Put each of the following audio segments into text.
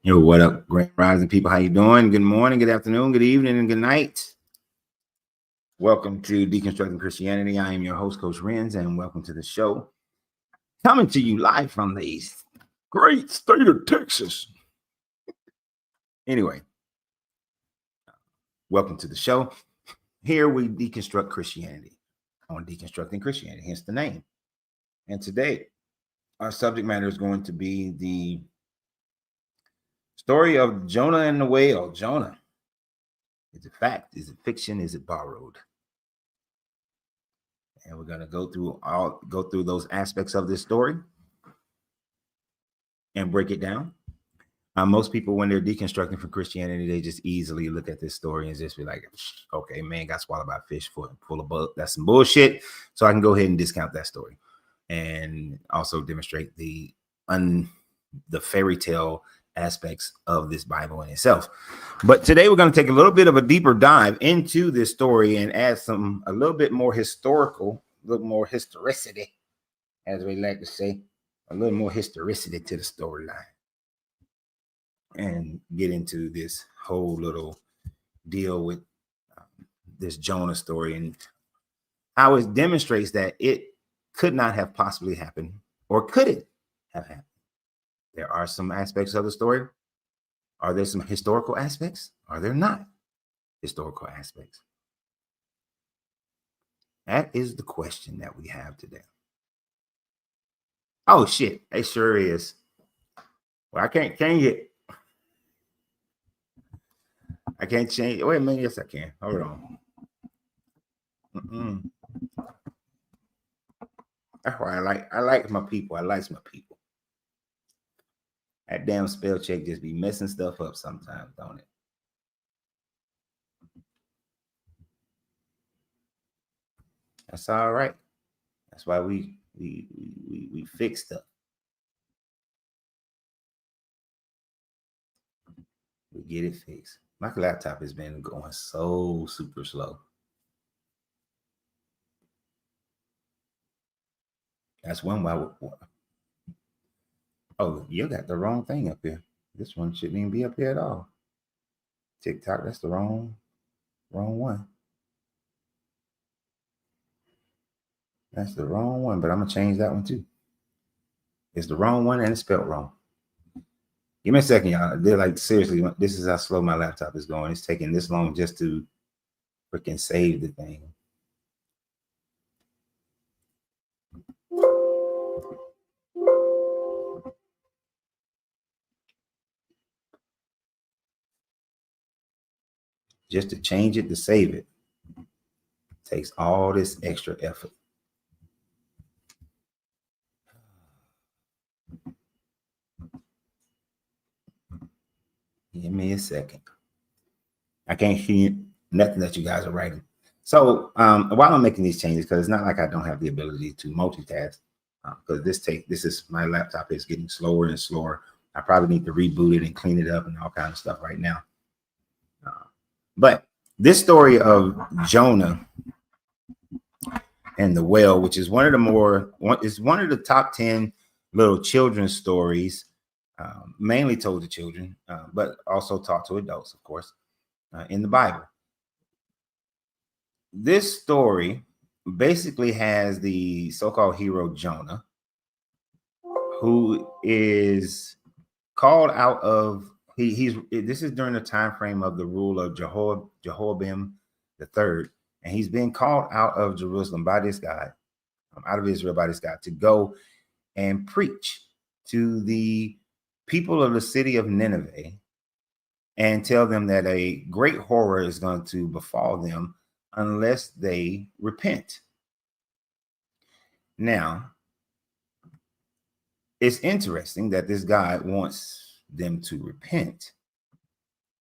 Yo, what up, Grand Rising people? How you doing? Good morning, good afternoon, good evening, and good night. Welcome to Deconstructing Christianity. I am your host, Coach Renz, and welcome to the show. Coming to you live from the great state of Texas. Anyway, welcome to the show. Here we deconstruct Christianity on Deconstructing Christianity, hence the name. And today, our subject matter is going to be the story of Jonah and the whale. Jonah. Is it fact? Is it fiction? Is it borrowed? And we're going to go through those aspects of this story and break it down. Most people, when they're deconstructing from Christianity, they just easily look at this story and just be like, okay, man got swallowed by a fish full of bug. That's some bullshit. So I can go ahead and discount that story and also demonstrate the fairy tale aspects of this Bible in itself. But today we're going to take a little bit of a deeper dive into this story and add a little bit more historicity, as we like to say, a little more historicity to the storyline, and get into this whole little deal with this Jonah story and how it demonstrates that it could not have possibly happened, or could it have happened? There are some aspects of the story. Are there some historical aspects? Are there not historical aspects? That is the question that we have today. Oh, shit. It sure is. Well, I can't change it. I can't change it. Wait a minute. Yes, I can. Hold on. That's why I like my people. I like my people. That damn spell check just be messing stuff up sometimes, don't it? That's all right. That's why we fix stuff. We get it fixed. My laptop has been going so super slow. That's one why. Oh, you got the wrong thing up here. This one shouldn't even be up here at all. TikTok, that's the wrong one. That's the wrong one, but I'm going to change that one too. It's the wrong one and it's spelled wrong. Give me a second, y'all. They're like, seriously, this is how slow my laptop is going. It's taking this long just to freaking save the thing. Just to change it, to save it, takes all this extra effort. Give me a second. I can't see nothing that you guys are writing. So while I'm making these changes, because it's not like I don't have the ability to multitask, because my laptop is getting slower and slower. I probably need to reboot it and clean it up and all kinds of stuff right now. But this story of Jonah and the whale, which is one of the top 10 little children's stories, mainly told to children, but also taught to adults, of course, in the Bible. This story basically has the so-called hero Jonah, who is called out of this is during the time frame of the rule of Jehoram III, and he's been called out of Jerusalem by this guy, out of Israel by this guy, to go and preach to the people of the city of Nineveh and tell them that a great horror is going to befall them unless they repent. Now, it's interesting that this guy wants them to repent,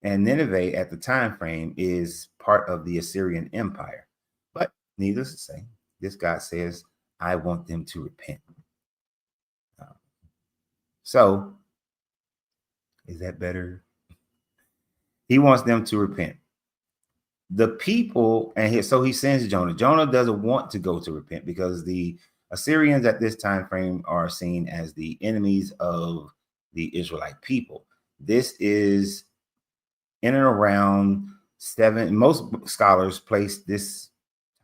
and Nineveh at the time frame is part of the Assyrian Empire. But needless to say, this guy says, I want them to repent. So is that better? He wants them to repent. The people, so he sends Jonah. Jonah doesn't want to go to repent because the Assyrians at this time frame are seen as the enemies of the Israelite people. This is in and around 7. Most scholars place this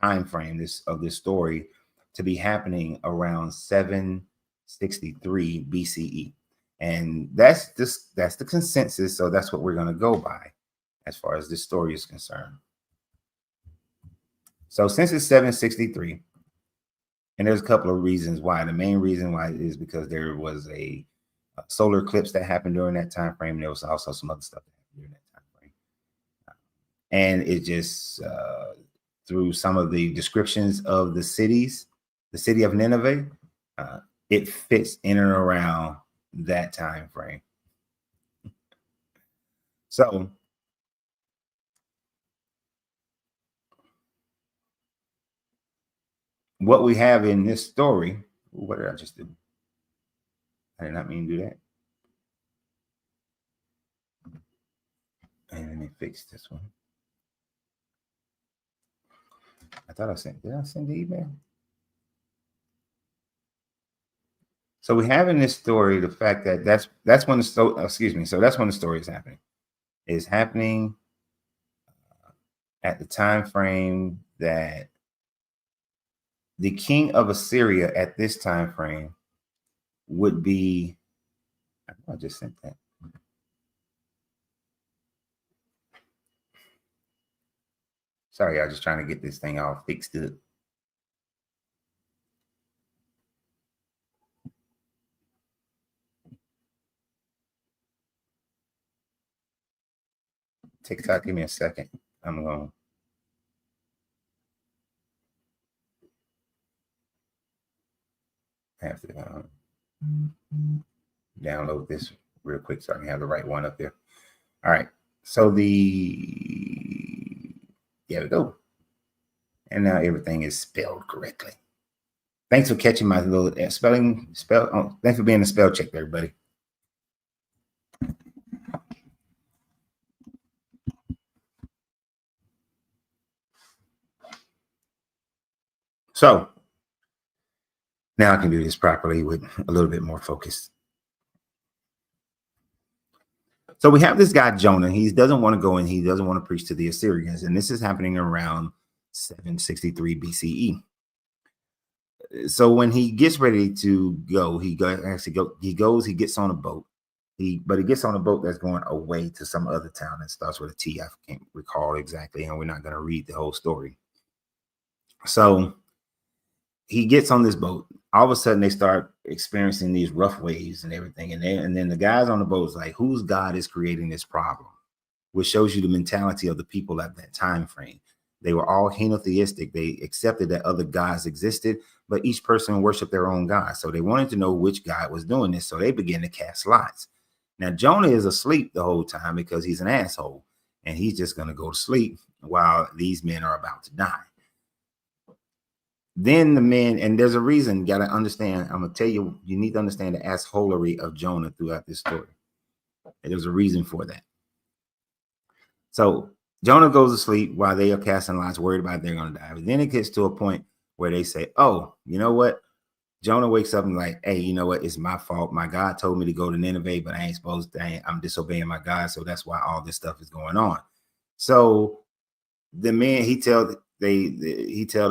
time frame this story to be happening around 763 BCE, and that's the consensus. So that's what we're going to go by as far as this story is concerned. So since it's 763, and there's a couple of reasons why. The main reason why is because there was a solar eclipse that happened during that time frame. There was also some other stuff that happened during that time frame, and it just through some of the descriptions of the city of Nineveh, it fits in and around that time frame. So what we have in this story, what did I just do? I did not mean to do that. And let me fix this one. I thought did I send the email? So we have in this story the fact that that's when the so that's when the story is happening. It's happening at the time frame that the king of Assyria at this time frame would be. I just sent that. Sorry, I was just trying to get this thing all fixed up. TikTok, give me a second. I'm going. I have to download this real quick so I can have the right one up there. All right. So there we go. And now everything is spelled correctly. Thanks for catching my little spelling. Thanks for being a spell check, everybody. So now I can do this properly with a little bit more focus. So we have this guy, Jonah. He doesn't want to go in. He doesn't want to preach to the Assyrians. And this is happening around 763 BCE. So when he gets ready to go, he gets on a boat. But he gets on a boat that's going away to some other town that starts with a T. I can't recall exactly, and we're not going to read the whole story. So he gets on this boat. All of a sudden, they start experiencing these rough waves and everything. And then the guys on the boat is like, whose God is creating this problem? Which shows you the mentality of the people at that time frame. They were all henotheistic. They accepted that other gods existed, but each person worshiped their own God. So they wanted to know which God was doing this. So they began to cast lots. Now, Jonah is asleep the whole time because he's an asshole, and he's just going to go to sleep while these men are about to die. Then the men, and there's a reason, you got to understand. I'm going to tell you, you need to understand the assholery of Jonah throughout this story. And there's a reason for that. So Jonah goes to sleep while they are casting lots, worried about they're going to die. But then it gets to a point where they say, oh, you know what? Jonah wakes up and like, hey, you know what? It's my fault. My God told me to go to Nineveh, but I ain't supposed to. I'm disobeying my God. So that's why all this stuff is going on. So the man, he tell the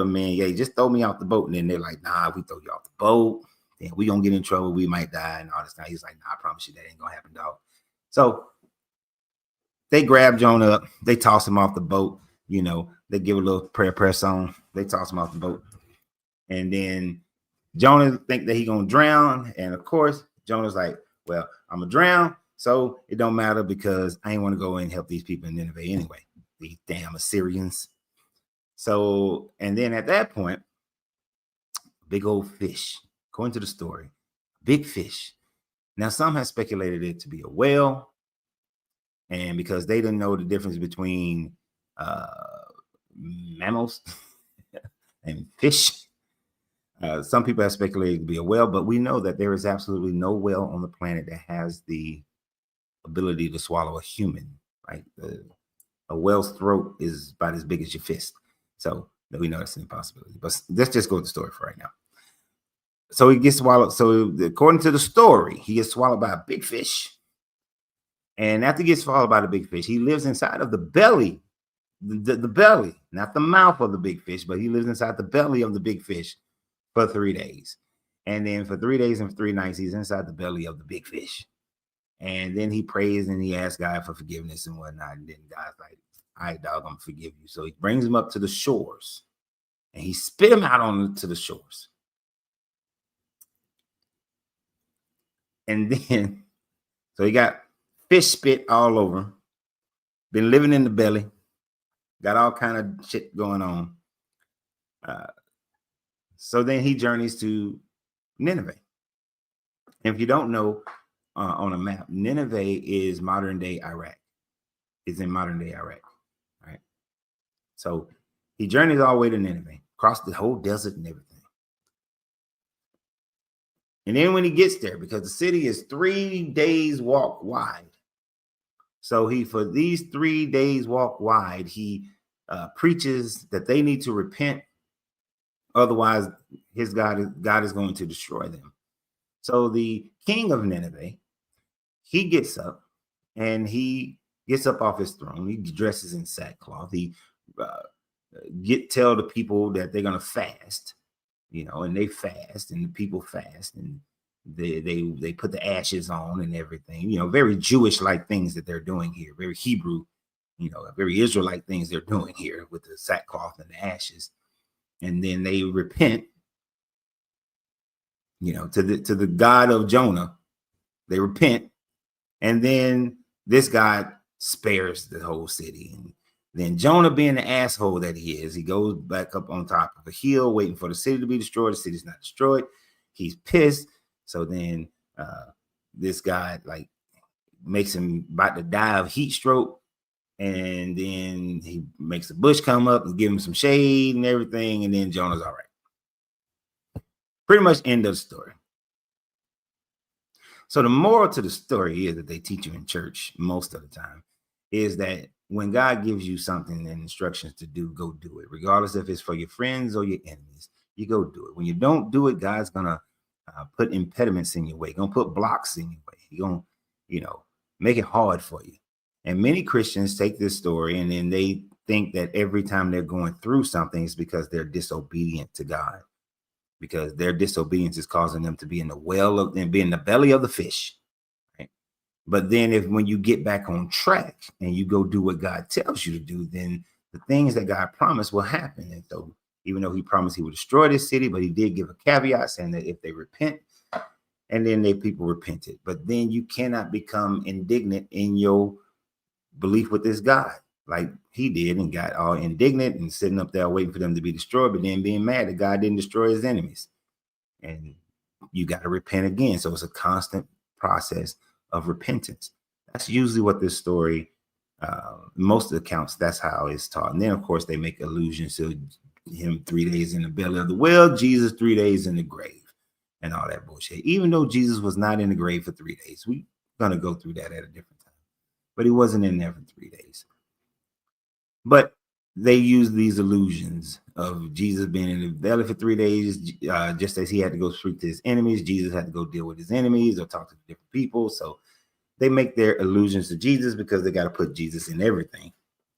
man, yeah, just throw me off the boat. And then they're like, nah, we throw you off the boat, then we gonna get in trouble. We might die and all this time. He's like, nah, I promise you that ain't gonna happen, dog. So they grab Jonah up, they toss him off the boat. You know, they give a little prayer song. They toss him off the boat, and then Jonah think that he gonna drown, and of course Jonah's like, well, I'm gonna drown, so it don't matter because I ain't want to go and help these people in Nineveh anyway, these damn Assyrians. So, and then at that point, big old fish, according to the story, big fish. Now, some have speculated it to be a whale, and because they didn't know the difference between mammals and fish, some people have speculated to be a whale, but we know that there is absolutely no whale on the planet that has the ability to swallow a human. Right? A whale's throat is about as big as your fist. So we know that's an impossibility. But let's just go with the story for right now. So he gets swallowed. So according to the story, he gets swallowed by a big fish. And after he gets swallowed by the big fish, he lives inside of the belly, the belly, not the mouth of the big fish, but he lives inside the belly of the big fish for 3 days. And then for 3 days and 3 nights, he's inside the belly of the big fish. And then he prays and he asks God for forgiveness and whatnot. And then God's like, all right, dog, I'm going to forgive you. So he brings him up to the shores and he spit him out onto the shores. And then, so he got fish spit all over, been living in the belly, got all kind of shit going on. So then he journeys to Nineveh. And if you don't know, on a map, Nineveh is modern day Iraq. It's in modern day Iraq, right? So he journeys all the way to Nineveh, across the whole desert and everything. And then when he gets there, because the city is 3 days walk wide. So for these 3 days walk wide, he preaches that they need to repent. Otherwise, his God is going to destroy them. So the king of Nineveh, he gets up and he gets up off his throne. He dresses in sackcloth. He tell the people that they're going to fast, and they fast and the people fast and they put the ashes on and everything, very Jewish like things that they're doing here, very Hebrew, very Israelite things they're doing here with the sackcloth and the ashes. And then they repent, to the God of Jonah. They repent. And then this God spares the whole city. And then Jonah, being the asshole that he is, he goes back up on top of a hill waiting for the city to be destroyed. The city's not destroyed. He's pissed. So then this guy makes him about to die of heat stroke. And then he makes a bush come up and give him some shade and everything. And then Jonah's all right. Pretty much end of the story. So the moral to the story is that they teach you in church most of the time is that when God gives you something and instructions to do, go do it, regardless if it's for your friends or your enemies. You go do it. When you don't do it, God's gonna put impediments in your way. Gonna put blocks in your way. He's gonna, make it hard for you. And many Christians take this story and then they think that every time they're going through something, it's because they're disobedient to God. Because their disobedience is causing them to be in the be in the belly of the fish. Right? But then when you get back on track and you go do what God tells you to do, then the things that God promised will happen. And so even though he promised he would destroy this city, but he did give a caveat saying that if they repent, and then people repented. But then you cannot become indignant in your belief with this God like he did and got all indignant and sitting up there waiting for them to be destroyed, but then being mad that God didn't destroy his enemies. And you got to repent again. So it's a constant process of repentance. That's usually what this story, most of the accounts, that's how it's taught. And then, of course, they make allusions to him 3 days in the belly of the whale, Jesus 3 days in the grave and all that bullshit. Even though Jesus was not in the grave for 3 days, we're going to go through that at a different time. But he wasn't in there for 3 days. But they use these illusions of Jesus being in the belly for 3 days, just as he had to go speak to his enemies. Jesus had to go deal with his enemies or talk to different people. So they make their allusions to Jesus because they got to put Jesus in everything,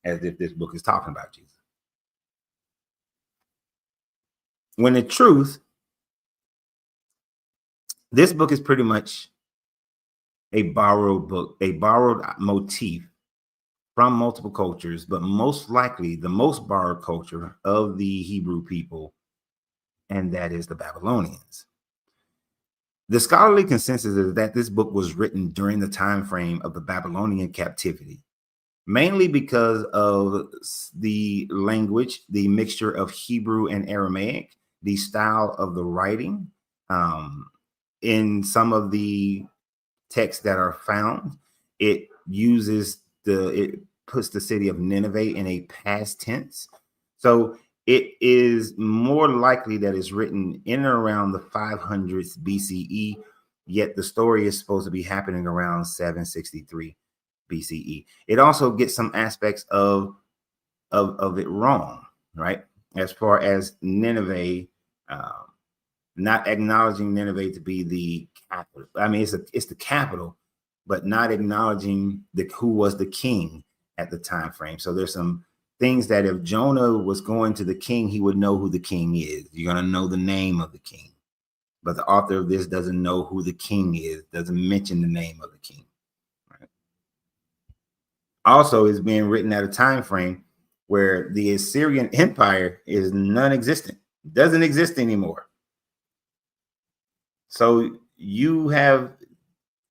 as if this book is talking about Jesus. When in truth, this book is pretty much a borrowed book, a borrowed motif from multiple cultures, but most likely the most borrowed culture of the Hebrew people, and that is the Babylonians. The scholarly consensus is that this book was written during the time frame of the Babylonian captivity, mainly because of the language, the mixture of Hebrew and Aramaic, the style of the writing. In some of the texts that are found, it puts the city of Nineveh in a past tense. So it is more likely that it's written in and around the 500s BCE, yet the story is supposed to be happening around 763 BCE. It also gets some aspects of it wrong, right? As far as Nineveh, not acknowledging Nineveh to be the capital. I mean, it's the capital, but not acknowledging who was the king at the time frame. So there's some things that if Jonah was going to the king, he would know who the king is. You're going to know the name of the king. But the author of this doesn't know who the king is, doesn't mention the name of the king. Right? Also, it's being written at a time frame where the Assyrian Empire is non-existent, doesn't exist anymore. So you have,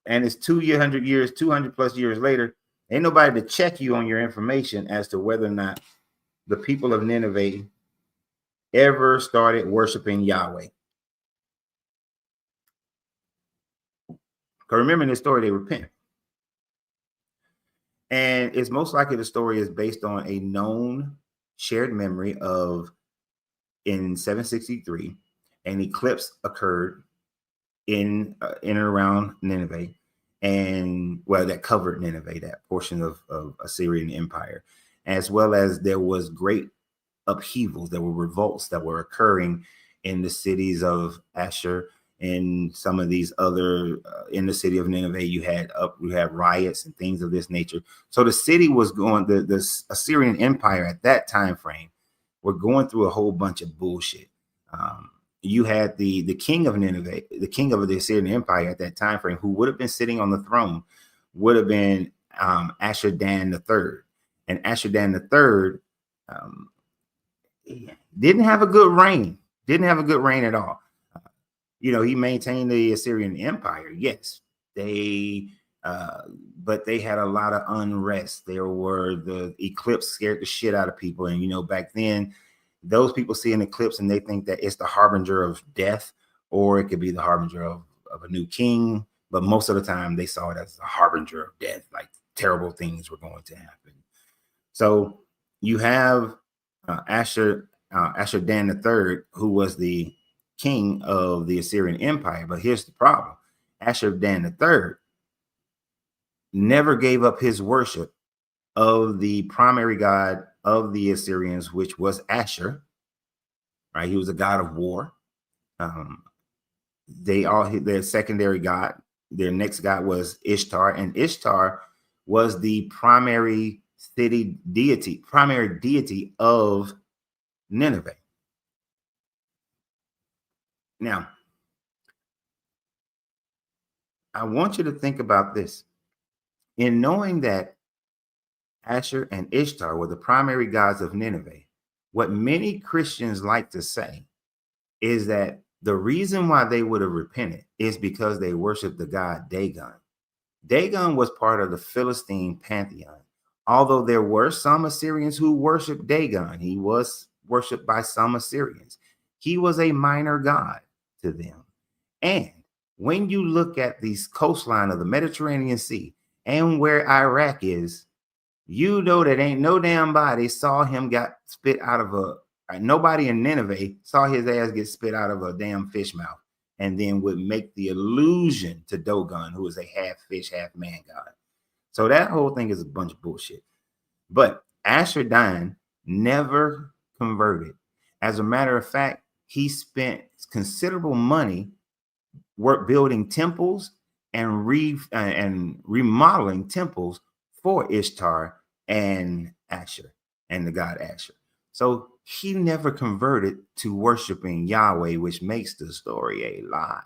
and it's 200 years, 200 plus years later, ain't nobody to check you on your information as to whether or not the people of Nineveh ever started worshiping Yahweh. Because remember in this story, they repent. And it's most likely the story is based on a known shared memory of in 763, an eclipse occurred in and around Nineveh, and well, that covered Nineveh, that portion of Assyrian Empire, as well as there was great upheavals, there were revolts that were occurring in the cities of Asher and some of these other in the city of Nineveh. You had riots and things of this nature. So the city was going, the Assyrian Empire at that time frame were going through a whole bunch of bullshit. You had the king of Nineveh, the king of the Assyrian Empire at that time frame, who would have been sitting on the throne, would have been Ashur-dan III. And Ashur-dan III didn't have a good reign. Didn't have a good reign at all. He maintained the Assyrian Empire. Yes, but they had a lot of unrest. The eclipse scared the shit out of people. And, back then, those people see an eclipse and they think that it's the harbinger of death, or it could be the harbinger of a new king. But most of the time they saw it as a harbinger of death, like terrible things were going to happen. So you have Ashur-dan III, who was the king of the Assyrian Empire. But here's the problem. Ashur-dan III never gave up his worship of the primary god of the Assyrians, which was Ashur, right? He was a god of war. Their secondary god, their next god was Ishtar, and Ishtar was the primary deity of Nineveh. Now, I want you to think about this. In knowing that Ashur and Ishtar were the primary gods of Nineveh, what many Christians like to say is that the reason why they would have repented is because they worshiped the god Dagon. Dagon was part of the Philistine pantheon. Although there were some Assyrians who worshiped Dagon, he was worshipped by some Assyrians. He was a minor god to them. And when you look at the coastline of the Mediterranean Sea and where Iraq is, that ain't no damn body saw him got spit out of nobody in Nineveh saw his ass get spit out of a damn fish mouth, and then would make the allusion to Dagon, who is a half fish, half man god. So that whole thing is a bunch of bullshit. But Ashur-dan never converted. As a matter of fact, he spent considerable money building temples and remodeling temples for Ishtar and Ashur and the god Ashur. So he never converted to worshiping Yahweh, which makes the story a lie.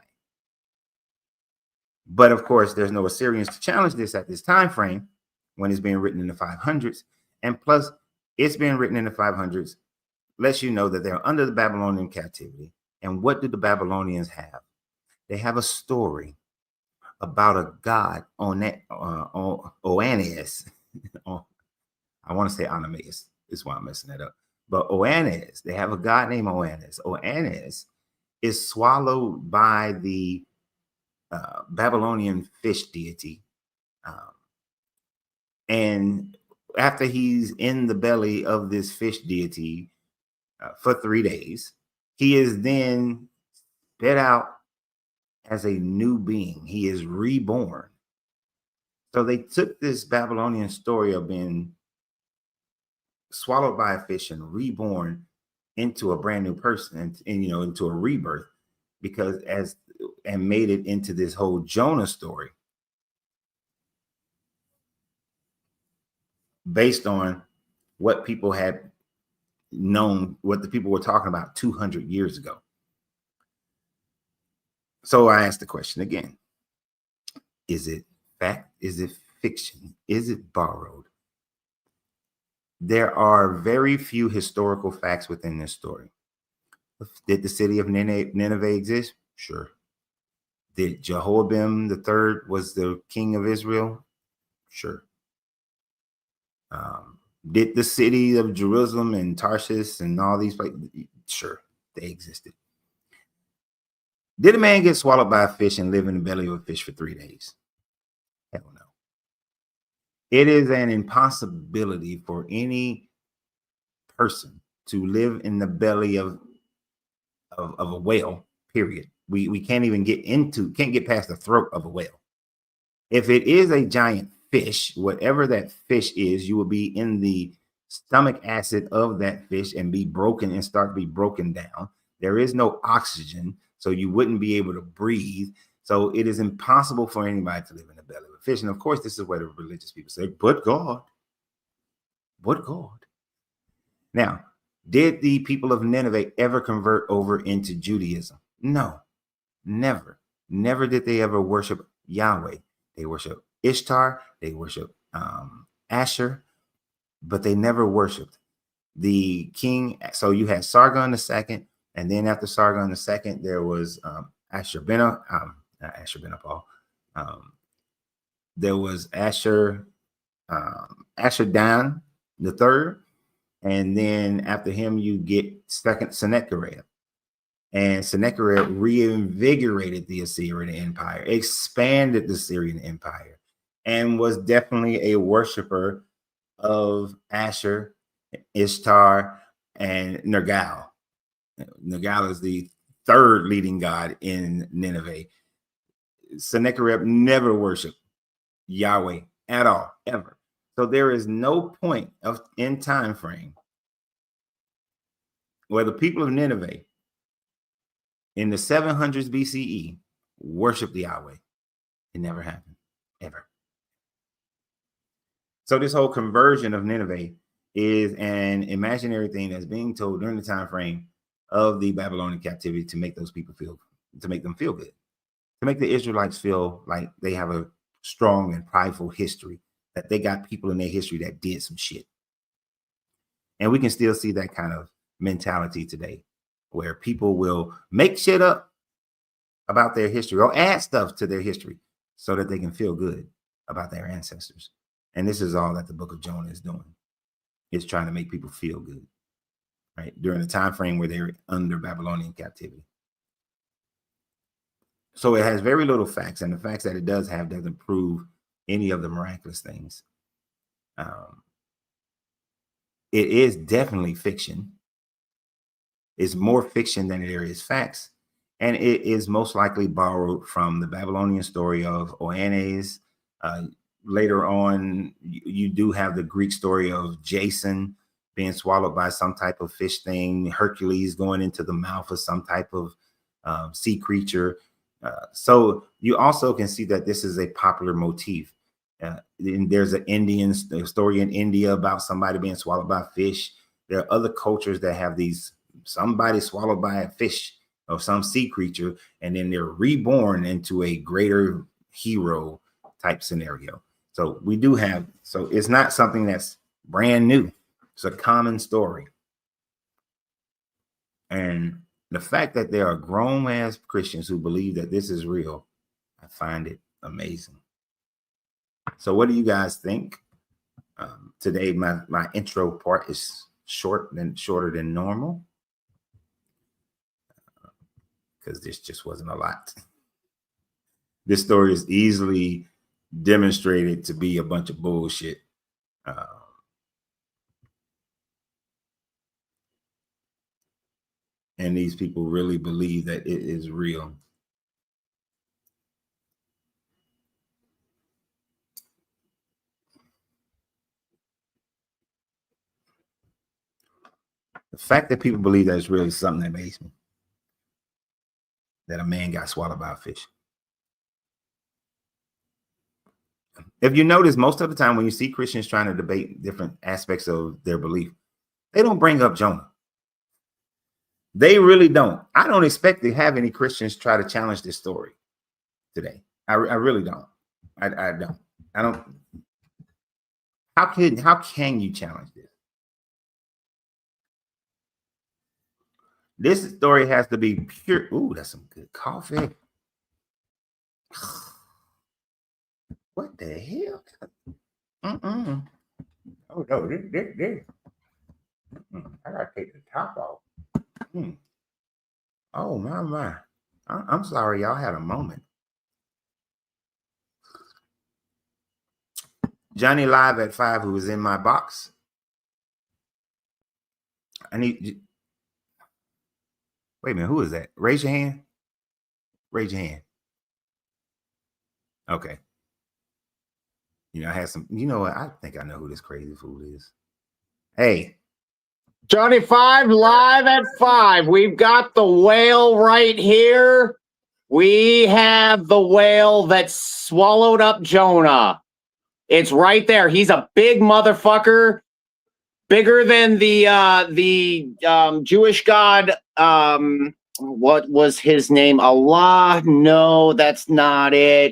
But of course, there's no Assyrians to challenge this at this time frame when it's being written in the 500s. And plus, it's being written in the 500s, lets you know that they're under the Babylonian captivity. And what do the Babylonians have? They have a story about a god, Oannes. I want to say Anameus. Is why I'm messing that up. But Oannes, they have a god named Oannes. Oannes is swallowed by the Babylonian fish deity. And after he's in the belly of this fish deity for 3 days, he is then spit out as a new being. He is reborn. So they took this Babylonian story of being swallowed by a fish and reborn into a brand new person and into a rebirth, and made it into this whole Jonah story. based on what people had known, what the people were talking about 200 years ago. So I asked the question again. Is it fact? Is it fiction? Is it borrowed? There are very few historical facts within this story. Did the city of Nineveh exist? Sure. Did Jehoiakim the third was the king of Israel? Sure. Did the city of Jerusalem and Tarshish and all these places? Sure, they existed. Did a man get swallowed by a fish and live in the belly of a fish for 3 days? Hell no. It is an impossibility for any person to live in the belly of a whale, period. We can't even can't get past the throat of a whale. If it is a giant fish, whatever that fish is, you will be in the stomach acid of that fish and be broken and start to be broken down. There is no oxygen, so you wouldn't be able to breathe. So it is impossible for anybody to live in the belly of a fish. And of course, this is where the religious people say, but God. Now, did the people of Nineveh ever convert over into Judaism? No, never. Never did they ever worship Yahweh. They worship Ishtar, they worship Asher, but they never worshiped the king. So you had Sargon II, and then after Sargon II, there was Ashurbanipal. There was Ashurdan the third, and then after him you get second Sennacherib. And Sennacherib reinvigorated the Assyrian Empire, expanded the Assyrian Empire, and was definitely a worshiper of Asher, Ishtar, and Nergal. Nergal is the third leading god in Nineveh. Sennacherib never worshiped Yahweh at all, ever. So there is no point in time frame where the people of Nineveh in the 700s BCE worshiped Yahweh. It never happened, ever. So this whole conversion of Nineveh is an imaginary thing that's being told during the time frame of the Babylonian captivity to make those people to make them feel good, to make the Israelites feel like they have a strong and prideful history, that they got people in their history that did some shit. And we can still see that kind of mentality today, where people will make shit up about their history or add stuff to their history so that they can feel good about their ancestors. And this is all that the book of Jonah is doing. It's trying to make people feel good, right? During the time frame where they're under Babylonian captivity. So it has very little facts, and the facts that it does have doesn't prove any of the miraculous things. It is definitely fiction. It's more fiction than there is facts. And it is most likely borrowed from the Babylonian story of Oannes. Later on, you do have the Greek story of Jason being swallowed by some type of fish thing, Hercules going into the mouth of some type of sea creature. So you also can see that this is a popular motif. There's an Indian story in India about somebody being swallowed by a fish. There are other cultures that have these, somebody swallowed by a fish or some sea creature, and then they're reborn into a greater hero type scenario. So we do have, so it's not something that's brand new. It's a common story. And the fact that there are grown ass Christians who believe that this is real, I find it amazing. So what do you guys think? Today, my intro part is shorter than normal, because this just wasn't a lot. This story is easily demonstrated to be a bunch of bullshit. And these people really believe that it is real. The fact that people believe that it's real is something that amazes me. That a man got swallowed by a fish. If you notice, most of the time when you see Christians trying to debate different aspects of their belief, they don't bring up Jonah. They really don't. I don't expect to have any Christians try to challenge this story today. I really don't. I don't. I don't. How can you challenge this? This story has to be pure. Ooh, that's some good coffee. What the hell? Oh no, this. I gotta take the top off. Oh my. I'm sorry, y'all had a moment. Johnny Live at 5, who was in my box. I need. Wait a minute, who is that? Raise your hand. Raise your hand. Okay. I had some. You know what? I think I know who this crazy fool is. Hey. Johnny 5 live at 5. We've got the whale right here. We have the whale that swallowed up Jonah. It's right there. He's a big motherfucker, bigger than the Jewish god. What was his name? Allah? No, that's not it.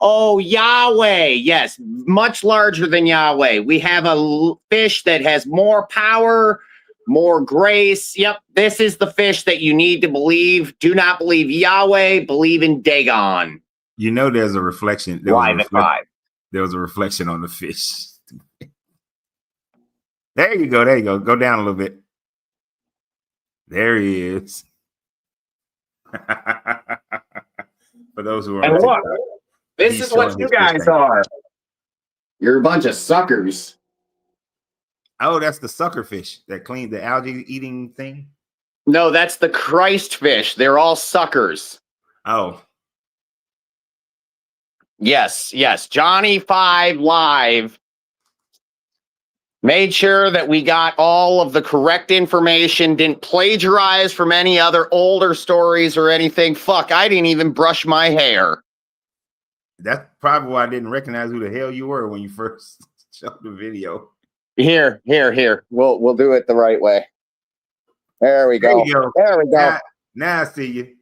Oh, Yahweh. Yes, much larger than Yahweh. We have a fish that has more power, more grace. Yep, this is the fish that you need to believe. Do not believe Yahweh. Believe in Dagon. There's a reflection. There was a reflection on the fish. There you go. Go down a little bit. There he is. For those who are and look, this is what you guys are. You're a bunch of suckers. Oh, that's the sucker fish that clean the algae eating thing. No, that's the Christ fish. They're all suckers. Oh. Yes. Johnny 5 live made sure that we got all of the correct information, didn't plagiarize from any other older stories or anything. Fuck, I didn't even brush my hair. That's probably why I didn't recognize who the hell you were when you first showed the video. Here. We'll do it the right way. There we go. There we go. Now I see you.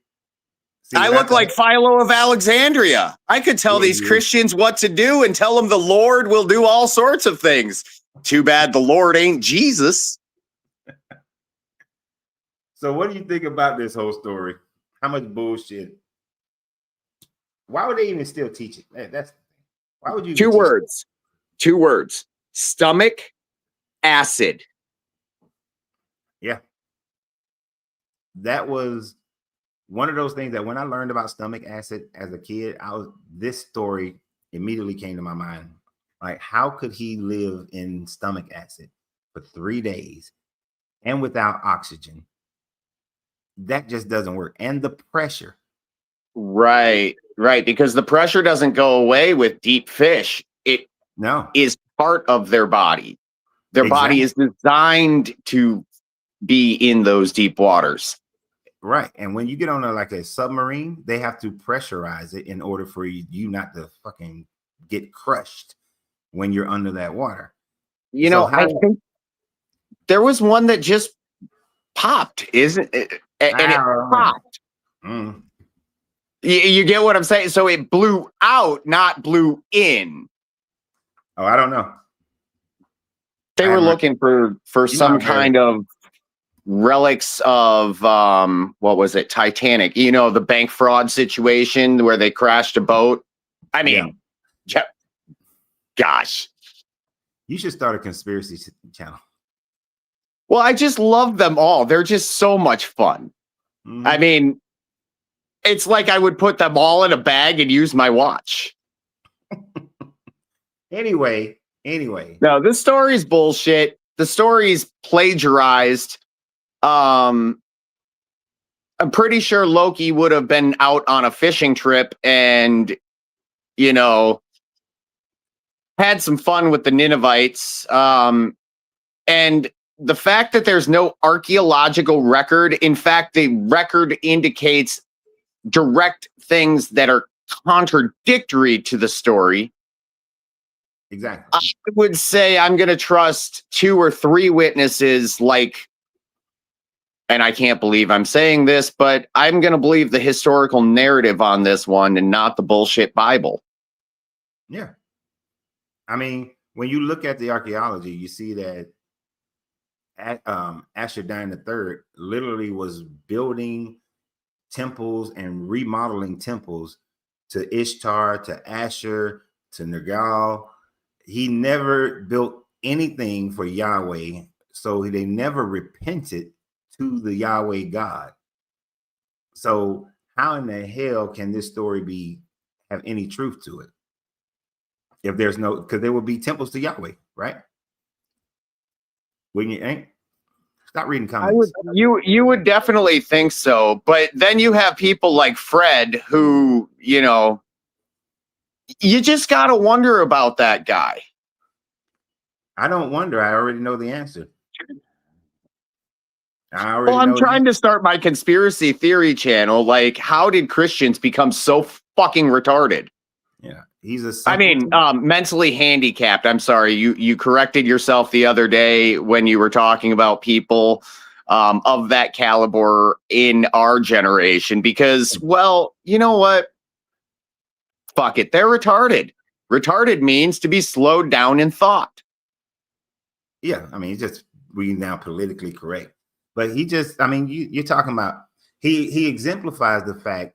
I look like Philo of Alexandria. I could tell these Christians what to do and tell them the Lord will do all sorts of things. Too bad the Lord ain't Jesus. So what do you think about this whole story? How much bullshit? Why would they even still teach it? Why would you? Two words. Stomach acid. Yeah. That was one of those things that when I learned about stomach acid as a kid, this story immediately came to my mind. Like, how could he live in stomach acid for 3 days and without oxygen? That just doesn't work. And the pressure. Right. Because the pressure doesn't go away with deep fish. It is part of their body. Their body is designed to be in those deep waters. Right. And when you get on a submarine, they have to pressurize it in order for you not to fucking get crushed when you're under that water. I think there was one that just popped, isn't it? And it popped. You get what I'm saying? So it blew out, not blew in. Oh, I don't know. They were looking for some kind of relics of what was it? Titanic. The bank fraud situation where they crashed a boat. I mean, gosh. You should start a conspiracy channel. Well, I just love them all. They're just so much fun. Mm-hmm. I mean, it's like I would put them all in a bag and use my watch. Anyway. No, this story's bullshit. The story's plagiarized. I'm pretty sure Loki would have been out on a fishing trip and, had some fun with the Ninevites. And the fact that there's no archaeological record, in fact, the record indicates direct things that are contradictory to the story. Exactly. I would say I'm going to trust 2 or 3 witnesses, like, and I can't believe I'm saying this, but I'm going to believe the historical narrative on this one and not the bullshit Bible. Yeah. I mean, when you look at the archaeology, you see that Ashur-dan III literally was building temples and remodeling temples to Ishtar, to Asher, to Nergal. He never built anything for Yahweh, so they never repented to the Yahweh God. So how in the hell can this story have any truth to it? If there's no, because there will be temples to Yahweh, right? Wouldn't you think? Stop reading comments. You would definitely think so, but then you have people like Fred who, you just got to wonder about that guy. I don't wonder. I already know the answer. I'm trying to start my conspiracy theory channel. Like, how did Christians become so fucking retarded? Yeah, he's mentally handicapped. I'm sorry. You corrected yourself the other day when you were talking about people of that caliber in our generation, because, well, you know what? Fuck it. They're retarded. Retarded means to be slowed down in thought. Yeah, I mean, he's just reading now politically correct. But you're talking about, he exemplifies the fact,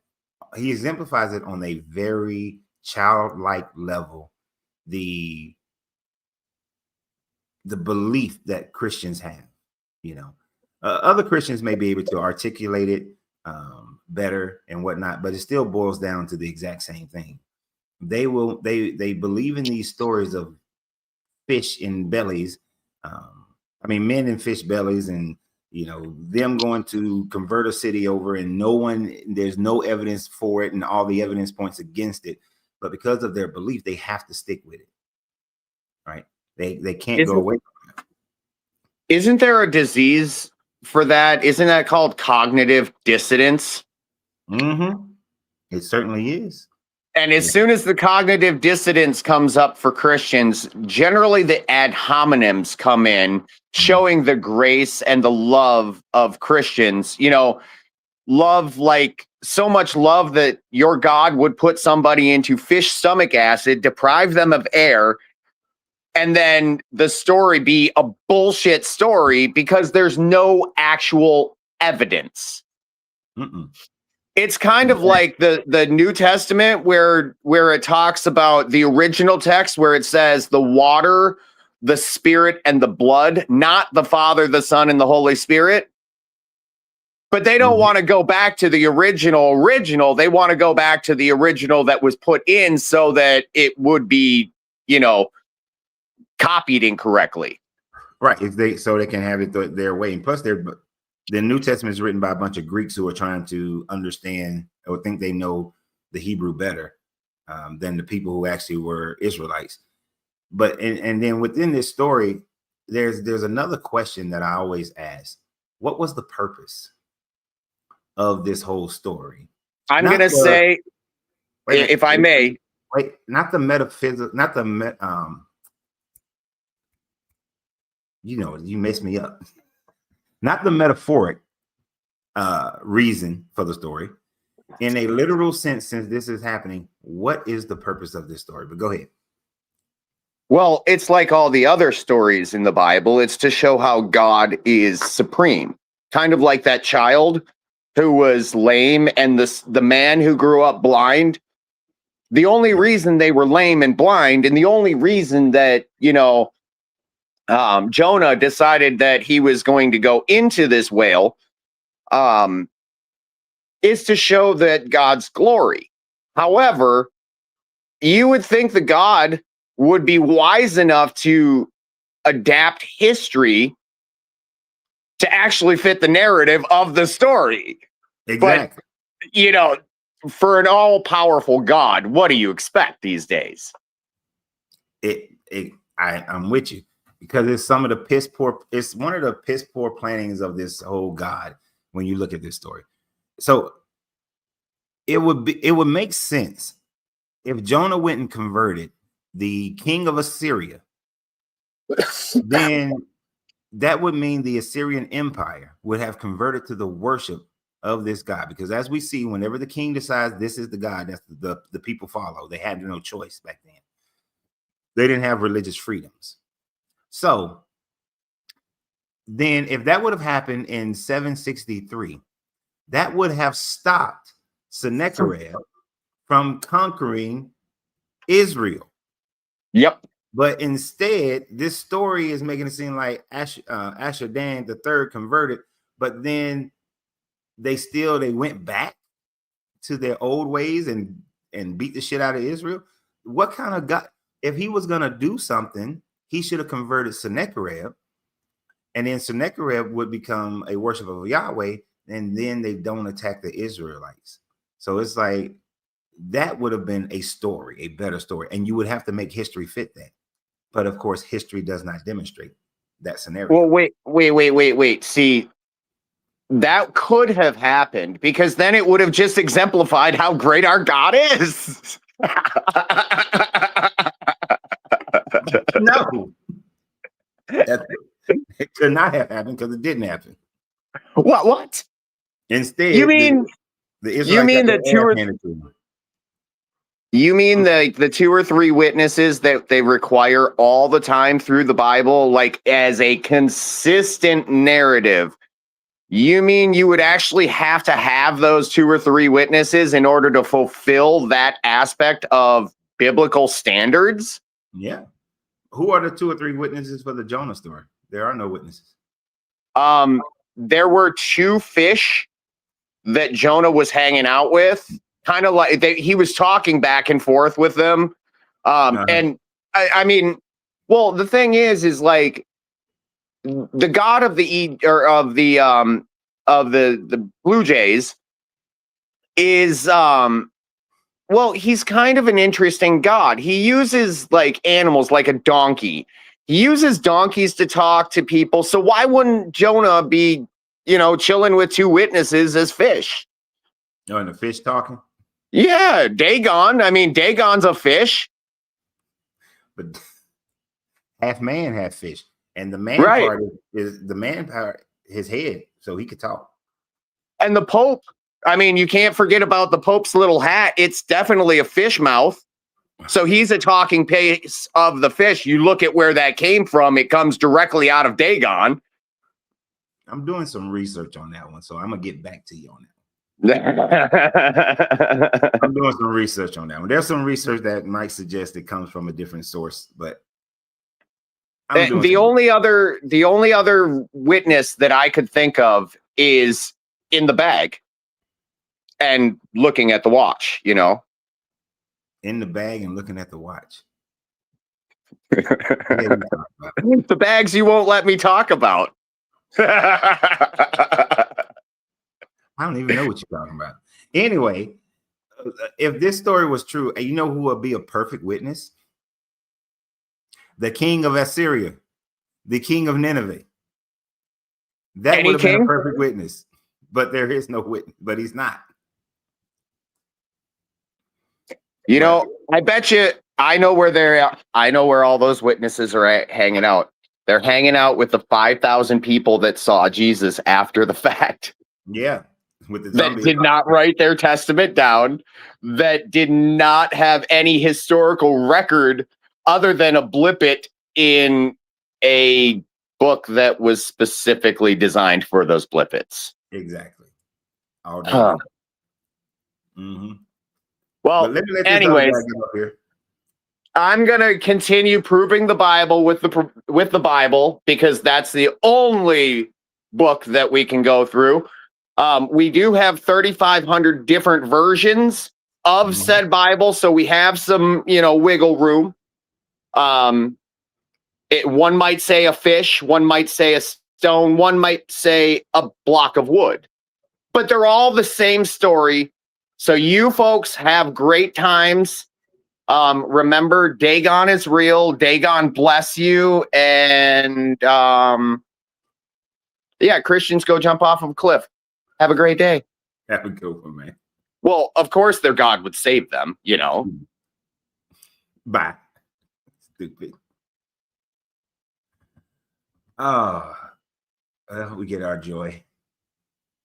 he exemplifies it on a very childlike level, the belief that Christians have. Other Christians may be able to articulate it better and whatnot, but it still boils down to the exact same thing. They believe in these stories of fish in bellies. Men in fish bellies, and them going to convert a city over, and there's no evidence for it, and all the evidence points against it. But because of their belief, they have to stick with it. Right? They can't go away from it. Isn't there a disease for that? Isn't that called cognitive dissonance? Mm-hmm. It certainly is. And as soon as the cognitive dissonance comes up for Christians, generally the ad hominems come in, showing the grace and the love of Christians. Love, like so much love that your God would put somebody into fish stomach acid, deprive them of air, and then the story be a bullshit story because there's no actual evidence. Mm-mm. It's kind of like the New Testament where it talks about the original text where it says the water, the Spirit, and the blood, not the Father, the Son, and the Holy Spirit. But they don't want to go back to the original. They want to go back to the original that was put in so that it would be, copied incorrectly. Right. So they can have it their way. And plus, the New Testament is written by a bunch of Greeks who are trying to understand or think they know the Hebrew better than the people who actually were Israelites. But and then within this story, there's another question that I always ask: what was the purpose of this whole story? I'm going to say, if I may, not the metaphysical, not the you messed me up. Not the metaphoric reason for the story. In a literal sense, since this is happening, what is the purpose of this story? But go ahead. Well, it's like all the other stories in the Bible. It's to show how God is supreme. Kind of like that child who was lame and the man who grew up blind. The only reason they were lame and blind, and the only reason that, Jonah decided that he was going to go into this whale is to show that God's glory. However, you would think the God would be wise enough to adapt history to actually fit the narrative of the story. Exactly. But, for an all-powerful God, what do you expect these days? I'm with you, because it's some of the piss poor. It's one of the piss poor plannings of this whole God when you look at this story. So it would make sense if Jonah went and converted the king of Assyria, then that would mean the Assyrian Empire would have converted to the worship of this God. Because as we see, whenever the king decides this is the God, that's the people follow. They had no choice back then. They didn't have religious freedoms. So then if that would have happened in 763, that would have stopped Sennacherib from conquering Israel. Yep. But instead, this story is making it seem like Ashurdan the third converted, but then they went back to their old ways and beat the shit out of Israel. What kind of God? If he was gonna do something, he should have converted Sennacherib, and then Sennacherib would become a worshiper of Yahweh, and then they don't attack the Israelites. So it's like that would have been a story, a better story, and you would have to make history fit that. But of course, history does not demonstrate that scenario. Well, wait. See, that could have happened because then it would have just exemplified how great our God is. No, it could not have happened because it didn't happen. What? Instead, You mean the Israelites the two or you mean the 2 or 3 witnesses that they require all the time through the Bible, like as a consistent narrative? You mean you would actually have to have those 2 or 3 witnesses in order to fulfill that aspect of biblical standards? Yeah. Who are the 2 or 3 witnesses for the Jonah story? There are no witnesses. There were 2 fish that Jonah was hanging out with. Kind of like he was talking back and forth with them. And I mean, well, the thing is like the god of the Blue Jays is well, he's kind of an interesting god. He uses like animals like a donkey. He uses donkeys to talk to people. So why wouldn't Jonah be, chilling with 2 witnesses as fish? Oh, and the fish talking? Yeah, Dagon. I mean, Dagon's a fish. But half man, half fish. And the man part is the man part, his head, so he could talk. And the Pope, I mean, you can't forget about the Pope's little hat. It's definitely a fish mouth. So he's a talking piece of the fish. You look at where that came from, it comes directly out of Dagon. I'm doing some research on that one, so I'm going to get back to you on that. I'm doing some research on that one. There's some research that might suggest it comes from a different source, but the only other witness that I could think of is in the bag and looking at the watch, in the bag and looking at the watch. The bags you won't let me talk about. I don't even know what you're talking about. Anyway, if this story was true, you know who would be a perfect witness? The king of Assyria, the king of Nineveh. That would have been a perfect witness, but there is no witness, but he's not. I bet you I know where they're at. I know where all those witnesses are hanging out. They're hanging out with the 5,000 people that saw Jesus after the fact. Yeah. That did not write their testament down, that did not have any historical record other than a blippet in a book that was specifically designed for those blippets. Exactly. All day. Mm-hmm. Well, anyways, I'm going to continue proving the Bible with the Bible because that's the only book that we can go through. We do have 3,500 different versions of said Bible, so we have some, wiggle room. One might say a fish, one might say a stone, one might say a block of wood, but they're all the same story. So you folks have great times. Remember, Dagon is real. Dagon bless you. And Christians, go jump off of a cliff. Have a great day. Have a good one, man. Well, of course their God would save them, Bye. Stupid. Oh, we get our joy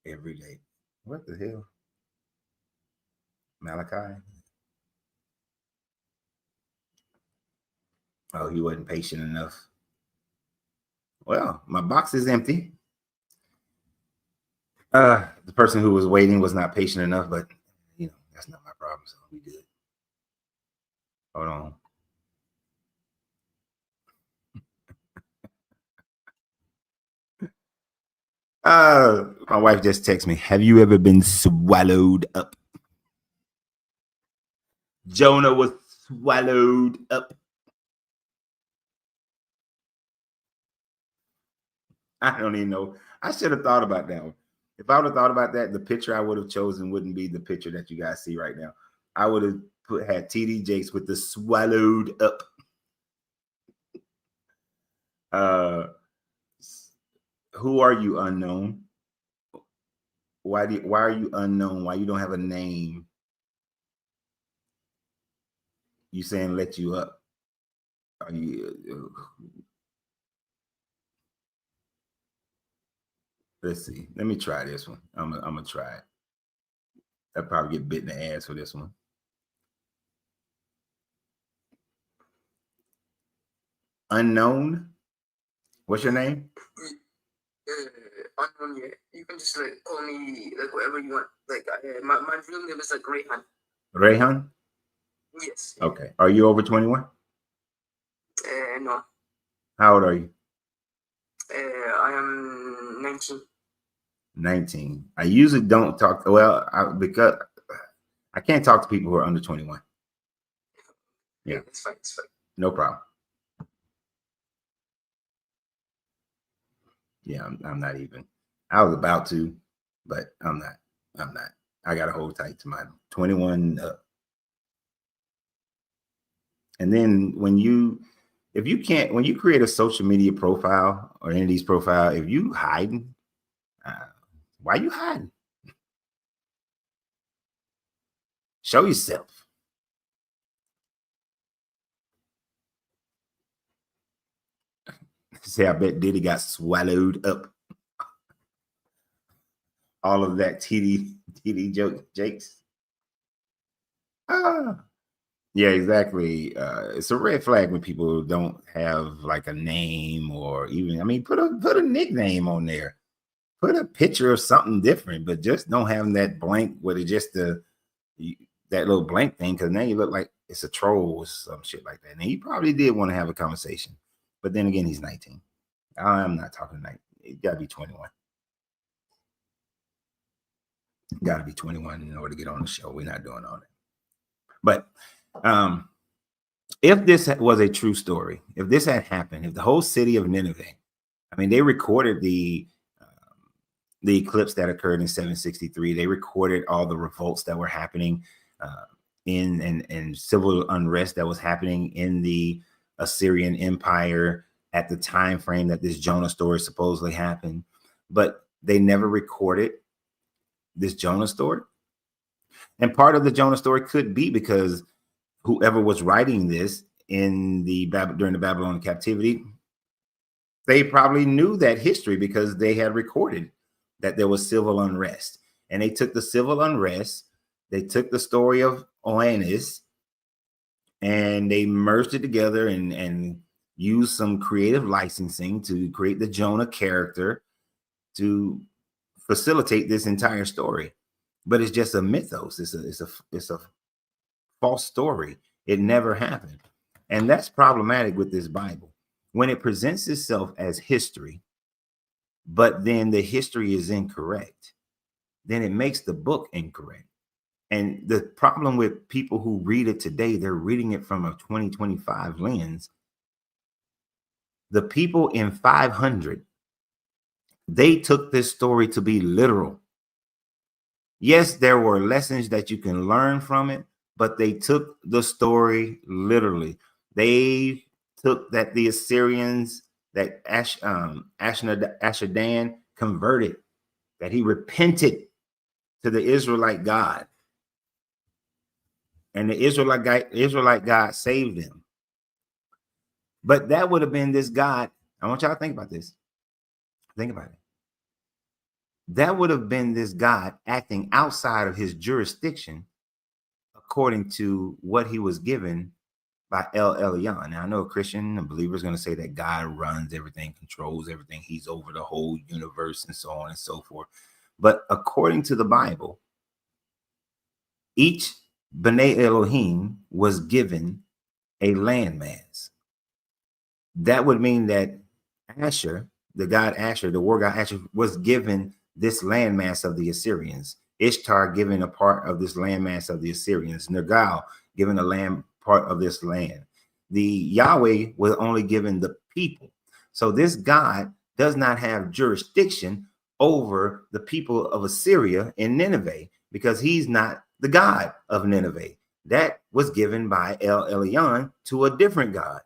every day. What the hell? Malachi? Oh, he wasn't patient enough. Well, my box is empty. The person who was waiting was not patient enough, but that's not my problem, so we good. Hold on. My wife just texted me. Have you ever been swallowed up? Jonah was swallowed up. I don't even know. I should have thought about that one. If I would have thought about that, the picture I would have chosen wouldn't be the picture that you guys see right now. I would have had TD Jakes with the swallowed up. Who are you, unknown? Why are you unknown? Why you don't have a name? You saying let you up? Are you? Let's see. Let me try this one. I'm gonna try it. I'll probably get bit in the ass for this one. Unknown. What's your name? Unknown. Yeah, you can just like call me like whatever you want. Like my real name is like Rayhan. Rayhan? Yes. Okay. Are you over 21? No. How old are you? I am 19. 19. I usually don't talk. Well, because I can't talk to people who are under 21. Yeah, it's fine. It's fine. No problem. Yeah, I'm not even. I was about to, but I'm not. I got to hold tight to my 21 up. And then when you create a social media profile or any of these profiles, if you hiding, why are you hiding? Show yourself. Say, I bet Diddy got swallowed up. All of that TD Jakes. Yeah, exactly. It's a red flag when people don't have like a name or even, put a nickname on there. Put a picture of something different, but just don't have that blank with it just that little blank thing, because now you look like it's a troll or some shit like that. And he probably did want to have a conversation, but then again, he's 19. I'm not talking 19. You gotta be 21. Gotta be 21 in order to get on the show. We're not doing all that. But if this was a true story, if this had happened, if the whole city of Nineveh, they recorded the eclipse that occurred in 763. They recorded all the revolts that were happening in civil unrest that was happening in the Assyrian Empire at the time frame that this Jonah story supposedly happened. But they never recorded this Jonah story. And part of the Jonah story could be because whoever was writing this during the Babylonian captivity, they probably knew that history because they had recorded that there was civil unrest. And they took the civil unrest, they took the story of Oannes, and they merged it together and used some creative licensing to create the Jonah character to facilitate this entire story. But it's just a mythos. It's a false story. It never happened. And that's problematic with this Bible. When it presents itself as history, but then the history is incorrect, then it makes the book incorrect. And the problem with people who read it today, they're reading it from a 2025 lens. The people in 500, they took this story to be literal. Yes, there were lessons that you can learn from it, but they took the story literally. They took that the Assyrians, that Ashurdan converted, that he repented to the Israelite God. And the Israelite God saved them. But that would have been this God. I want y'all to think about this. Think about it. That would have been this God acting outside of his jurisdiction according to what he was given by El Elyon. Now, I know a Christian, a believer is going to say that God runs everything, controls everything. He's over the whole universe and so on and so forth. But according to the Bible, each B'nai Elohim was given a landmass. That would mean that Asher, the god Asher, the war god Asher, was given this landmass of the Assyrians. Ishtar given a part of this landmass of the Assyrians. Nergal given a land part of this land. The Yahweh was only given the people. So this God does not have jurisdiction over the people of Assyria and Nineveh because he's not the God of Nineveh. That was given by El Elyon to a different God.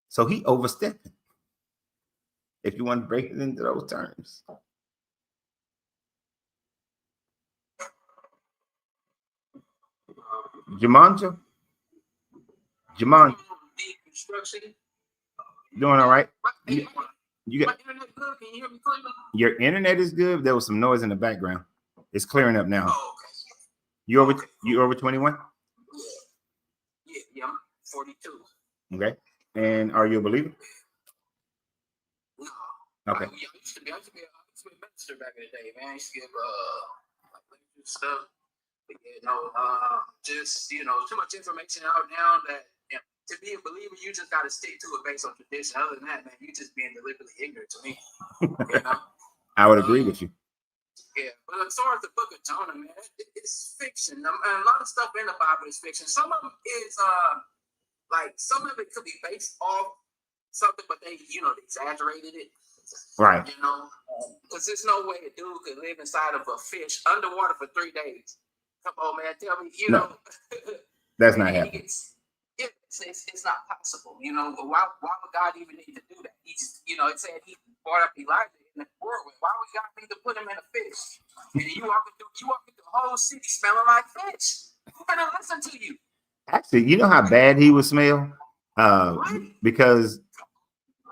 So he overstepped it, if you want to break it into those terms. Jamanja? Jamon, doing all right? You got your internet is good. There was some noise in the background. It's clearing up now. Oh, okay. You over 21? Yeah, I'm 42. Okay. And are you a believer? No. Okay. I used to be a minister back in the day, man. I used to give like lectures and stuff. But just too much information out now that to be a believer, you just gotta stick to it based on tradition. Other than that, man, you just being deliberately ignorant to me. I would agree with you. Yeah, but as far as the book of Jonah, man, it's fiction. A lot of stuff in the Bible is fiction. Some of them is like some of it could be based off something, but they exaggerated it. Right. Because there's no way a dude could live inside of a fish underwater for 3 days. Come on, man, tell me, No, that's not happening. It's not possible. Why would God even need to do that? He just, it said he brought up Elijah in the whirlwind. Why would God need to put him in a fish? And you walking through the whole city smelling like fish. Who's gonna listen to you? Actually, you know how bad he would smell? Because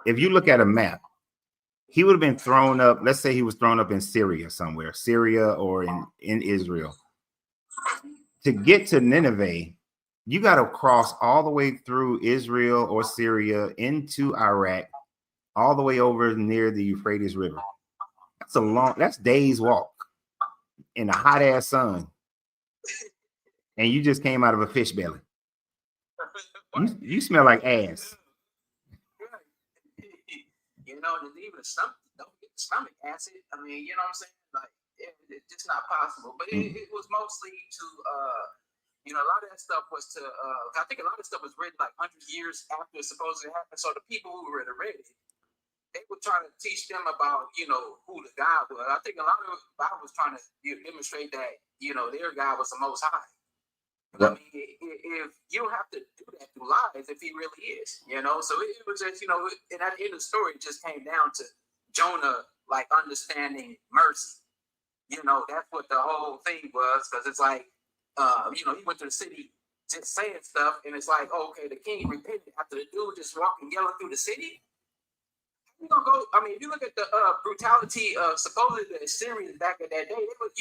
if you look at a map, he would have been thrown up. Let's say he was thrown up in Syria somewhere, Syria or in Israel. To get to Nineveh, you got to cross all the way through Israel or Syria into Iraq, all the way over near the Euphrates River. That's days walk in the hot ass sun. And you just came out of a fish belly. You smell like ass. There's even don't get stomach acid. I mean, you know what I'm saying? Like, it's just not possible. But it was mostly to, a lot of that stuff was to, I think a lot of stuff was written like 100 years after it supposedly happened. So the people who read it, they were trying to teach them about, who the God was. I think a lot of the Bible was trying to demonstrate that, their God was the Most High. I mean, if you don't have to do that through lies, if he really is, so it was just, and at the end of the story, it just came down to Jonah, like, understanding mercy. That's what the whole thing was, because it's like, he went to the city just saying stuff, and it's like, oh, okay, the king repented after the dude just walking, yelling through the city. You gonna go? I mean, if you look at the brutality of supposedly the Assyrians back in that day, they was,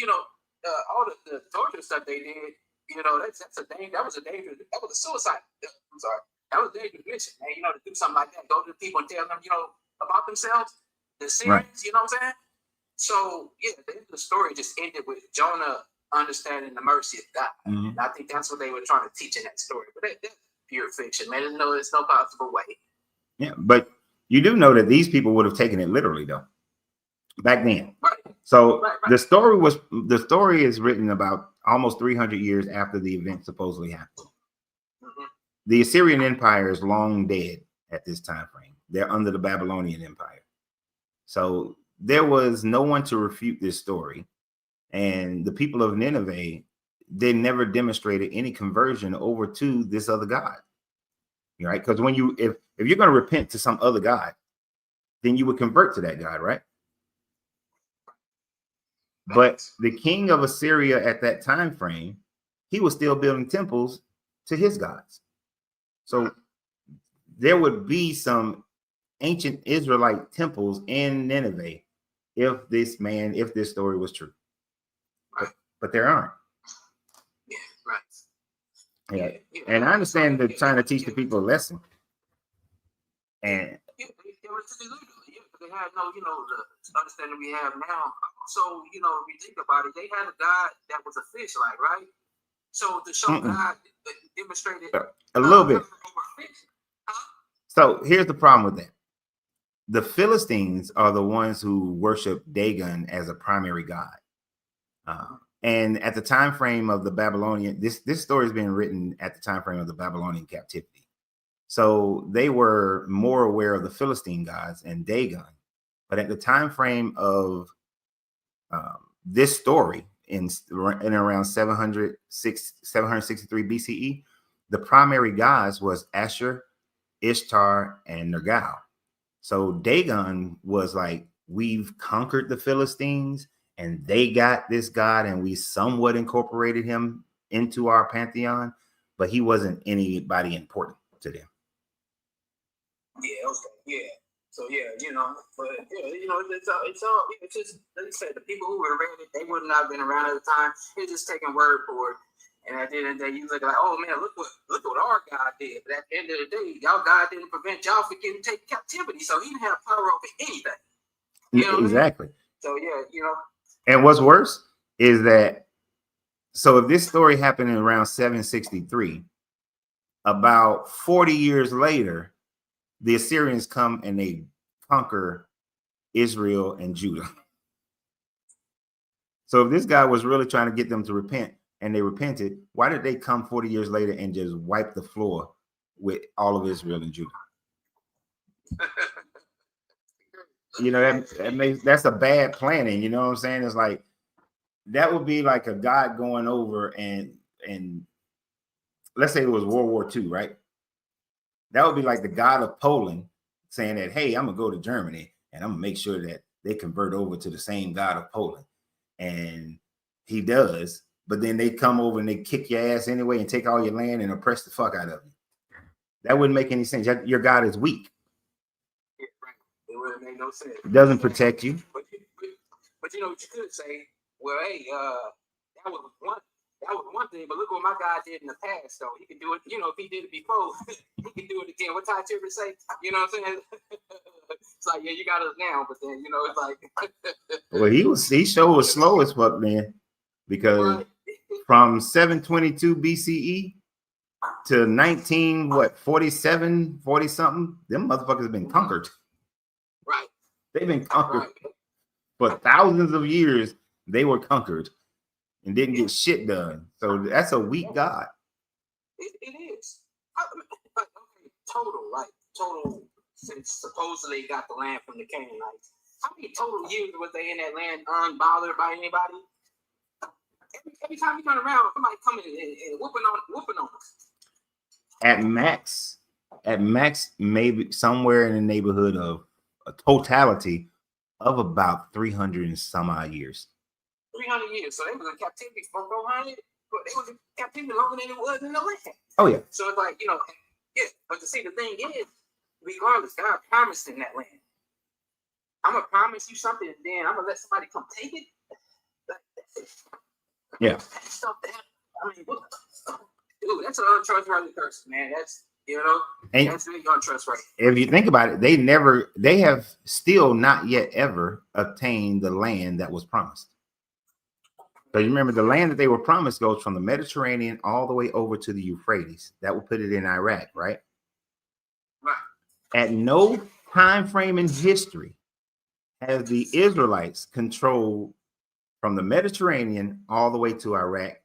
all the torture stuff they did. That's a danger. That was a suicide. I'm sorry. That was a dangerous mission, man. To do something like that, go to the people and tell them, about themselves. The Syrians, right. You know what I'm saying? So yeah, the story just ended with Jonah understanding the mercy of God. Mm-hmm. And I think that's what they were trying to teach in that story. But that's pure fiction, man. There's no possible way. Yeah, but you do know that these people would have taken it literally, though, back then. Right. So right. The story is written about almost 300 years after the event supposedly happened. Mm-hmm. The Assyrian Empire is long dead at this time frame. They're under the Babylonian Empire. So there was no one to refute this story. And the people of Nineveh, they never demonstrated any conversion over to this other God. Right? Because when if you're going to repent to some other God, then you would convert to that God, right? But the king of Assyria at that time frame, he was still building temples to his gods. So there would be some ancient Israelite temples in Nineveh if this story was true. But there aren't. Yeah, right. Yeah. And I understand they're trying to teach the people a lesson. And they had no, the understanding we have now. So, if you think about it, they had a God that was a fish, like, right? So to show God demonstrated a little bit. Fish. Huh? So here's the problem with that. The Philistines are the ones who worship Dagon as a primary god. And at the time frame of the Babylonian, this story is being written at the time frame of the Babylonian captivity. So they were more aware of the Philistine gods and Dagon. But at the time frame of this story in around 763 BCE, the primary gods was Asher, Ishtar, and Nergal. So Dagon was like, we've conquered the Philistines and they got this god and we somewhat incorporated him into our pantheon, but he wasn't anybody important to them. Yeah, okay, yeah. So yeah, but it's just like you said, the people who would have read it, they would not have been around at the time. It's just taking word for it. And at the end of the day, you look like, oh man, look what our God did. But at the end of the day, y'all God didn't prevent y'all from getting taken captivity, so he didn't have power over anything. Exactly. I mean? So yeah, And what's worse is that, so if this story happened in around 763, about 40 years later, the Assyrians come and they conquer Israel and Judah. So if this guy was really trying to get them to repent and they repented, why did they come 40 years later and just wipe the floor with all of Israel and Judah? That's a bad planning. You know what I'm saying? It's like, that would be like a God going over and let's say it was World War II, right? That would be like the God of Poland saying that, hey, I'm gonna go to Germany and I'm gonna make sure that they convert over to the same God of Poland. And he does, but then they come over and they kick your ass anyway and take all your land and oppress the fuck out of you. That wouldn't make any sense. Your God is weak. Yeah, right. It wouldn't make no sense. It doesn't protect you. But what you could say, well, hey, that was one thing, but look what my God did in the past, though. He could do it, if he did it before, he could do it again. What Ty Tibbert say? You know what I'm saying? It's like, yeah, you got us now, but then, it's like. Well, he showed was slow as fuck, man, because from 722 BCE to 40 something, them motherfuckers have been conquered. Right. They've been conquered for thousands of years. They were conquered and didn't get shit done. So that's a weak God. It is. Total, since supposedly got the land from the Canaanites. How many total years was they in that land unbothered by anybody? Every time you turn around, somebody coming and whooping on us. At max, maybe somewhere in the neighborhood of a totality of about 300 and some odd years. 300 years. So they was in captivity for 400, but they was in captivity longer than it was in the land. Oh yeah. So it's like, yeah. But to see, the thing is, regardless, God promised in that land. I'm gonna promise you something, and then I'm gonna let somebody come take it. Yeah. I mean, dude, that's an untrustworthy person, man. That's that's really untrustworthy. If you think about it, they have still not yet ever obtained the land that was promised. So you remember, the land that they were promised goes from the Mediterranean all the way over to the Euphrates. That will put it in Iraq, right? Right. At no time frame in history has the Israelites controlled from the Mediterranean all the way to Iraq,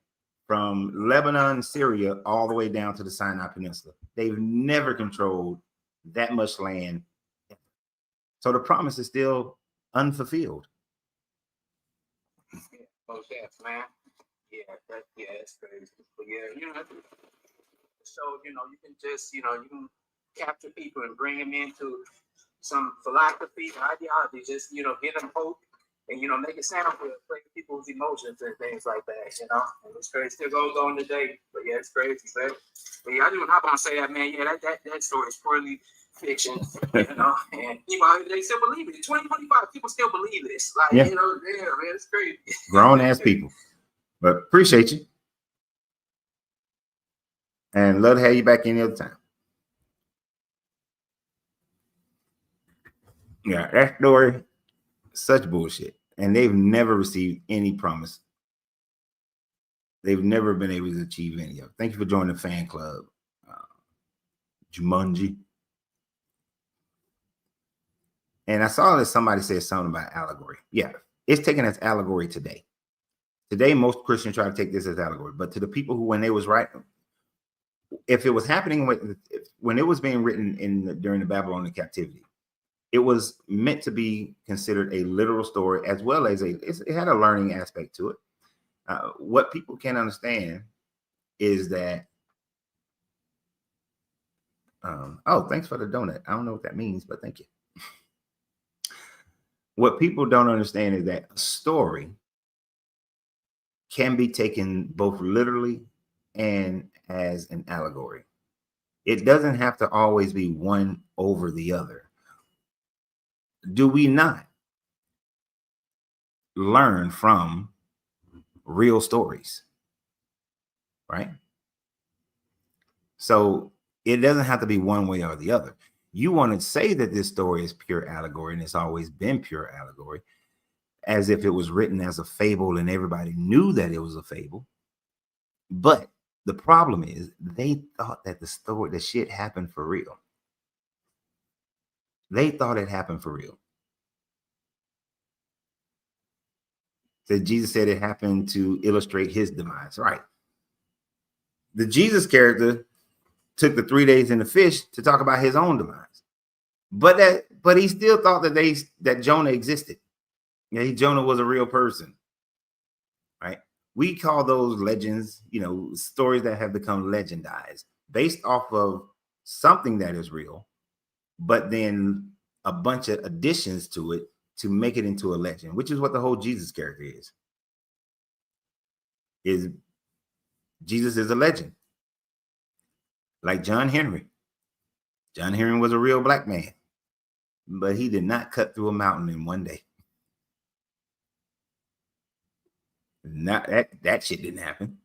from Lebanon, Syria, all the way down to the Sinai Peninsula. They've never controlled that much land. So the promise is still unfulfilled. Most definitely, man. Yeah, that's crazy. But yeah, so you can just you can capture people and bring them into some philosophy, ideology, just get them hope, and make it sound good, play people's emotions and things like that. And it's crazy. Still goes on today, but yeah, it's crazy. But yeah, I just want to hop on and say that, man. Yeah, that story is purely fiction, and people out here, they still believe it. 2025, people still believe this. Like, Yeah. yeah, man, it's crazy. Grown ass people. But appreciate you. And love to have you back any other time. Yeah, that story, such bullshit. And they've never received any promise. They've never been able to achieve any of it. Thank you for joining the fan club, Jumanji. And I saw that somebody said something about allegory. Yeah, it's taken as allegory today. Today, most Christians try to take this as allegory. But to the people who, when they was writing, if it was happening when it was being written during the Babylonian captivity, it was meant to be considered a literal story, as well as it had a learning aspect to it. What people can't understand is that, oh, thanks for the donut. I don't know what that means, but thank you. What people don't understand is that a story can be taken both literally and as an allegory. It doesn't have to always be one over the other. Do we not learn from real stories? Right? So it doesn't have to be one way or the other. You want to say that this story is pure allegory, and it's always been pure allegory, as if it was written as a fable and everybody knew that it was a fable. But the problem is they thought that the shit happened for real. They thought it happened for real. So Jesus said it happened to illustrate his demise, right? The Jesus character took the 3 days in the fish to talk about his own demise, but he still thought that Jonah existed. Yeah, Jonah was a real person, right? We call those legends, stories that have become legendized based off of something that is real, but then a bunch of additions to it to make it into a legend, which is what the whole Jesus character is. Jesus is a legend. Like John Henry. John Henry was a real black man, but he did not cut through a mountain in one day. Not that shit didn't happen.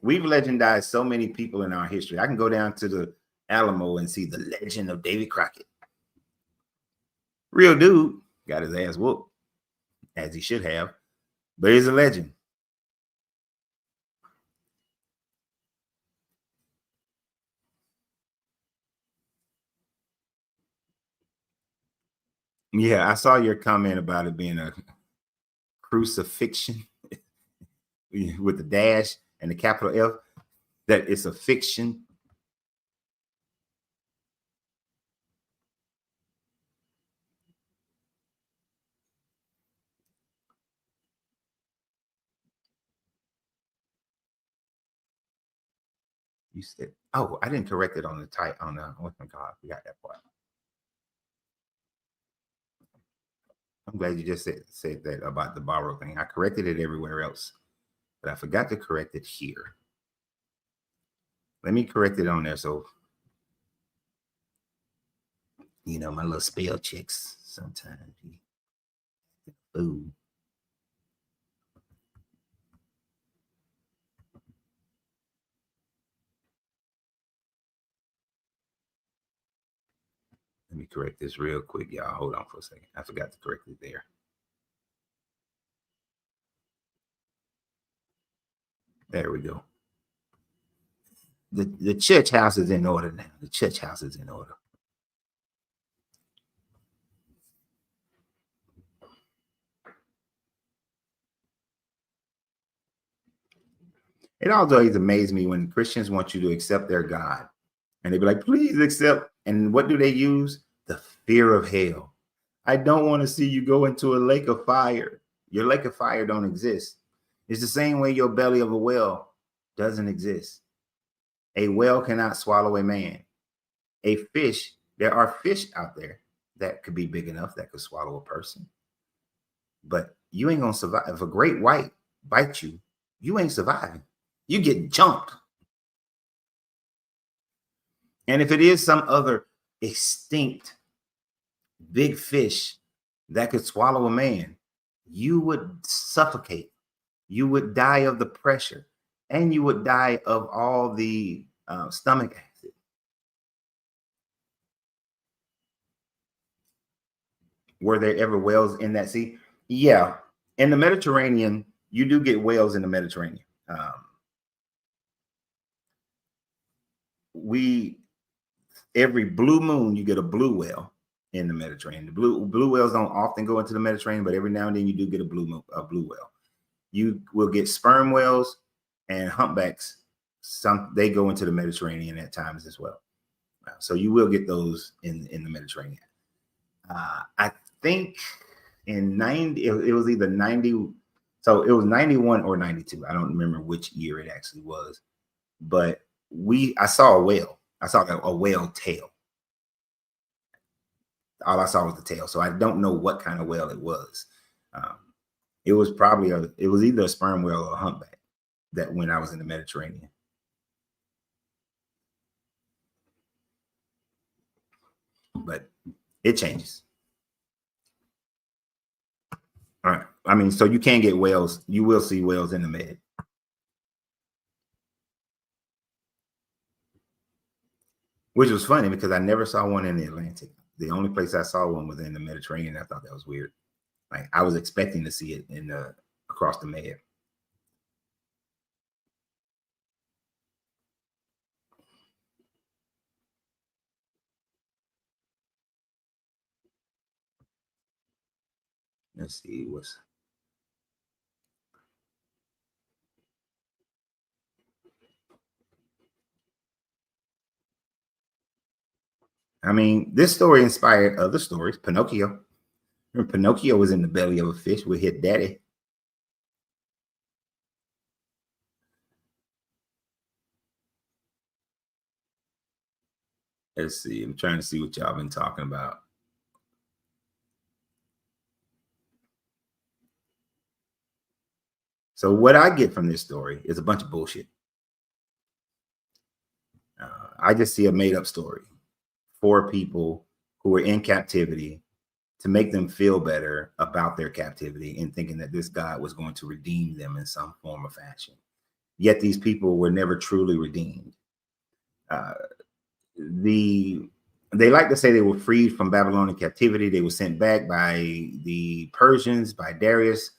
We've legendized so many people in our history. I can go down to the Alamo and see the legend of Davy Crockett. Real dude, got his ass whooped, as he should have, but he's a legend. Yeah, I saw your comment about it being a crucifixion with the dash and the capital F, that it's a fiction. You said, oh, I didn't correct it on the type on the, oh my God, we got that part. I'm glad you just said that about the borrow thing. I corrected it everywhere else, but I forgot to correct it here. Let me correct it on there. So, my little spell checks sometimes. Ooh. Let me correct this real quick, y'all. Hold on for a second. I forgot to correct it there. There we go. The church house is in order now. The church house is in order. It always amazes me when Christians want you to accept their God. And they be like, please accept. And what do they use? The fear of hell. I don't want to see you go into a lake of fire. Your lake of fire don't exist. It's the same way your belly of a whale doesn't exist. A whale cannot swallow a man. a fish, there are fish out there that could be big enough that could swallow a person. But you ain't gonna survive. If a great white bites you, you ain't surviving. You get jumped. And if it is some other extinct big fish that could swallow a man, you would suffocate. You would die of the pressure, and you would die of all the stomach acid. Were there ever whales in that sea? Yeah. In the Mediterranean, you do get whales in the Mediterranean. Every blue moon, you get a blue whale in the Mediterranean. The blue whales don't often go into the Mediterranean, but every now and then you do get a blue whale. You will get sperm whales and humpbacks. They go into the Mediterranean at times as well. So you will get those in the Mediterranean. I think in 90, it was either 90, so it was 91 or 92. I don't remember which year it actually was, but I saw a whale. I saw a whale tail. All I saw was the tail. So I don't know what kind of whale it was. It was probably it was either a sperm whale or a humpback that when I was in the Mediterranean. But it changes. All right. I mean, so you can get whales. You will see whales in the Med. Which was funny because I never saw one in the Atlantic. The only place I saw one was in the Mediterranean. I thought that was weird. Like I was expecting to see it across the Med. Let's see what's. I mean, this story inspired other stories. Pinocchio. Remember, Pinocchio was in the belly of a fish with his daddy. Let's see. I'm trying to see what y'all been talking about. So what I get from this story is a bunch of bullshit. I just see a made-up story for people who are in captivity to make them feel better about their captivity and thinking that this God was going to redeem them in some form or fashion. Yet these people were never truly redeemed. They like to say they were freed from Babylonian captivity. They were sent back by the Persians, by Darius.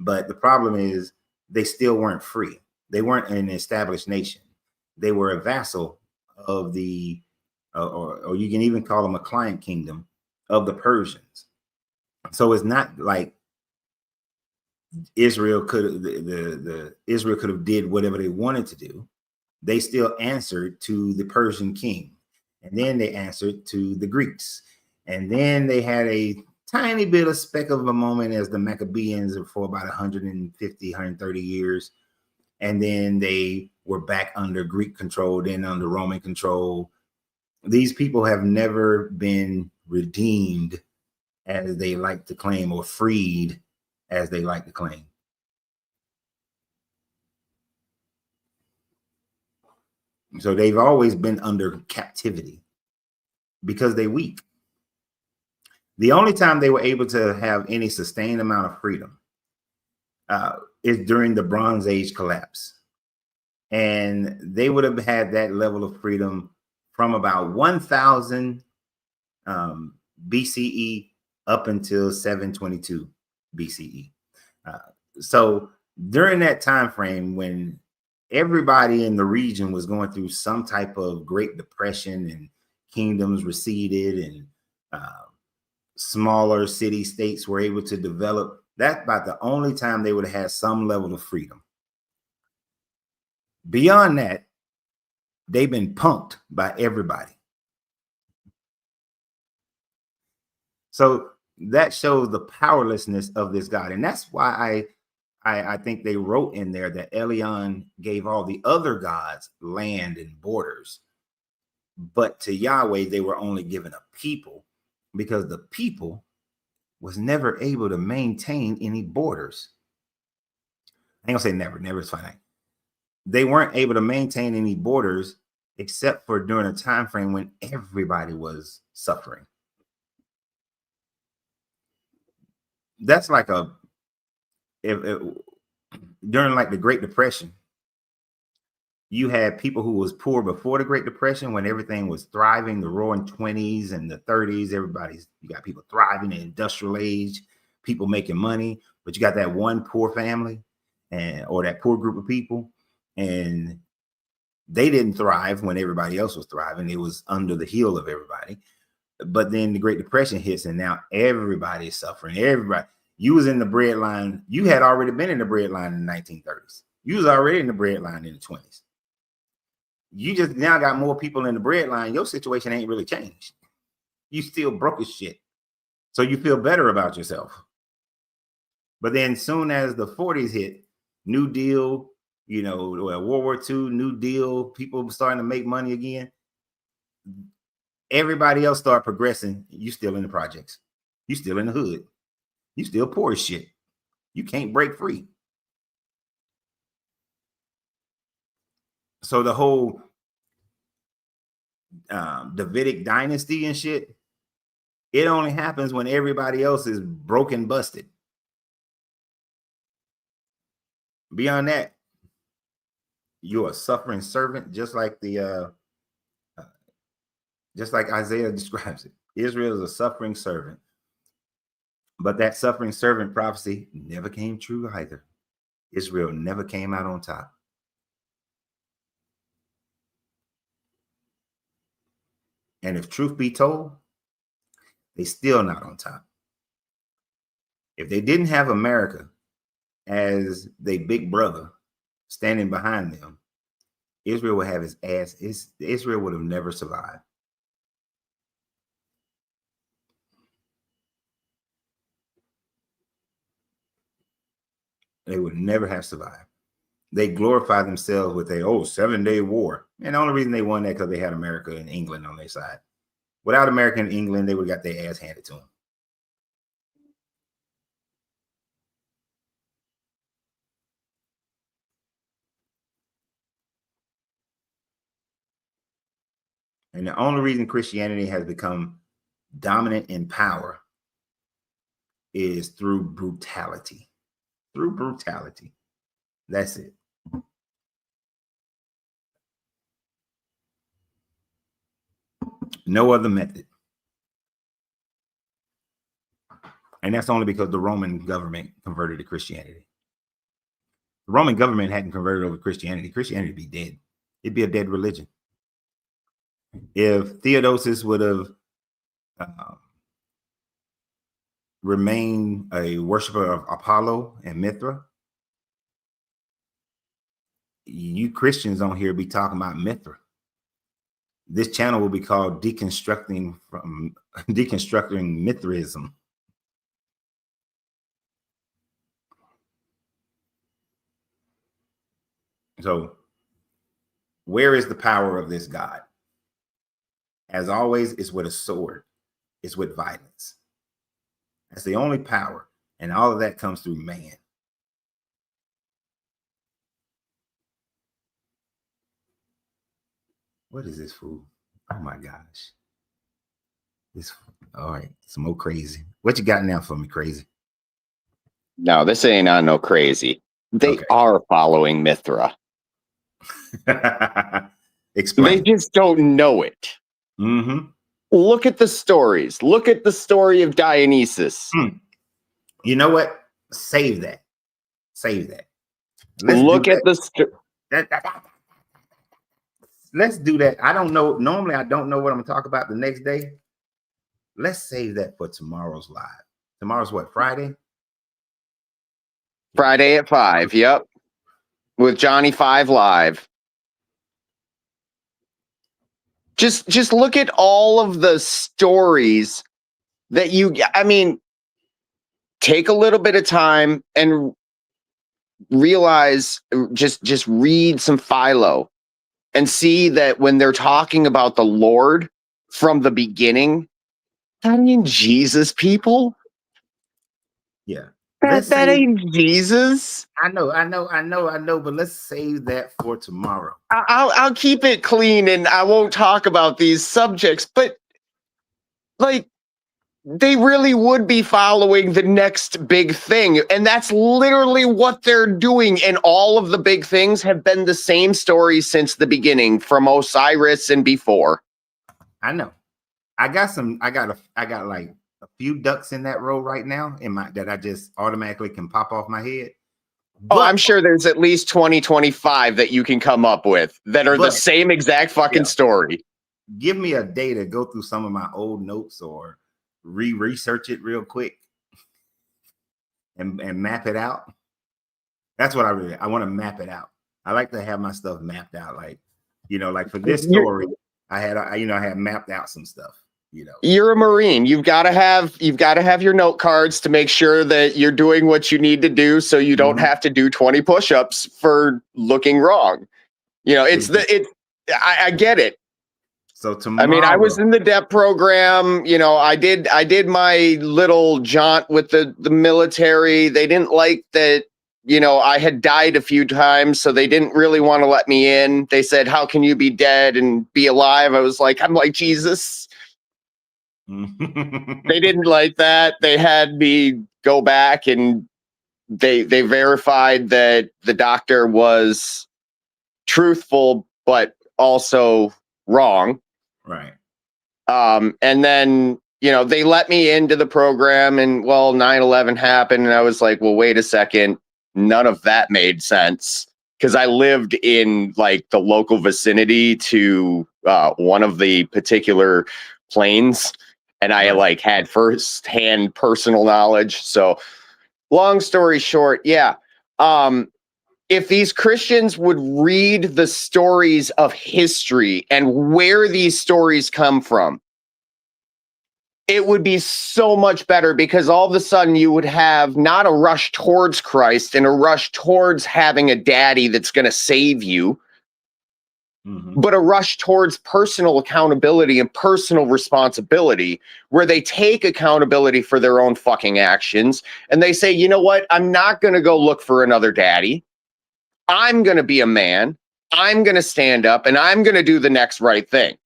But the problem is they still weren't free. They weren't an established nation. They were a vassal of the, or you can even call them a client kingdom of the Persians. So it's not like Israel could Israel could have did whatever they wanted to do. They still answered to the Persian king, and then they answered to the Greeks, and then they had a tiny bit of speck of a moment as the Maccabees for about 150, 130 years, and then they were back under Greek control, then under Roman control. These people have never been redeemed as they like to claim, or freed as they like to claim. So they've always been under captivity because they're weak. The only time they were able to have any sustained amount of freedom is during the Bronze Age collapse. And they would have had that level of freedom from about 1000 BCE up until 722 BCE. So during that time frame, when everybody in the region was going through some type of Great Depression and kingdoms receded and smaller city states were able to develop, that's about the only time they would have had some level of freedom. Beyond that, they've been punked by everybody. So that shows the powerlessness of this God. And that's why I think they wrote in there that Elion gave all the other gods land and borders, But to Yahweh, they were only given a people because the people was never able to maintain any borders. I ain't gonna say never, never is finite. They weren't able to maintain any borders except for during a time frame when everybody was suffering. That's like during like the Great Depression, you had people who was poor before the Great Depression when everything was thriving, the roaring 20s and the 30s. You got people thriving in the industrial age, people making money, but you got that one poor family or that poor group of people, and they didn't thrive when everybody else was thriving. It was under the heel of everybody. But then the Great Depression hits, and now everybody's suffering. Everybody. You was in the bread line. You had already been in the bread line in the 1930s. You was already in the bread line in the 20s. You just now got more people in the bread line. Your situation ain't really changed. You still broke as shit. So you feel better about yourself. But then soon as the 40s hit, New Deal, World War II, New Deal, people starting to make money again. Everybody else start progressing. You still in the projects. You still in the hood. You still poor as shit. You can't break free. So the whole Davidic dynasty and shit, it only happens when everybody else is broken, busted. Beyond that, you're a suffering servant, just like Isaiah describes it. Israel is a suffering servant. But that suffering servant prophecy never came true either. Israel never came out on top. And if truth be told, they still not on top. If they didn't have America as their big brother standing behind them, Israel would have his ass. Israel would have never survived. They would never have survived. They glorify themselves with a 7-day war. And the only reason they won that because they had America and England on their side. Without America and England, they would have got their ass handed to them. And the only reason Christianity has become dominant in power is through brutality. Through brutality. That's it. No other method. And that's only because the Roman government converted to Christianity. The Roman government hadn't converted over Christianity. Christianity would be dead. It'd be a dead religion. If Theodosius would have remained a worshiper of Apollo and Mithra, you Christians on here be talking about Mithra. This channel will be called Deconstructing Mithraism. So, where is the power of this God? As always, it's with a sword. It's with violence. That's the only power. And all of that comes through man. What is this food? Oh my gosh. All right. Some more crazy. What you got now for me, crazy? No, this ain't on no crazy. They are following Mithra. Explain. They just don't know it. Mm-hmm. Look at the stories. Look at the story of Dionysus. You know what? Save that. Save that. Look at the Let's do that. I don't know. Normally, I don't know what I'm going to talk about the next day. Let's save that for tomorrow's live. Tomorrow's what? Friday? Friday at 5. Yep. With Johnny 5 Live. Just look at all of the stories that take a little bit of time and realize, just read some Philo. and see that when they're talking about the Lord from the beginning, that ain't Jesus, people. Yeah. That ain't Jesus. I know, but let's save that for tomorrow. I'll keep it clean and I won't talk about these subjects, but like they really would be following the next big thing. And that's literally what they're doing. And all of the big things have been the same story since the beginning, from Osiris and before. I know. I got like a few ducks in that row right now that I just automatically can pop off my head. But, I'm sure there's at least 25 that you can come up with that are the same exact fucking story. Give me a day to go through some of my old notes or research it real quick and map it out. That's what I want to map it out. I like to have my stuff mapped out. Like, like for this story, I had mapped out some stuff. You're a Marine. You've got to have your note cards to make sure that you're doing what you need to do, so you don't have to do 20 push-ups for looking wrong. I get it. So tomorrow, I mean, I was in the DEP program. I did my little jaunt with the military. They didn't like that. I had died a few times, so they didn't really want to let me in. They said, "How can you be dead and be alive?" I'm like Jesus. They didn't like that. They had me go back, and they verified that the doctor was truthful, but also wrong. Right. And then, they let me into the program, and 9/11 happened. And I was like, well, wait a second. None of that made sense, because I lived in like the local vicinity to one of the particular planes, and I like had firsthand personal knowledge. So long story short, yeah. If these Christians would read the stories of history and where these stories come from, it would be so much better, because all of a sudden you would have not a rush towards Christ and a rush towards having a daddy that's going to save you, but a rush towards personal accountability and personal responsibility, where they take accountability for their own fucking actions and they say, you know what? I'm not going to go look for another daddy. I'm going to be a man. I'm going to stand up and I'm going to do the next right thing.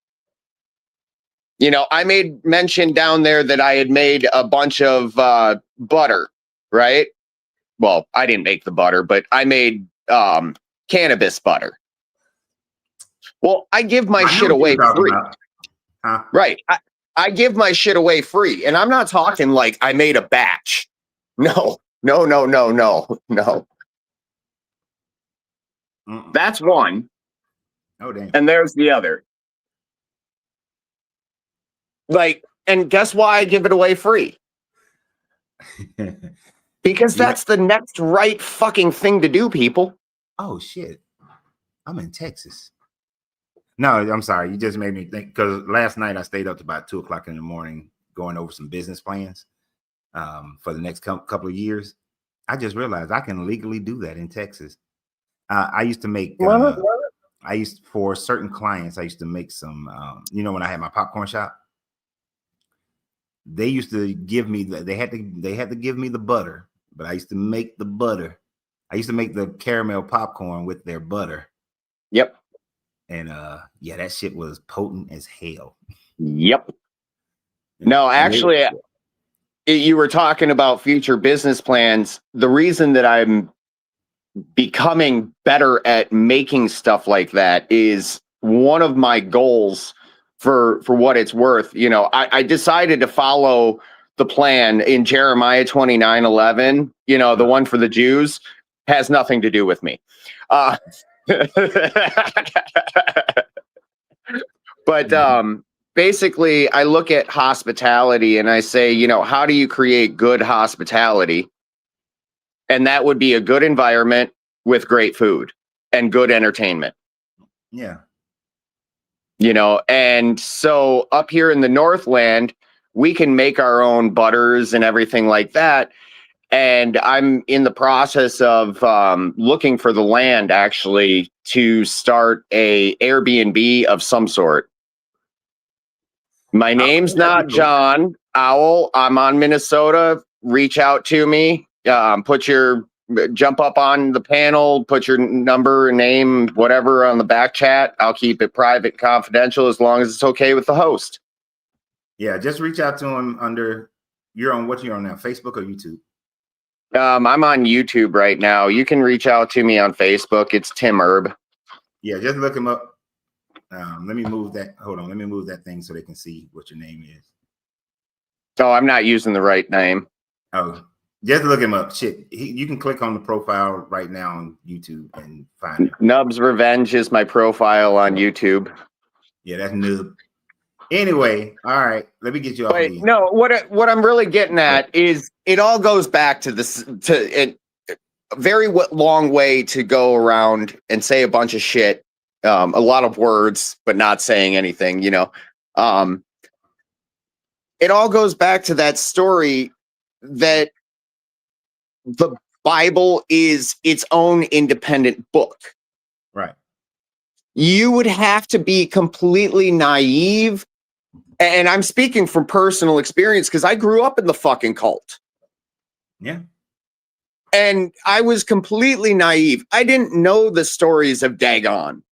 I made mention down there that I had made a bunch of butter, right? Well, I didn't make the butter, but I made cannabis butter. Well, I give my shit away free. Huh? Right. I give my shit away free. And I'm not talking like I made a batch. No. That's one. Oh, damn. And there's the other. And guess why I give it away free? Because that's the next right fucking thing to do, people. Oh, shit. I'm in Texas. No, I'm sorry. You just made me think, because last night I stayed up to about 2:00 in the morning going over some business plans for the next couple of years. I just realized I can legally do that in Texas. I used to make, for certain clients, I used to make some, when I had my popcorn shop, they used to give me, they had to give me the butter, but I used to make the butter. I used to make the caramel popcorn with their butter. Yep. And that shit was potent as hell. Yep. No, actually, you were talking about future business plans. The reason that I'm becoming better at making stuff like that is one of my goals for what it's worth. I decided to follow the plan in Jeremiah 29:11, the one for the Jews, has nothing to do with me. But basically, I look at hospitality and I say, how do you create good hospitality? And that would be a good environment with great food and good entertainment. Yeah. And so up here in the Northland, we can make our own butters and everything like that. and I'm in the process of looking for the land actually to start a Airbnb of some sort. My name's not John Owl. I'm on Minnesota. Reach out to me. Jump up on the panel, put your number, name, whatever on the back chat. I'll keep it private, confidential, as long as it's okay with the host. Yeah, just reach out to him under. You're on what you're on now, Facebook or YouTube? I'm on YouTube right now. You can reach out to me on Facebook. It's Tim Herb. Yeah, just look him up. Let me move that. Hold on. Let me move that thing so they can see what your name is. Oh, I'm not using the right name. Oh, just look him up. Shit. You can click on the profile right now on YouTube and find it. Nub's Revenge is my profile on YouTube. Yeah, that's Nub. Anyway, all right. Let me get you off. Wait, no, what I'm really getting at is it all goes back to this a very long way to go around and say a bunch of shit. A lot of words, but not saying anything, you know. It all goes back to that story that the Bible is its own independent book. Right. You would have to be completely naive. And I'm speaking from personal experience because I grew up in the fucking cult. Yeah. And I was completely naive. I didn't know the stories of Dagon.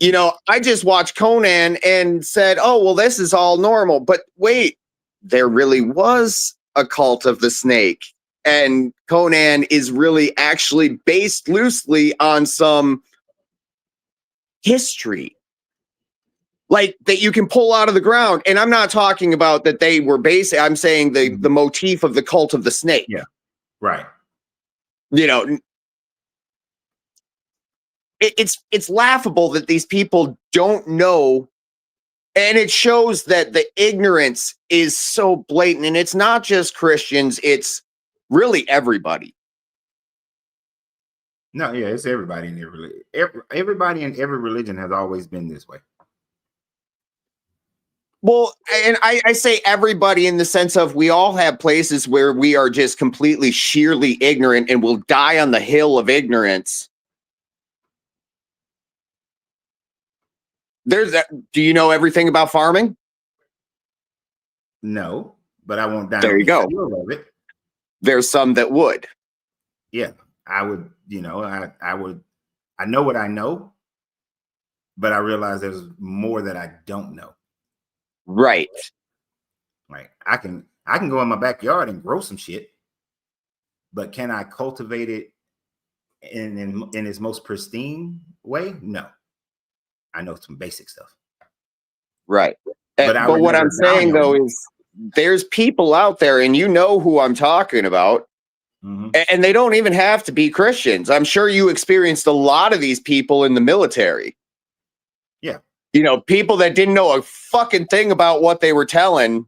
You know, I just watched Conan and said, oh, well, this is all normal. But wait, there really was a cult of the snake. And Conan is really actually based loosely on some history, like that you can pull out of the ground. And I'm not talking about that they were based. I'm saying the motif of the cult of the snake. Yeah. Right. You know, it's laughable that these people don't know, and it shows that the ignorance is so blatant. And it's not just Christians; it's really everybody. No, yeah, it's everybody in every everybody in every religion has always been this way. Well, and I say everybody in the sense of we all have places where we are just completely sheerly ignorant and will die on the hill of ignorance. Do you know everything about farming? No, but I won't die. There you go. Of it. There's some that would. Yeah, I would, you know, I know what I know, but I realize there's more that I don't know. Right. Like I can go in my backyard and grow some shit, but can I cultivate it in its most pristine way? No. I know some basic stuff. Right. But what I'm saying though is there's people out there, and you know who I'm talking about. Mm-hmm. And they don't even have to be Christians. I'm sure you experienced a lot of these people in the military. Yeah. You know, people that didn't know a fucking thing about what they were telling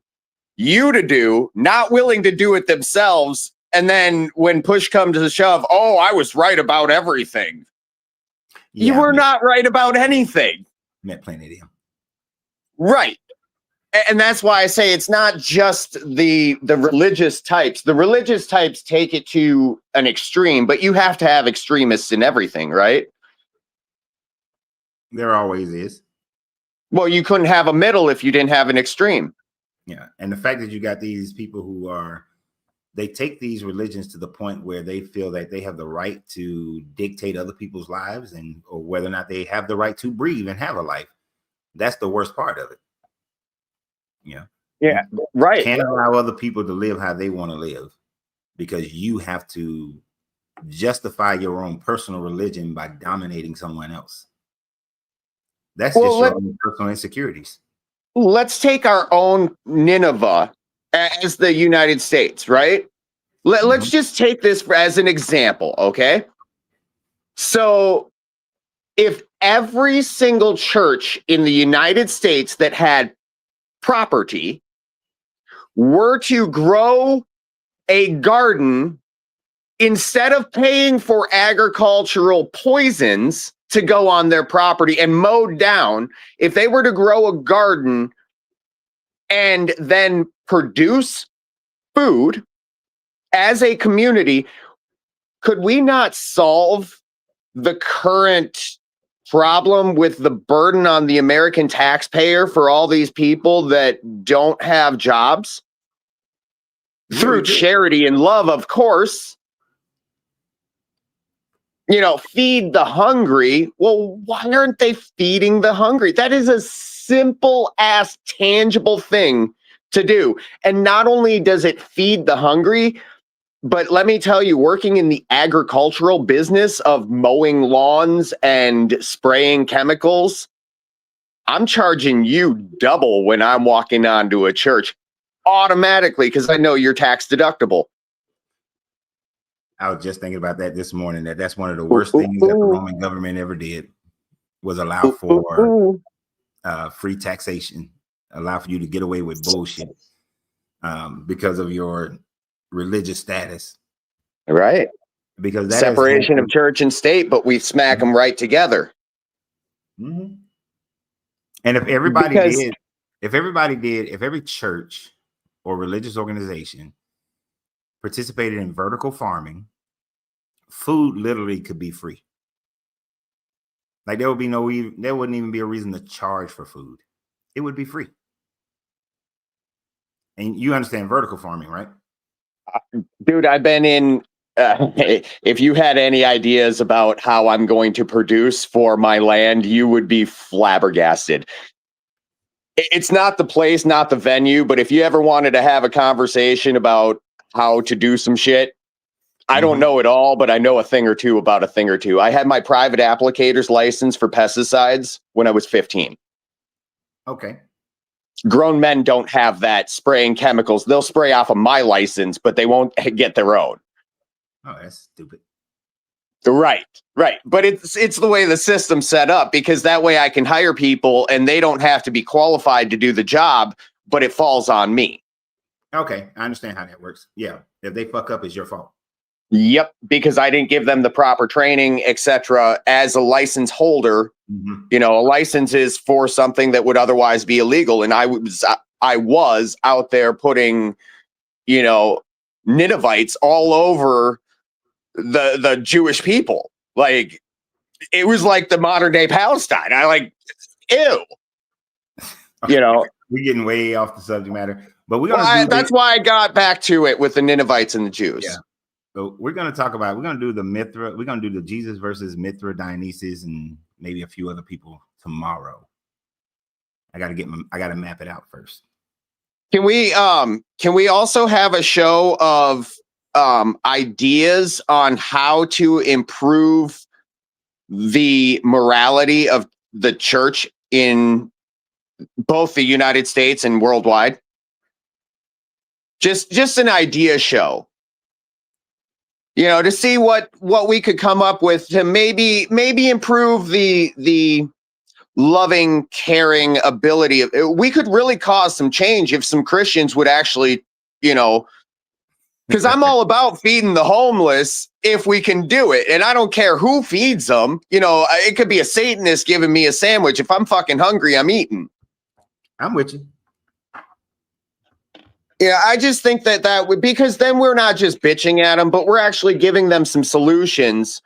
you to do, not willing to do it themselves. And then when push comes to the shove, oh, I was right about everything. Yeah, you were not right about anything. Met plenty of them. Right. And that's why I say it's not just the religious types. The religious types take it to an extreme, but you have to have extremists in everything, right? There always is. Well, you couldn't have a middle if you didn't have an extreme. Yeah. And the fact that you got these people who they take these religions to the point where they feel that they have the right to dictate other people's lives or whether or not they have the right to breathe and have a life. That's the worst part of it. Yeah. Yeah. Right. You can't allow other people to live how they want to live because you have to justify your own personal religion by dominating someone else. That's just your own personal insecurities. Let's take our own Nineveh as the United States, right? Let's just take this as an example, okay? So if every single church in the United States that had property were to grow a garden instead of paying for agricultural poisons to go on their property and mowed down, if they were to grow a garden and then produce food as a community, could we not solve the current problem with the burden on the American taxpayer for all these people that don't have jobs? Through charity and love, of course. Feed the hungry. Well, why aren't they feeding the hungry? That is a simple ass tangible thing to do. And not only does it feed the hungry, but let me tell you, working in the agricultural business of mowing lawns and spraying chemicals, I'm charging you double when I'm walking onto a church automatically because I know you're tax deductible. I was just thinking about that this morning. That's one of the worst things that the Roman government ever did was allow for free taxation, allow for you to get away with bullshit because of your religious status. Right. Because that separation of church and state, but we smack them right together. Mm-hmm. And if every church or religious organization participated in vertical farming, food literally could be free. Like there wouldn't even be a reason to charge for food. It would be free. And you understand vertical farming, right? Dude, I've been in, if you had any ideas about how I'm going to produce for my land, you would be flabbergasted. It's not the place, not the venue, but if you ever wanted to have a conversation about how to do some shit, I don't know it all, but I know a thing or two about a thing or two. I had my private applicator's license for pesticides when I was 15. Okay. Grown men don't have that spraying chemicals. They'll spray off of my license, but they won't get their own. Oh, that's stupid. Right. But it's the way the system's set up, because that way I can hire people and they don't have to be qualified to do the job, but it falls on me. Okay, I understand how that works. Yeah, if they fuck up, it's your fault. Yep, because I didn't give them the proper training, etc. As a license holder, a license is for something that would otherwise be illegal, and I was out there putting, Ninevites all over the Jewish people. Like, it was like the modern day Palestine. Ew. Okay. We're getting way off the subject matter, but that's why I got back to it with the Ninevites and the Jews. Yeah. So we're going to do the Mithra. We're going to do the Jesus versus Mithra, Dionysus, and maybe a few other people tomorrow. I got to map it out first. Can we also have a show of ideas on how to improve the morality of the church in both the United States and worldwide? Just an idea show. To see what we could come up with to maybe improve the loving, caring ability of. We could really cause some change if some Christians would actually, because I'm all about feeding the homeless if we can do it. And I don't care who feeds them. It could be a Satanist giving me a sandwich. If I'm fucking hungry, I'm eating. I'm with you. Yeah, I just think that would, because then we're not just bitching at them, but we're actually giving them some solutions.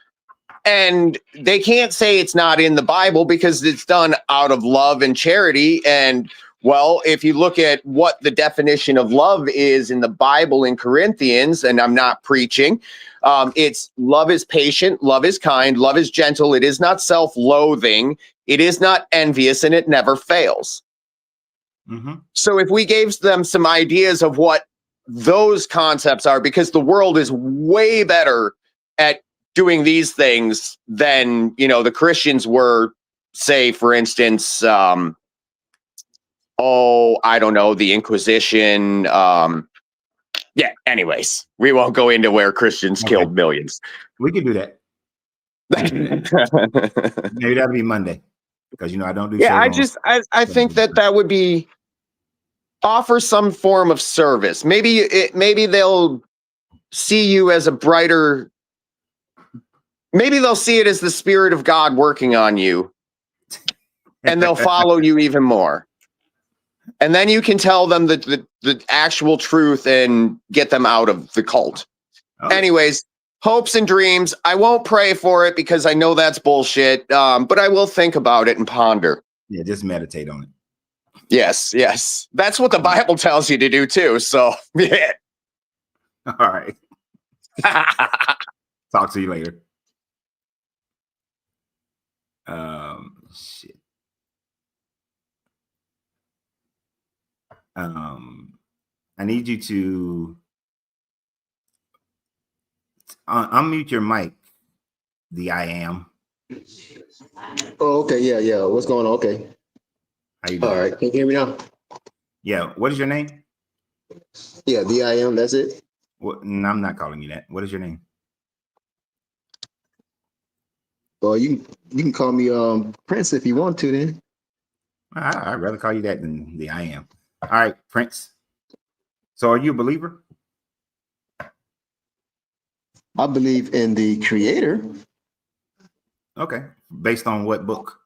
And they can't say it's not in the Bible because it's done out of love and charity. And, well, if you look at what the definition of love is in the Bible in Corinthians, and I'm not preaching, it's love is patient, love is kind, love is gentle, it is not self-loathing, it is not envious, and it never fails. So if we gave them some ideas of what those concepts are, because the world is way better at doing these things than, the Christians were, say, for instance, I don't know, the Inquisition. Anyways, we won't go into where Christians killed millions. We can do that. Maybe that'll be Monday. Because I don't do. Yeah, I think that would be offer some form of service. Maybe they'll see you as a brighter. Maybe they'll see it as the Spirit of God working on you, and they'll follow you even more. And then you can tell them the actual truth and get them out of the cult. Anyways, hopes and dreams. I won't pray for it because I know that's bullshit. But I will think about it and ponder. Yeah, just meditate on it. Yes. That's what the Bible tells you to do too. So yeah. All right. Talk to you later. Shit. I need you to unmute your mic. The I am. Oh, okay. Yeah. What's going on? Okay. How you doing? All right. Can you hear me now? Yeah. What is your name? Yeah, the I am. That's it. No, I'm not calling you that. What is your name? Well, you can call me Prince if you want to. Then I'd rather call you that than the I am. All right, Prince. So are you a believer? I believe in the Creator. Okay. Based on what book?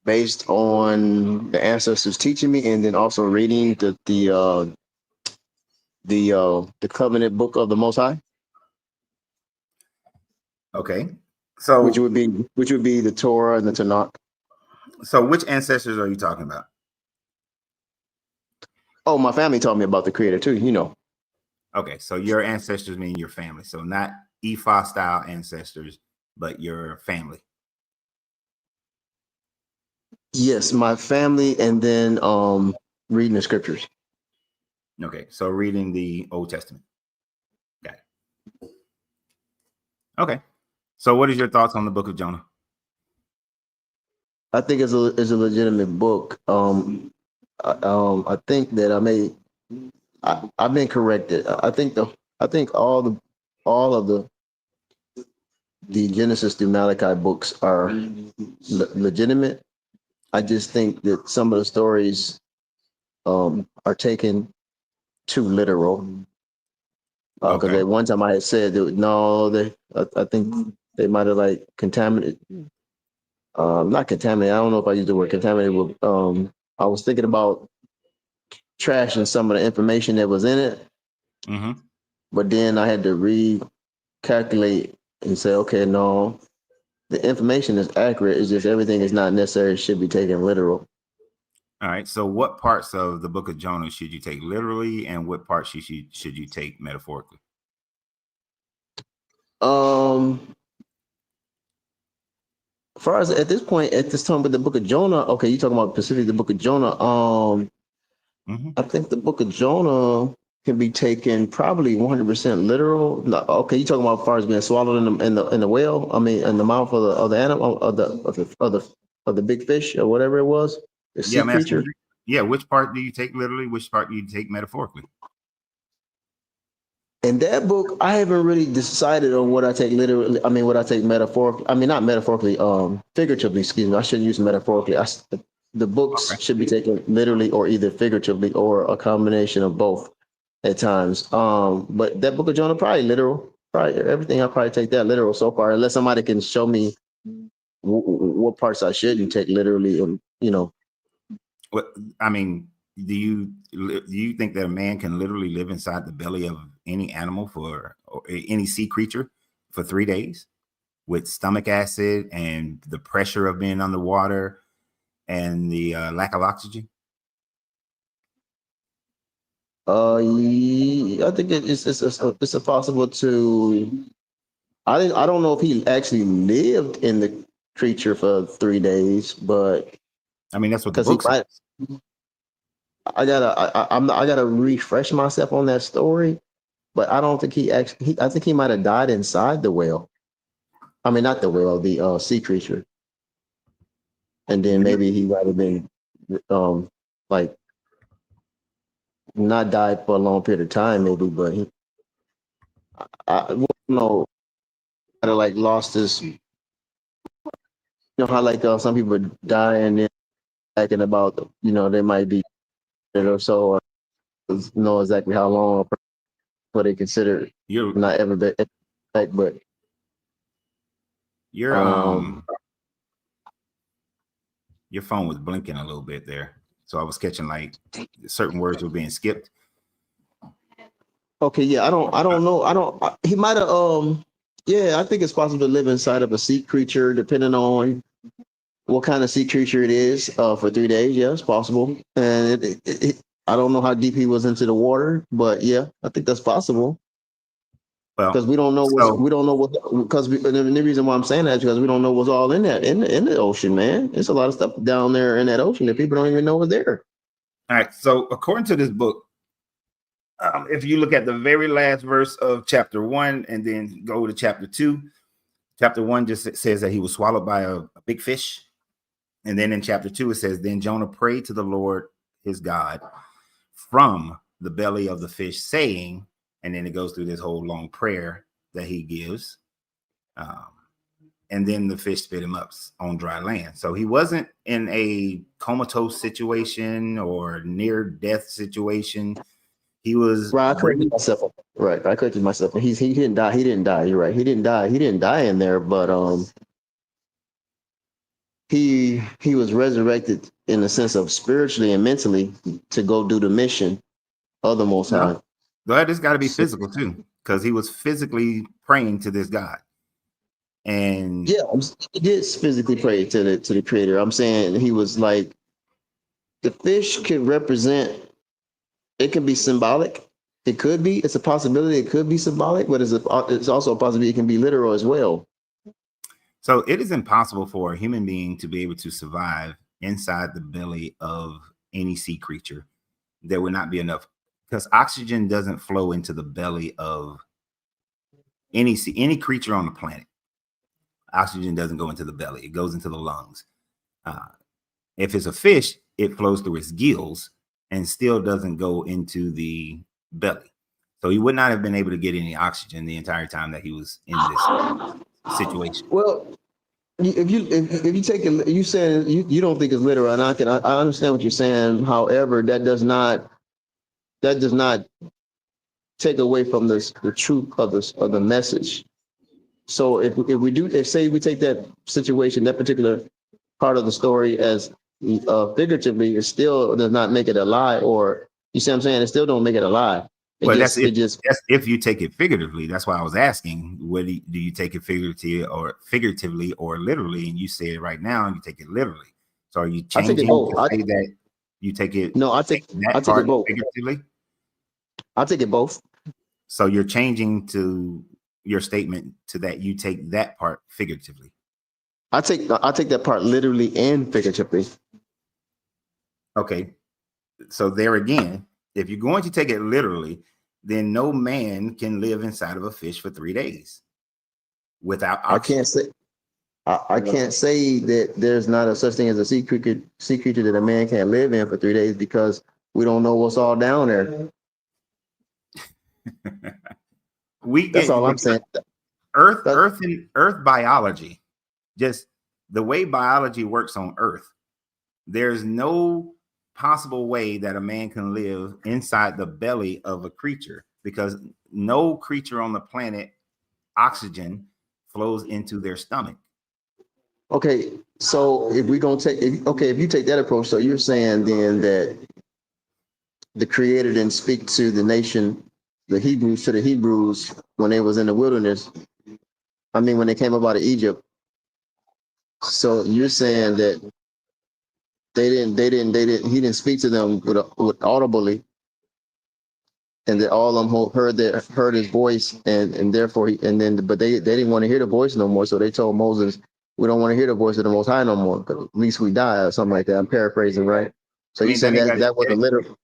Based on the ancestors teaching me, and then also reading the covenant book of the Most High, Okay. So which would be the Torah and the Tanakh. So which ancestors are you talking about? Oh, my family taught me about the Creator too. You know. Okay, so your ancestors mean your family. So not Ephah style ancestors, but your family. Yes, my family, and then reading the scriptures. Okay, so reading the Old Testament. Got it. Okay. So what is your thoughts on the book of Jonah? I think it's a legitimate book. I think that I've been corrected. I think all of the Genesis through Malachi books are legitimate. I just think that some of the stories are taken too literal. Because Okay. at one time I had said that no, I think they might have like contaminated. Not contaminated. I don't know if I used the word contaminated. But, I was thinking about trashing some of the information that was in it. Mm-hmm. But then I had to recalculate and say, okay, no, the information is accurate. It's just everything is not necessarily should be taken literal. All right. So what parts of the book of Jonah should you take literally, and what parts should you take metaphorically? As far as at this time with the book of Jonah, okay, you talking about specifically the book of Jonah. Mm-hmm. I think the book of Jonah can be taken probably 100% literal. No, okay, you talking about as far as being swallowed in the whale? I mean, in the mouth of the animal of the big fish or whatever it was, the Yeah, sea I'm asking creature. you. Yeah, which part do you take literally? Which part do you take metaphorically? In that book, I haven't really decided on what I take literally. I mean, what I take metaphorically. I mean, not metaphorically. Figuratively. Excuse me. I shouldn't use metaphorically. The books Okay. should be taken literally or either figuratively or a combination of both at times. But that book of Jonah probably literal. Probably everything. I probably take that literal so far, unless somebody can show me what parts I shouldn't take literally. And What I mean, do you think that a man can literally live inside the belly of any animal or any sea creature for 3 days with stomach acid and the pressure of being underwater and the lack of oxygen? I think it's possible to. I don't know if he actually lived in the creature for 3 days, but I mean, that's what the because he book might. says. I gotta refresh myself on that story, but I don't think he actually. I think he might have died inside the whale. I mean, not the whale, the sea creature, and then maybe he might have been like not died for a long period of time, maybe, but I don't know. Kind of like lost his. You know how like some people die and then thinking about they might be dead or so, or know exactly how long, what they consider Your not ever been back, but your um your phone was blinking a little bit there, so I was catching like certain words were being skipped. Okay, yeah, I don't know. He might have, yeah, I think it's possible to live inside of a sea creature, depending on what kind of sea creature it is, for 3 days. Yeah, it's possible. And I don't know how deep he was into the water, but yeah, I think that's possible. Well, Because we don't know so because the reason why I'm saying that is because we don't know what's all in that in the ocean, man. There's a lot of stuff down there in that ocean that people don't even know is there. all right. So according to this book, if you look at the very last verse of chapter 1 and then go to chapter 2, chapter 1 just says that he was swallowed by a big fish. And then in chapter 2, it says, then Jonah prayed to the Lord his God from the belly of the fish, saying, and then it goes through this whole long prayer that he gives. And then the fish spit him up on dry land. So he wasn't in a comatose situation or near death situation. He was Right, I corrected myself. Right, I corrected myself. He didn't die. He didn't die. You're right. He didn't die. He didn't die in there, but he was resurrected in the sense of spiritually and mentally to go do the mission of the Most High. But it's got to be So, physical too, because he was physically praying to this God. And yeah, he did physically pray to the Creator. I'm saying he was like the fish could represent. It can be symbolic. It could be. It's a possibility. It could be symbolic, but it's also a possibility it can be literal as well. so it is impossible for a human being to be able to survive inside the belly of any sea creature. There would not be enough, because oxygen doesn't flow into the belly of any creature on the planet. Oxygen doesn't go into the belly; it goes into the lungs. If it's a fish, it flows through its gills and still doesn't go into the belly. So he would not have been able to get any oxygen the entire time that he was in this situation. Well, if you take it, you saying you don't think it's literal, and I understand what you're saying. However, that does not take away from the truth of the message. So if say we take that situation, that particular part of the story as figuratively, it still does not make it a lie, or you see what I'm saying? It still don't make it a lie. Well, that's if you take it figuratively. That's why I was asking, do you take it figuratively or literally? And you say it right now, and you take it literally. So are you changing to say that you take it? No, I take it both. Figuratively. I take it both. So you're changing to your statement to that you take that part figuratively. I take that part literally and figuratively. Okay. So there again, if you're going to take it literally, then no man can live inside of a fish for 3 days without oxygen. I can't say that there's not a such thing as a sea creature that a man can't live in for 3 days, because we don't know what's all down there. That's all I'm saying. Earth biology, just the way biology works on Earth, there's no possible way that a man can live inside the belly of a creature, because no creature on the planet oxygen flows into their stomach. Okay, so if you take that approach, so you're saying then that the Creator didn't speak to the nation, the Hebrews when they was in the wilderness. I mean, when they came up out of Egypt. So you're saying that he didn't speak to them with audibly, and that all of them heard his voice, and therefore but they didn't want to hear the voice no more. So they told Moses, we don't want to hear the voice of the Most High no more, but at least we die, or something like that. I'm paraphrasing, right? So you're saying that wasn't literal.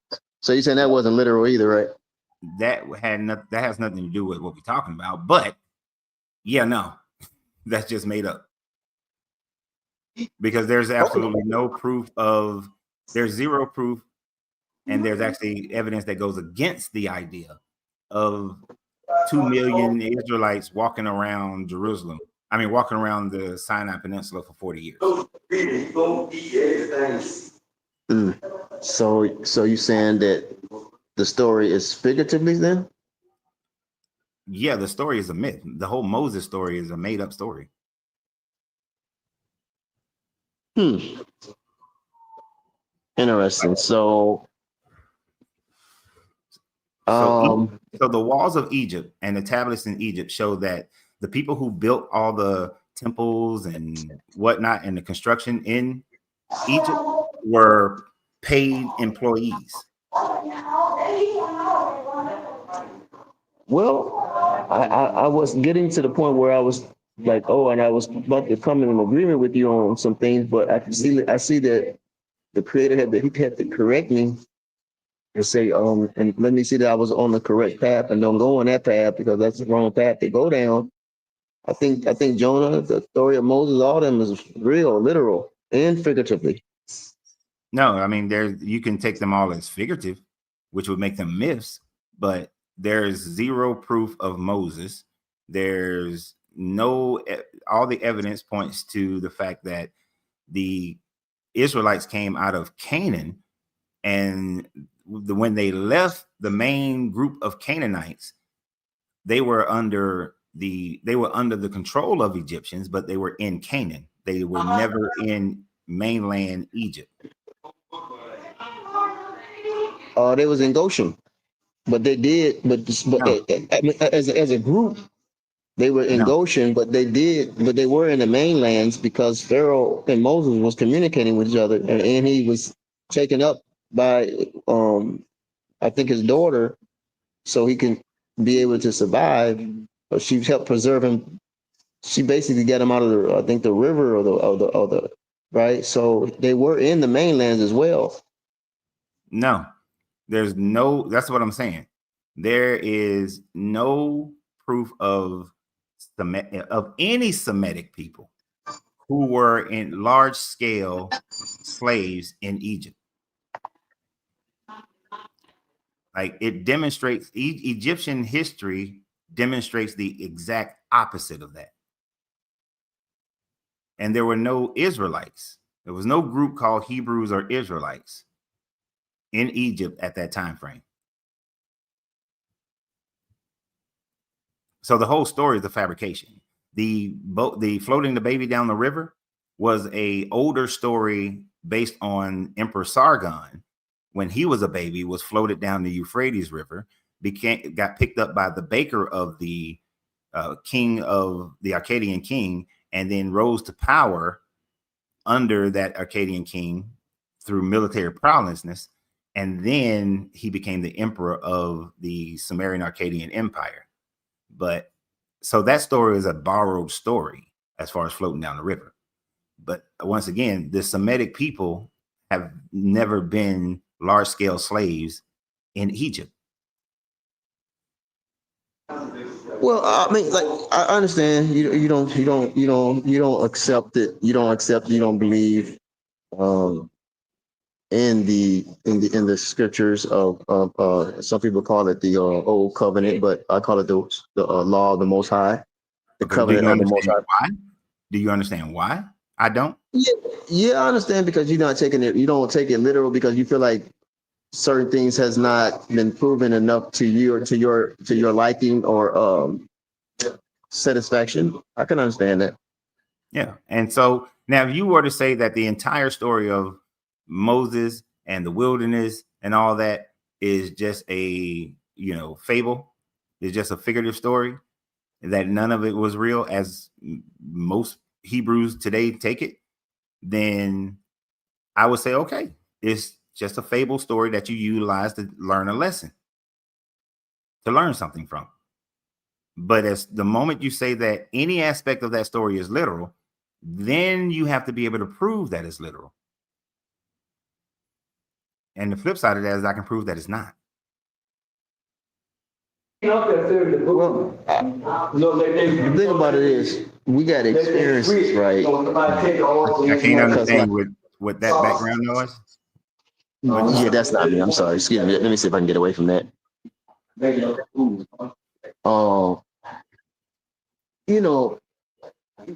So you're saying that wasn't literal either, right? That has nothing to do with what we're talking about. But yeah, no, that's just made up, because there's absolutely no proof there's zero proof, and there's actually evidence that goes against the idea of 2 million Israelites walking around Jerusalem. I mean, walking around the Sinai Peninsula for 40 years. So you're saying that the story is figuratively then? Yeah, the story is a myth. The whole Moses story is a made-up story. Interesting. So So the walls of Egypt and the tablets in Egypt show that the people who built all the temples and whatnot and the construction in Egypt were paid employees. Well, I was getting to the point where I was like, oh, and I was about to come in an agreement with you on some things, but I see that the creator he had to correct me and say, and let me see that I was on the correct path and don't go on that path because that's the wrong path to go down. I think Jonah, the story of Moses, all of them is real, literal, and figuratively. No, I mean you can take them all as figurative, which would make them myths, but there's zero proof of Moses. There's no all the evidence points to the fact that the Israelites came out of Canaan, and when they left the main group of Canaanites, they were under the control of Egyptians, but they were in Canaan. They were never in mainland Egypt. They was in Goshen, but they did, but No. I mean, as a group, they were in No. Goshen, but they were in the mainlands because Pharaoh and Moses was communicating with each other, and he was taken up by I think his daughter, so he can be able to survive. But she helped preserve him. She basically got him out of the, I think, the river or the right. So they were in the mainlands as well. No, there's no, that's what I'm saying. There is no proof of any Semitic people who were in large scale slaves in Egypt. Like it demonstrates, Egyptian history demonstrates the exact opposite of that. And there were no Israelites. There was no group called Hebrews or Israelites in Egypt at that time frame. So the whole story is a fabrication. The floating the baby down the river was a older story based on Emperor Sargon. When he was a baby, was floated down the Euphrates River, got picked up by the baker of the king of the Akkadian king, and then rose to power under that Akkadian king through military prowessness. And then he became the emperor of the Sumerian Akkadian Empire. But so that story is a borrowed story as far as floating down the river. But once again, the Semitic people have never been large scale slaves in Egypt. Well, I mean, like I understand you don't accept it. You don't believe in the scriptures of some people call it the old covenant, but I call it the law of the Most High, the Okay, covenant of the Most High. Why? Do you understand why? I don't. Yeah, I understand because you're not taking it. You don't take it literal because you feel like certain things has not been proven enough to you or to your liking or satisfaction. I can understand that. Yeah. And so now if you were to say that the entire story of Moses and the wilderness and all that is just a, fable, is just a figurative story, that none of it was real, as most Hebrews today take it, then I would say, okay, it's just a fable story that you utilize to learn a lesson, to learn something from. But as the moment you say that any aspect of that story is literal, then you have to be able to prove that it's literal. And the flip side of that is I can prove that it's not. Well, the thing about it is we got experiences, right? I can't understand with that background noise. Yeah, that's not me. I'm sorry. Excuse me. Let me see if I can get away from that. You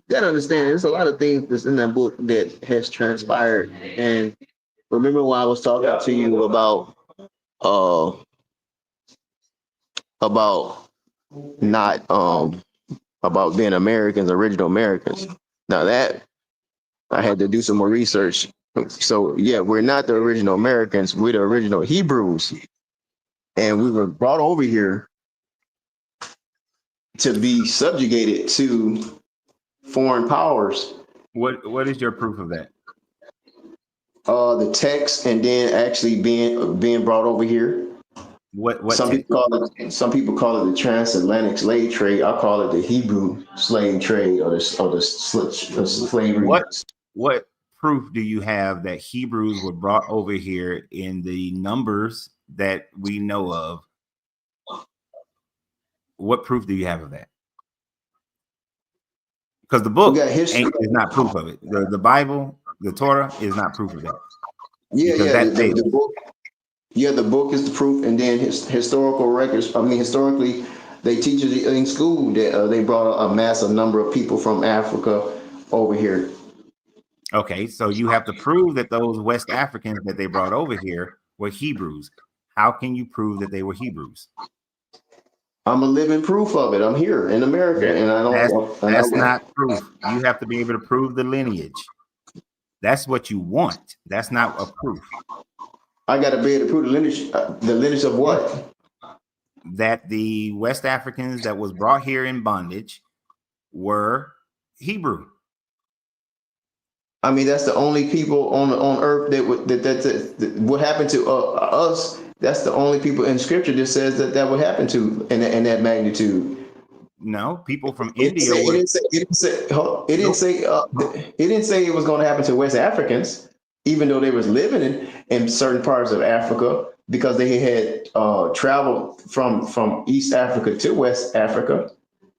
gotta understand there's a lot of things that's in that book that has transpired. And remember when I was talking to you about not about being Americans, original Americans. Now that I had to do some more research. So yeah, we're not the original Americans, we're the original Hebrews. and we were brought over here to be subjugated to foreign powers. What is your proof of that? The text, and then actually being brought over here. What Some text? people call it the transatlantic slave trade. I call it the Hebrew slave trade, or the slavery. What proof do you have that Hebrews were brought over here in the numbers that we know of? What proof do you have of that? Because the book is not proof of it. The Bible, the Torah, is not proof of that. Yeah, the book. Yeah, the book is the proof, and then historical records. I mean, historically, they teach us in school that they brought a massive number of people from Africa over here. Okay, so you have to prove that those West Africans that they brought over here were Hebrews. How can you prove that they were Hebrews? I'm a living proof of it. I'm here in America, and I don't. That's not proof. You have to be able to prove the lineage. That's what you want. That's not a proof. I got to be able to prove the lineage. The lineage of what? That the West Africans that was brought here in bondage were Hebrew. I mean, that's the only people on earth that what happened to us. That's the only people in Scripture that says that would happen to in that magnitude. No, people from India. It didn't say it was going to happen to West Africans, even though they was living in certain parts of Africa, because they had traveled from East Africa to West Africa.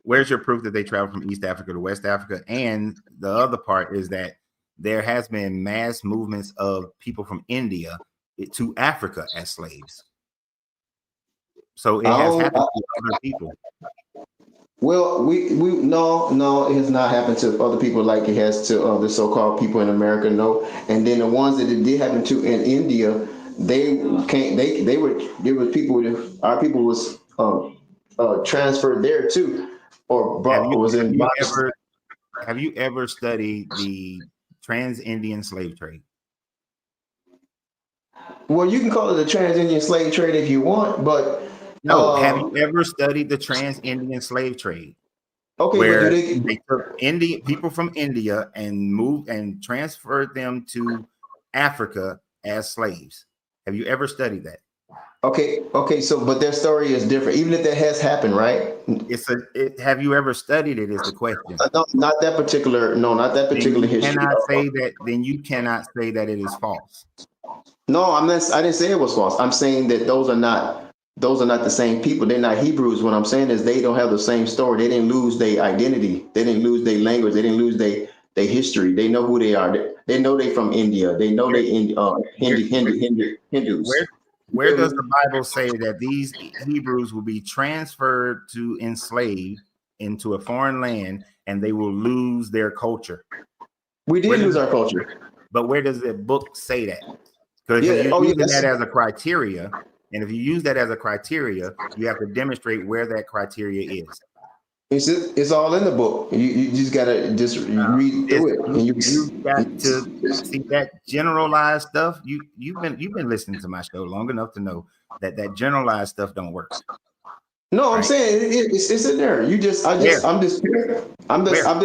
Where's your proof that they traveled from East Africa to West Africa? And the other part is that there has been mass movements of people from India to Africa as slaves. So it has happened to other people. Well, no, it has not happened to other people like it has to the so-called people in America. No, and then the ones that it did happen to in India, were people that our people was transferred there too, or Have you ever studied the trans-Indian slave trade? Well, you can call it the trans-Indian slave trade if you want, but no. Have you ever studied the trans-Indian slave trade? Okay, where they took people from India and moved and transferred them to Africa as slaves. Have you ever studied that? Okay. So, but their story is different, even if that has happened, right? Have you ever studied it? Is the question. No, not that particular. No, not that particular history. Then you cannot say that it is false. No, I'm not. I didn't say it was false. I'm saying that those are not the same people. They're not Hebrews. What I'm saying is they don't have the same story. They didn't lose their identity. They didn't lose their language. They didn't lose their history. They know who they are. They know they from India. They know Hindus. Where does the Bible say that these Hebrews will be transferred to enslaved into a foreign land and they will lose their culture? We did lose our culture. But where does the book say that? Because you're using that as a criteria. And if you use that as a criteria, you have to demonstrate where that criteria is. It's all in the book. You just gotta read through it. And you got to see that generalized stuff. You've been listening to my show long enough to know that generalized stuff don't work. No, right? I'm saying it's in there. I'm just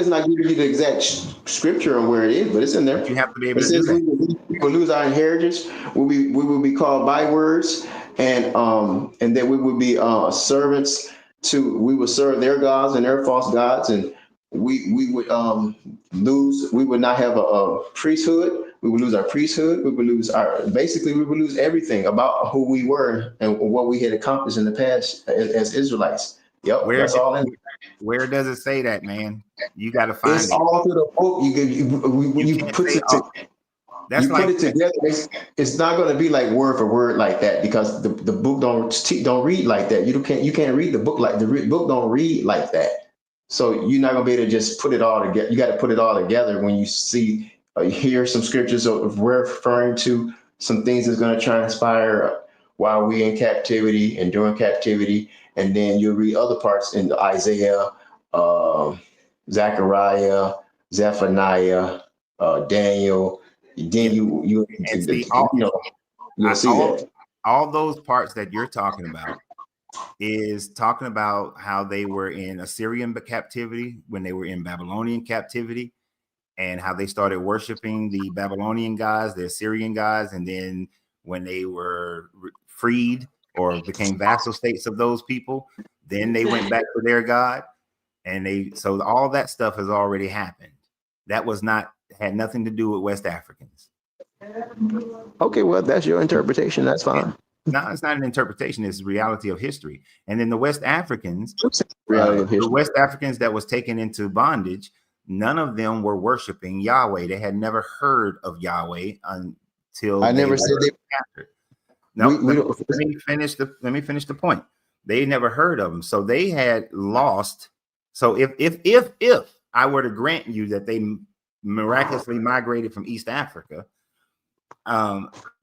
not giving you the exact scripture on where it is, but it's in there. You have to be able to do that. We will lose our inheritance. We will be called bywords, and that we will be servants to. We will serve their gods and their false gods, and we would lose. We would not have a priesthood. We would lose our priesthood. We would lose we would lose everything about who we were and what we had accomplished in the past as Israelites. Yep, that's all in. Where does it say that, man? You got to find it. It's all through the book. You put it together. It's not going to be like word for word like that, because the book don't read like that. You can't read the book like the book don't read like that. So you're not going to be able to just put it all together. You got to put it all together when you see. Hear some scriptures referring to some things that's going to transpire while we're in captivity and during captivity, and then you'll read other parts in Isaiah, Zechariah, Zephaniah, Daniel. Then you'll see that. all those parts that you're talking about is talking about how they were in Assyrian captivity, when they were in Babylonian captivity, and how they started worshiping the Babylonian gods, the Assyrian gods, and then when they were freed or became vassal states of those people, then they went back to their god, and so all that stuff has already happened. That had nothing to do with West Africans. Okay, well, that's your interpretation. That's fine. No, it's not an interpretation. It's the reality of history. And then the West Africans, Reality of the history. West Africans that was taken into bondage, none of them were worshiping Yahweh. They had never heard of Yahweh until I never said they. captured. No, We let me finish the point. They never heard of them, so they had lost. So if I were to grant you that they miraculously migrated from East Africa,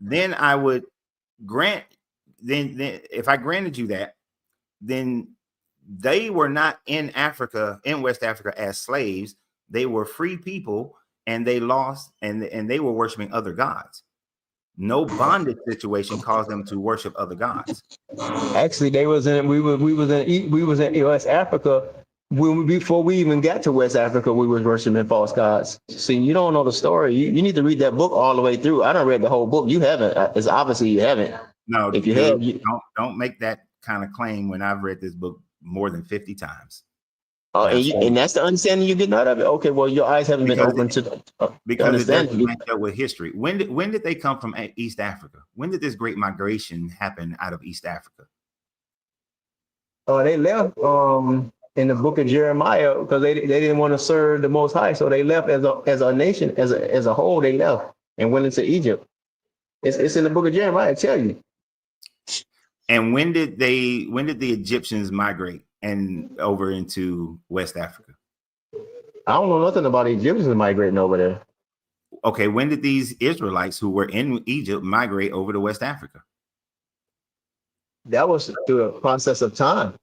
then I would grant. Then if I granted you that, then they were not in Africa, in West Africa, as slaves. They were free people, and they lost, and they were worshiping other gods. No bondage situation caused them to worship other gods. Actually, we was in West Africa before we even got to West Africa. We was worshiping false gods. See, you don't know the story. You need to read that book all the way through. I don't read the whole book. You haven't. It's obviously you haven't. No, if you have, don't make that kind of claim when I've read this book more than 50 times. And that's the understanding you're getting out of it. Okay, well, your eyes haven't been open to because understand. It doesn't match up with history. When did they come from East Africa? When did this great migration happen out of East Africa? They left in the book of Jeremiah because they didn't want to serve the Most High, so they left as a nation, as a whole. They left and went into Egypt. It's in the book of Jeremiah. I tell you. And when did the Egyptians migrate and over into West Africa? I don't know nothing about Egyptians migrating over there. Okay, when did these Israelites who were in Egypt migrate over to West Africa? That was through a process of time.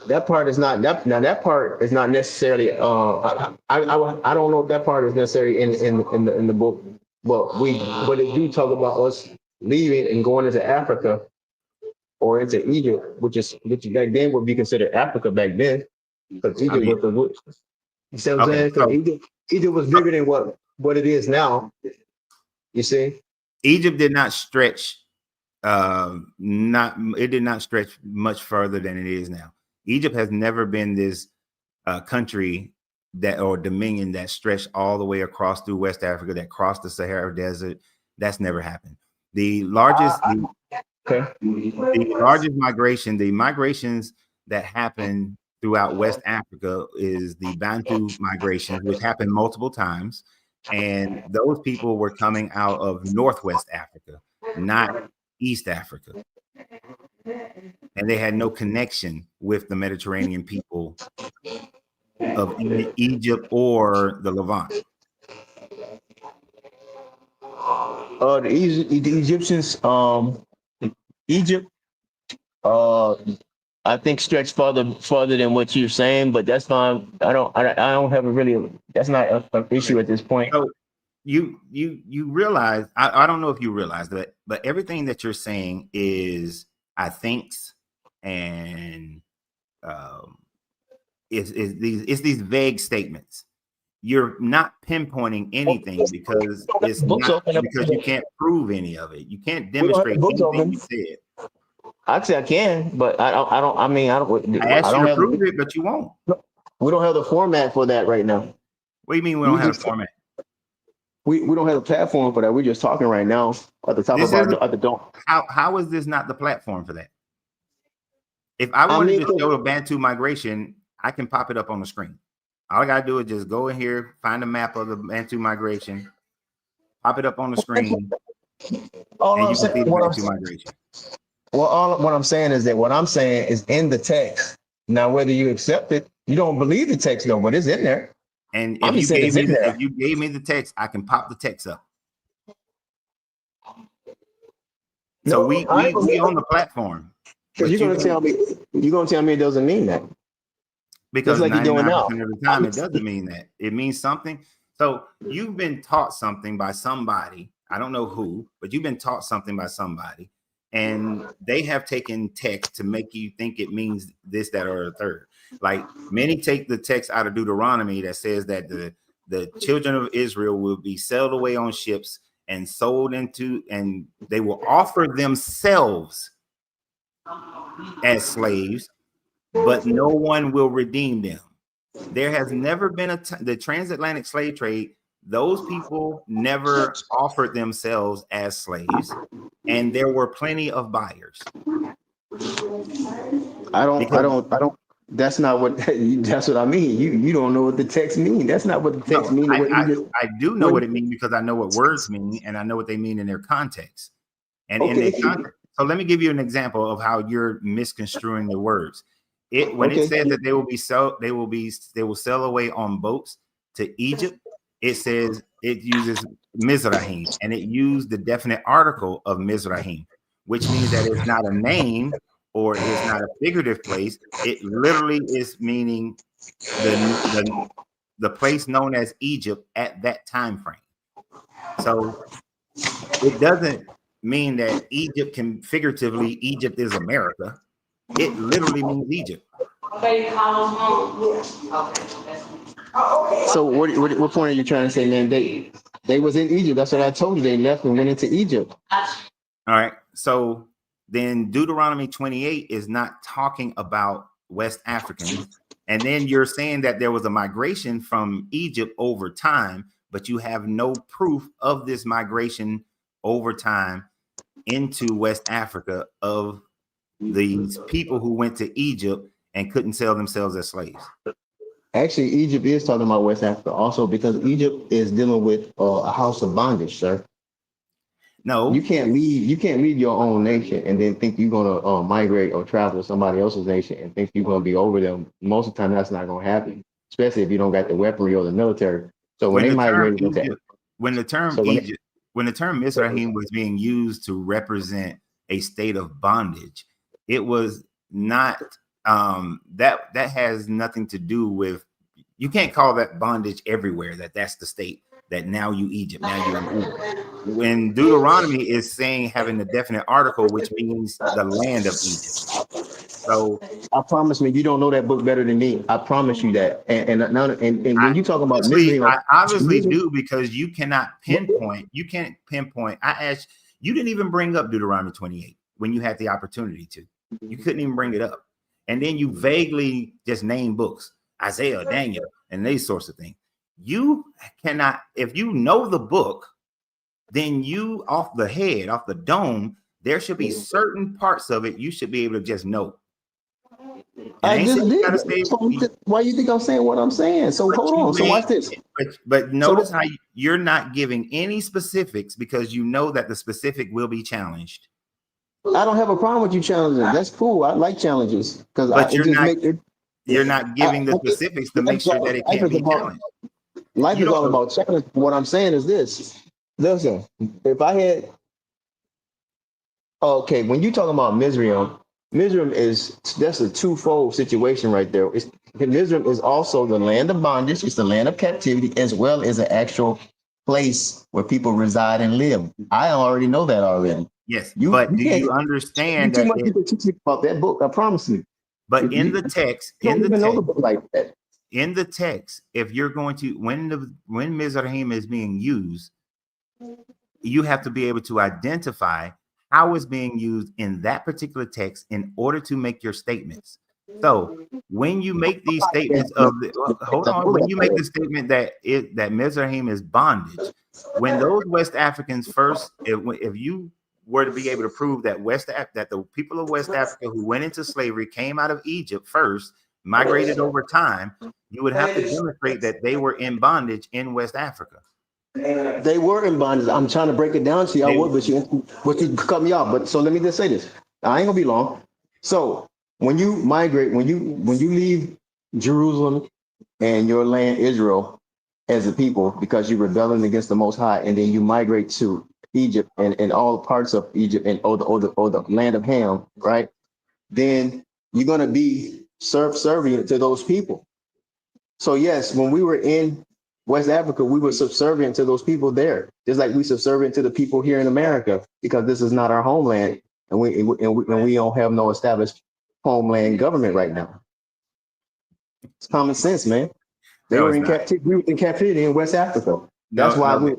That part is not that part is not necessarily. I don't know if that part is necessary in the book, but it do talk about us leaving and going into Africa or into Egypt, which back then would be considered Africa back then, because Egypt was the. You see what I'm saying? Because Egypt was bigger than what it is now. You see, Egypt did not stretch. It did not stretch much further than it is now. Egypt has never been this country or dominion that stretched all the way across through West Africa, that crossed the Sahara Desert. That's never happened. The largest migration, the migrations that happen throughout West Africa is the Bantu migration, which happened multiple times. And those people were coming out of Northwest Africa, not East Africa. And they had no connection with the Mediterranean people of Egypt or the Levant. The Egyptians, Egypt, I think stretched farther than what you're saying, but that's fine. I don't have a really. That's not an issue at this point. So you realize, I don't know if you realize that, but everything that you're saying is I thinks and it's these vague statements. You're not pinpointing anything because you can't prove any of it. You can't demonstrate anything you said. Actually, I can, but I don't. I mean, I don't. I asked you to prove it, but you won't. We don't have the format for that right now. What do you mean we don't have a format? We don't have a platform for that. We're just talking right now at the top of the dome. How is this not the platform for that? If I wanted to show a Bantu migration, I can pop it up on the screen. All I gotta do is just go in here, find a map of the Bantu migration, pop it up on the screen, and you can see the Bantu migration. Well, what I'm saying is that what I'm saying is in the text. Now, whether you accept it, you don't believe the text, though, but it's in there. And if you gave me the text, I can pop the text up. So we on the platform. Because you're gonna tell me it doesn't mean that. Because like 99% of the time it doesn't mean that. It means something. So you've been taught something by somebody. I don't know who, but you've been taught something by somebody. and they have taken text to make you think it means this, that, or the third. Like many take the text out of Deuteronomy that says that the children of Israel will be sailed away on ships and sold into, and they will offer themselves as slaves, but no one will redeem them. There has never been the transatlantic slave trade. Those people never offered themselves as slaves, and there were plenty of buyers. I don't. That's not what. That's what I mean. You don't know what the text means. That's not what the text means. I do know what it means because I know what words mean, and I know what they mean in their context. And in their context. So let me give you an example of how you're misconstruing the words. When it says that they will sail away on boats to Egypt, it says it uses Mizrahim, and it used the definite article of Mizrahim, which means that it's not a name or it's not a figurative place. It literally is meaning the place known as Egypt at that time frame. So it doesn't mean that Egypt can figuratively, Egypt is America. It literally means Egypt. So what point are you trying to say, man? They was in Egypt. That's what I told you. They left and went into Egypt. All right. So then Deuteronomy 28 is not talking about West Africans. And then you're saying that there was a migration from Egypt over time, but you have no proof of this migration over time into West Africa of these people who went to Egypt and couldn't sell themselves as slaves. Actually, Egypt is talking about West Africa also, because Egypt is dealing with a house of bondage, sir. No, you can't leave your own nation and then think you're gonna migrate or travel to somebody else's nation and think you're gonna be over them. Most of the time, that's not gonna happen, especially if you don't got the weaponry or the military. So when the term Mizrahim was being used to represent a state of bondage, it was not that has nothing to do with. You can't call that bondage everywhere. That's the state. That now you Egypt, now you're in Egypt. When Deuteronomy is saying having a definite article, which means the land of Egypt. So I promise me, you don't know that book better than me. I promise you that. And when you talk about Mizrahim, I obviously do, because you cannot pinpoint. You can't pinpoint. I asked, you didn't even bring up Deuteronomy 28 when you had the opportunity to. You couldn't even bring it up, and then you vaguely just name books, Isaiah, Daniel, and these sorts of things. You cannot, if you know the book, then you off the dome, there should be certain parts of it you should be able to just know. I just did. Why you think I'm saying what I'm saying? So hold on. So watch this. But notice how you're not giving any specifics, because you know that the specific will be challenged. I don't have a problem with you challenging. That's cool. I like challenges because you're not giving the specifics to make sure that it can't be challenged. Life is all about challenge. What I'm saying is this. Listen, if I had, when you talking about Mizraim that's a twofold situation right there. Mizraim is also the land of bondage. It's the land of captivity, as well as an actual place where people reside and live. I already know that already. Yes, but do you understand that? Too much people about that book. I promise you. But in the text, like that. In the text, if you're going to, when Mizrahim is being used, you have to be able to identify how it's being used in that particular text in order to make your statements. So when you make these statements when you make the statement that Mizrahim is bondage, when those West Africans first, if you were to be able to prove that the people of West Africa who went into slavery came out of Egypt first, migrated over time, you would have to demonstrate that they were in bondage in West Africa. They were in bondage. I'm trying to break it down to you, but you cut me off. But so let me just say this. I ain't gonna be long. So when you migrate, when you leave Jerusalem and your land Israel as a people, because you're rebelling against the Most High, and then you migrate to Egypt and all parts of Egypt and or the land of Ham, right? Then you're gonna be subservient to those people. So yes, when we were in West Africa, we were subservient to those people there, just like we subservient to the people here in America, because this is not our homeland. and we don't have no established homeland government right now. It's common sense, man. They No, were it's in not. captivity. We were in captivity in West Africa. That's No, why no,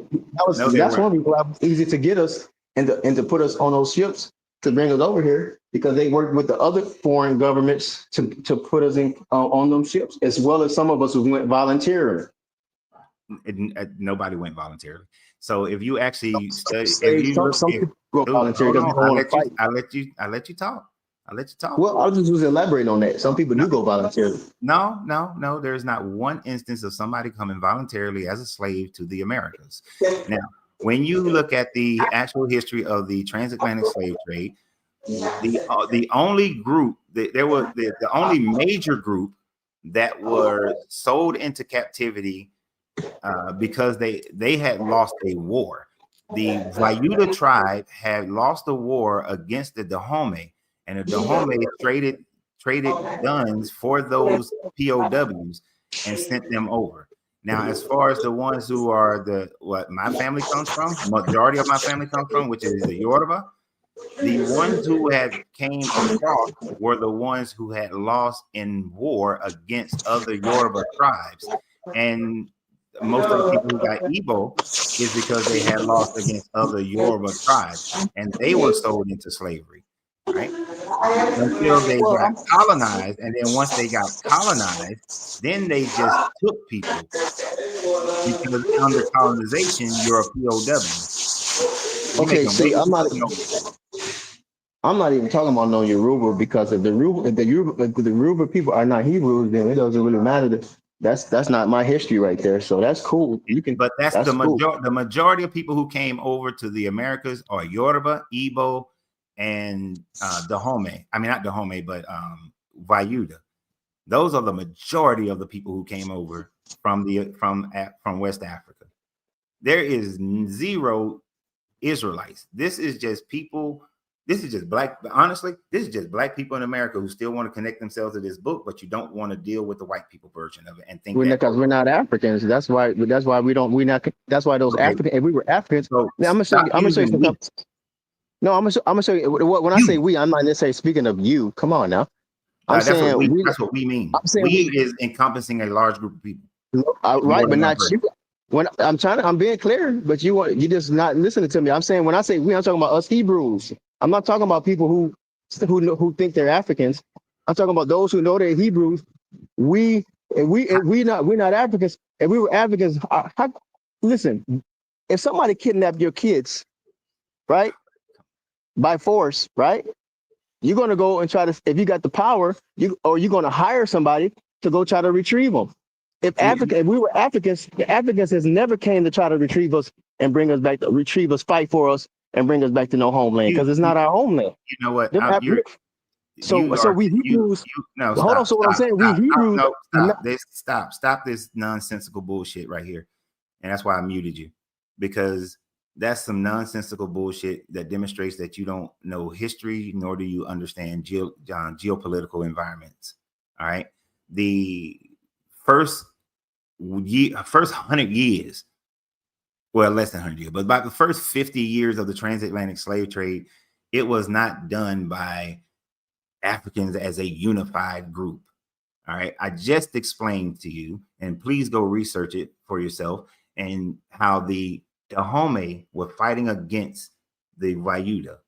no, they that's weren't. one reason why it was easy to get us and to put us on those ships to bring us over here, because they worked with the other foreign governments to put us in on them ships, as well as some of us who went voluntarily. Nobody went voluntarily. So if you actually study, if Slaves, you look, some if people go dude, voluntarily hold because they on, don't want to fight. I let you talk. I let you talk. Well, I was just elaborating on that. Some people do go voluntarily. No. There's not one instance of somebody coming voluntarily as a slave to the Americas. Now, when you look at the actual history of the transatlantic slave trade, the only group there was the only major group that were sold into captivity because they had lost a war. The Vayuda tribe had lost a war against the Dahomey, and the Dahomey traded guns for those POWs and sent them over. Now, as far as the ones who are what my family comes from, majority of my family comes from, which is the Yoruba, the ones who had came across were the ones who had lost in war against other Yoruba tribes. And most of the people who got Igbo is because they had lost against other Yoruba tribes, and they were sold into slavery, right? Until they got colonized, and then once they got colonized, then they just took people, because under colonization, you're a POW. You make Okay, a see, big I'm not even talking about no Yoruba, because if the Yoruba people are not Hebrews, then it doesn't really matter. That's not my history right there. So that's cool. You can, but that's cool. The majority of people who came over to the Americas are Yoruba, Igbo, and Dahomey. I mean, not Dahomey, but Vayuda. Those are the majority of the people who came over from West Africa. There is zero Israelites. This is just people. This is just black. Honestly, this is just black people in America who still want to connect themselves to this book, but you don't want to deal with the white people version of it and think because we're not Africans. That's why we don't. We're not. That's why those Africans. If we were Africans, so I'm gonna show you. I'm gonna show you something. No, I'm gonna show you. When I say we, I'm not necessarily speaking of you. Come on now. I'm saying that's what we mean. I'm saying we is encompassing a large group of people. Right, but not you. When I'm being clear, but you just not listening to me. I'm saying when I say we, I'm talking about us Hebrews. I'm not talking about people who think they're Africans. I'm talking about those who know they're Hebrews. We're not Africans. If we were Africans, listen, if somebody kidnapped your kids, right, by force, right, you're gonna go and try to, if you got the power, you're gonna hire somebody to go try to retrieve them. If we were Africans, the Africans has never came to try to retrieve us and bring us back, fight for us and bring us back to no homeland, because it's not our homeland. You know what? So we Hebrews. No, hold on. So what I'm saying, we Hebrews. Stop this nonsensical bullshit right here, and that's why I muted you, because that's some nonsensical bullshit that demonstrates that you don't know history, nor do you understand geopolitical environments. All right, the first 100 years, well, less than 100 years, but about the first 50 years of the transatlantic slave trade, it was not done by Africans as a unified group. All right, I just explained to you, and please go research it for yourself, and how the Dahomey were fighting against the Vayuda.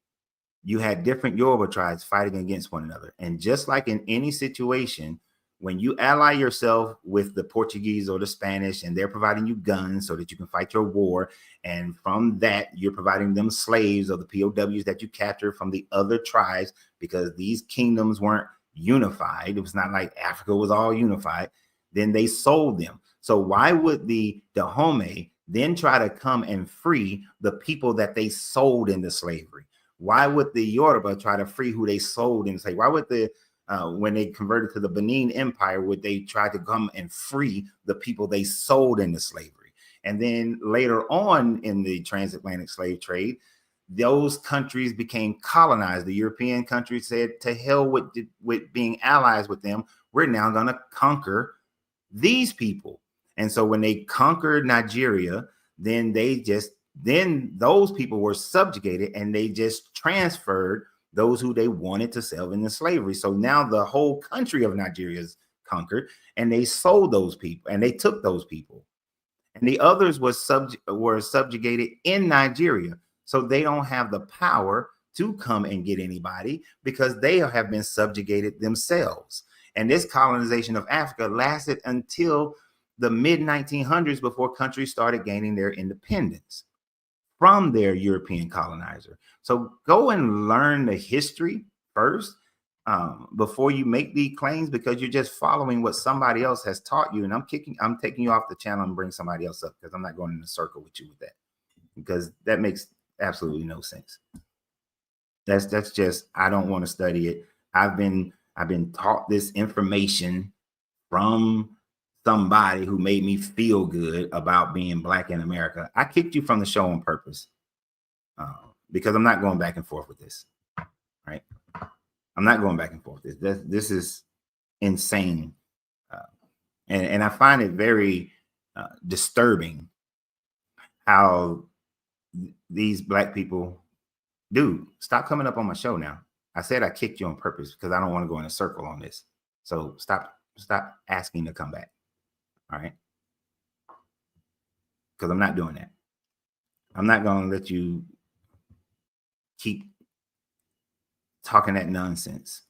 You had different Yoruba tribes fighting against one another, and just like in any situation, when you ally yourself with the Portuguese or the Spanish, and they're providing you guns so that you can fight your war, and from that you're providing them slaves or the POWs that you capture from the other tribes, because these kingdoms weren't unified. It was not like Africa was all unified. Then they sold them. So why would the Dahomey then try to come and free the people that they sold into slavery? Why would the Yoruba try to free who they sold into slavery? Why would when they converted to the Benin Empire, would they try to come and free the people they sold into slavery? And then later on in the transatlantic slave trade, those countries became colonized. The European countries said, to hell with being allies with them. We're now going to conquer these people. And so when they conquered Nigeria, then those people were subjugated, and they just transferred those who they wanted to sell into slavery. So now the whole country of Nigeria is conquered, and they sold those people, and they took those people, and the others were subjugated in Nigeria. So they don't have the power to come and get anybody because they have been subjugated themselves. And this colonization of Africa lasted until the mid 1900s before countries started gaining their independence from their European colonizer. So go and learn the history first before you make the claims, because you're just following what somebody else has taught you. And I'm taking you off the channel and bring somebody else up, because I'm not going in a circle with you with that, because that makes absolutely no sense. That's just, I don't want to study it. I've been taught this information from somebody who made me feel good about being Black in America. I kicked you from the show on purpose because I'm not going back and forth with this, right? I'm not going back and forth with this. This is insane. And I find it very disturbing how these Black people, dude, stop coming up on my show now. I said I kicked you on purpose because I don't want to go in a circle on this. So stop asking to come back. All right. Because I'm not doing that. I'm not going to let you keep talking that nonsense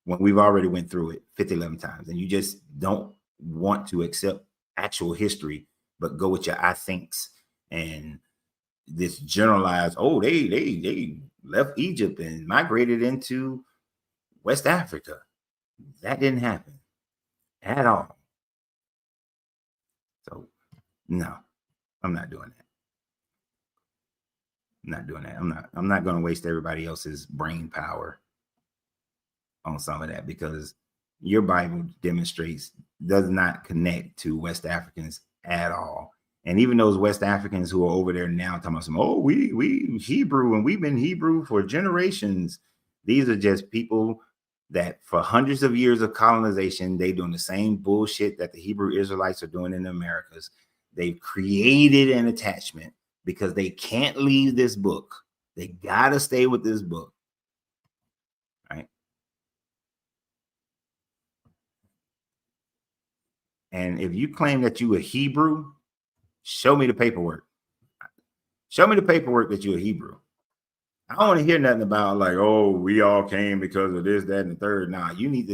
when we've already went through it 11 times, and you just don't want to accept actual history, but go with your I thinks and this generalized, oh, they left Egypt and migrated into West Africa. That didn't happen at all. So no, I'm not doing that. I'm not doing that. I'm not going to waste everybody else's brain power on some of that, because your Bible does not connect to West Africans at all. And even those West Africans who are over there now talking about some, oh, we Hebrew and we've been Hebrew for generations. These are just people that for hundreds of years of colonization, they doing the same bullshit that the Hebrew Israelites are doing in the Americas. They've created an attachment because they can't leave this book. They got to stay with this book. Right? And if you claim that you are Hebrew, show me the paperwork. Show me the paperwork that you're a Hebrew. I don't want to hear nothing about like, oh, we all came because of this, that, and the third. Nah, you need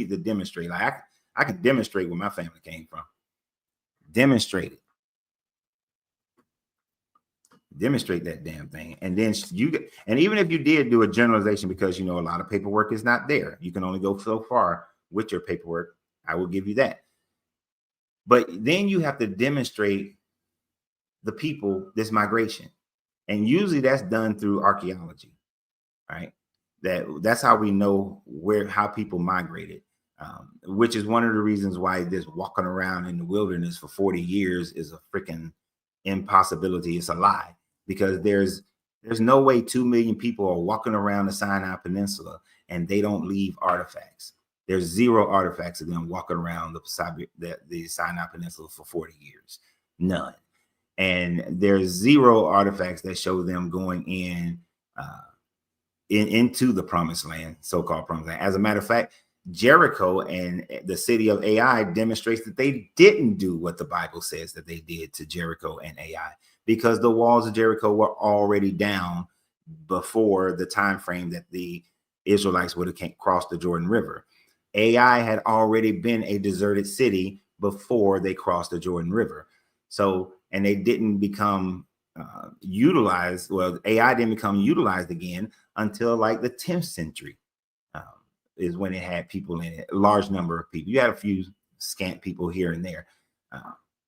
to demonstrate. Like I can demonstrate where my family came from. Demonstrate it. Demonstrate that damn thing. And then and even if you did do a generalization, because a lot of paperwork is not there. You can only go so far with your paperwork. I will give you that. But then you have to demonstrate the people, this migration. And usually that's done through archaeology, right? That's how we know how people migrated, which is one of the reasons why this walking around in the wilderness for 40 years is a freaking impossibility. It's a lie, because there's no way 2 million people are walking around the Sinai Peninsula and they don't leave artifacts. There's 0 artifacts of them walking around the Sinai Peninsula for 40 years. None. And there's 0 artifacts that show them going into the promised land, so-called promised land. As a matter of fact, Jericho and the city of Ai demonstrates that they didn't do what the Bible says that they did to Jericho and Ai, because the walls of Jericho were already down before the time frame that the Israelites would have crossed the Jordan River. Ai had already been a deserted city before they crossed the Jordan River. So, and they didn't become utilized. Well, Ai didn't become utilized again until like the 10th century is when it had people in it, a large number of people. You had a few scant people here and there,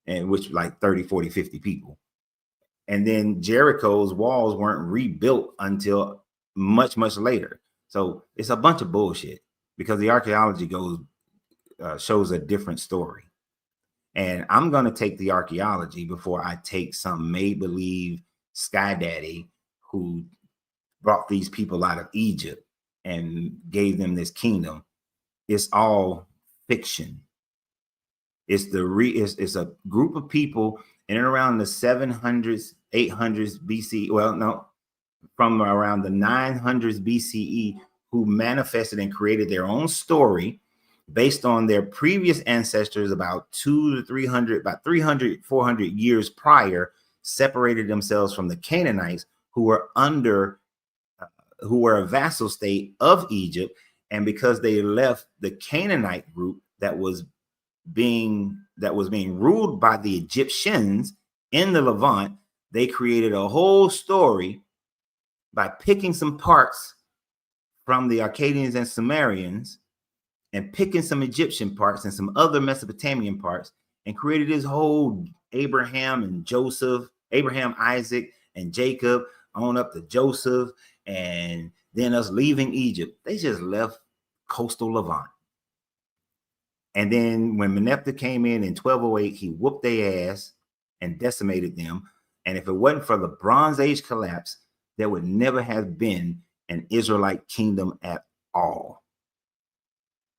and which like 30, 40, 50 people. And then Jericho's walls weren't rebuilt until much, much later. So it's a bunch of bullshit, because the archaeology shows a different story. And I'm going to take the archaeology before I take some make-believe sky daddy who brought these people out of Egypt and gave them this kingdom. It's all fiction. It's it's a group of people in and around the 700s, 800s BC. Well, no, from around the 900s BCE who manifested and created their own story based on their previous ancestors about 300, 400 years prior, separated themselves from the Canaanites who were a vassal state of Egypt. And because they left the Canaanite group that was being ruled by the Egyptians in the Levant, they created a whole story by picking some parts from the Akkadians and Sumerians and picking some Egyptian parts and some other Mesopotamian parts, and created this whole Abraham, Isaac, and Jacob on up to Joseph, and then us leaving Egypt. They just left coastal Levant. And then when Meneptah came in 1208, he whooped their ass and decimated them. And if it wasn't for the Bronze Age collapse, there would never have been an Israelite kingdom at all.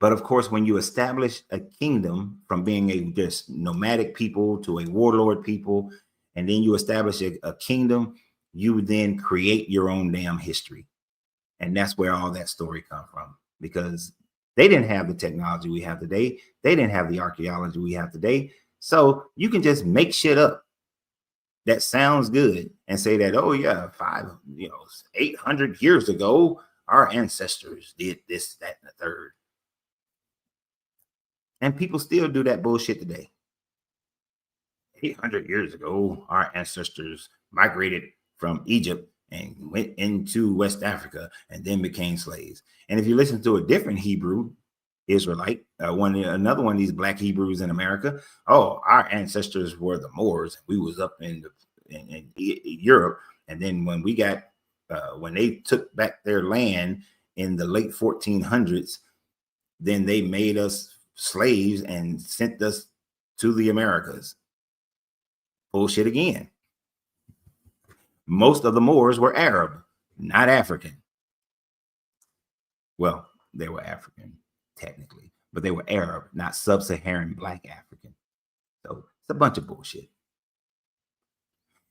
But of course, when you establish a kingdom from being a just nomadic people to a warlord people, and then you establish a kingdom, you then create your own damn history. And that's where all that story comes from, because they didn't have the technology we have today. They didn't have the archaeology we have today. So you can just make shit up that sounds good and say that, oh yeah, 800 years ago, our ancestors did this, that, and the third. And people still do that bullshit today. 800 years ago, our ancestors migrated from Egypt and went into West Africa and then became slaves. And if you listen to a different Hebrew Israelite, another one of these black Hebrews in America, oh, our ancestors were the Moors. We was up in Europe. And then when when they took back their land in the late 1400s, then they made us slaves and sent us to the Americas. Bullshit again. Most of the Moors were Arab, not African. Well, they were African technically, but they were Arab, not sub-Saharan black African. So it's a bunch of bullshit.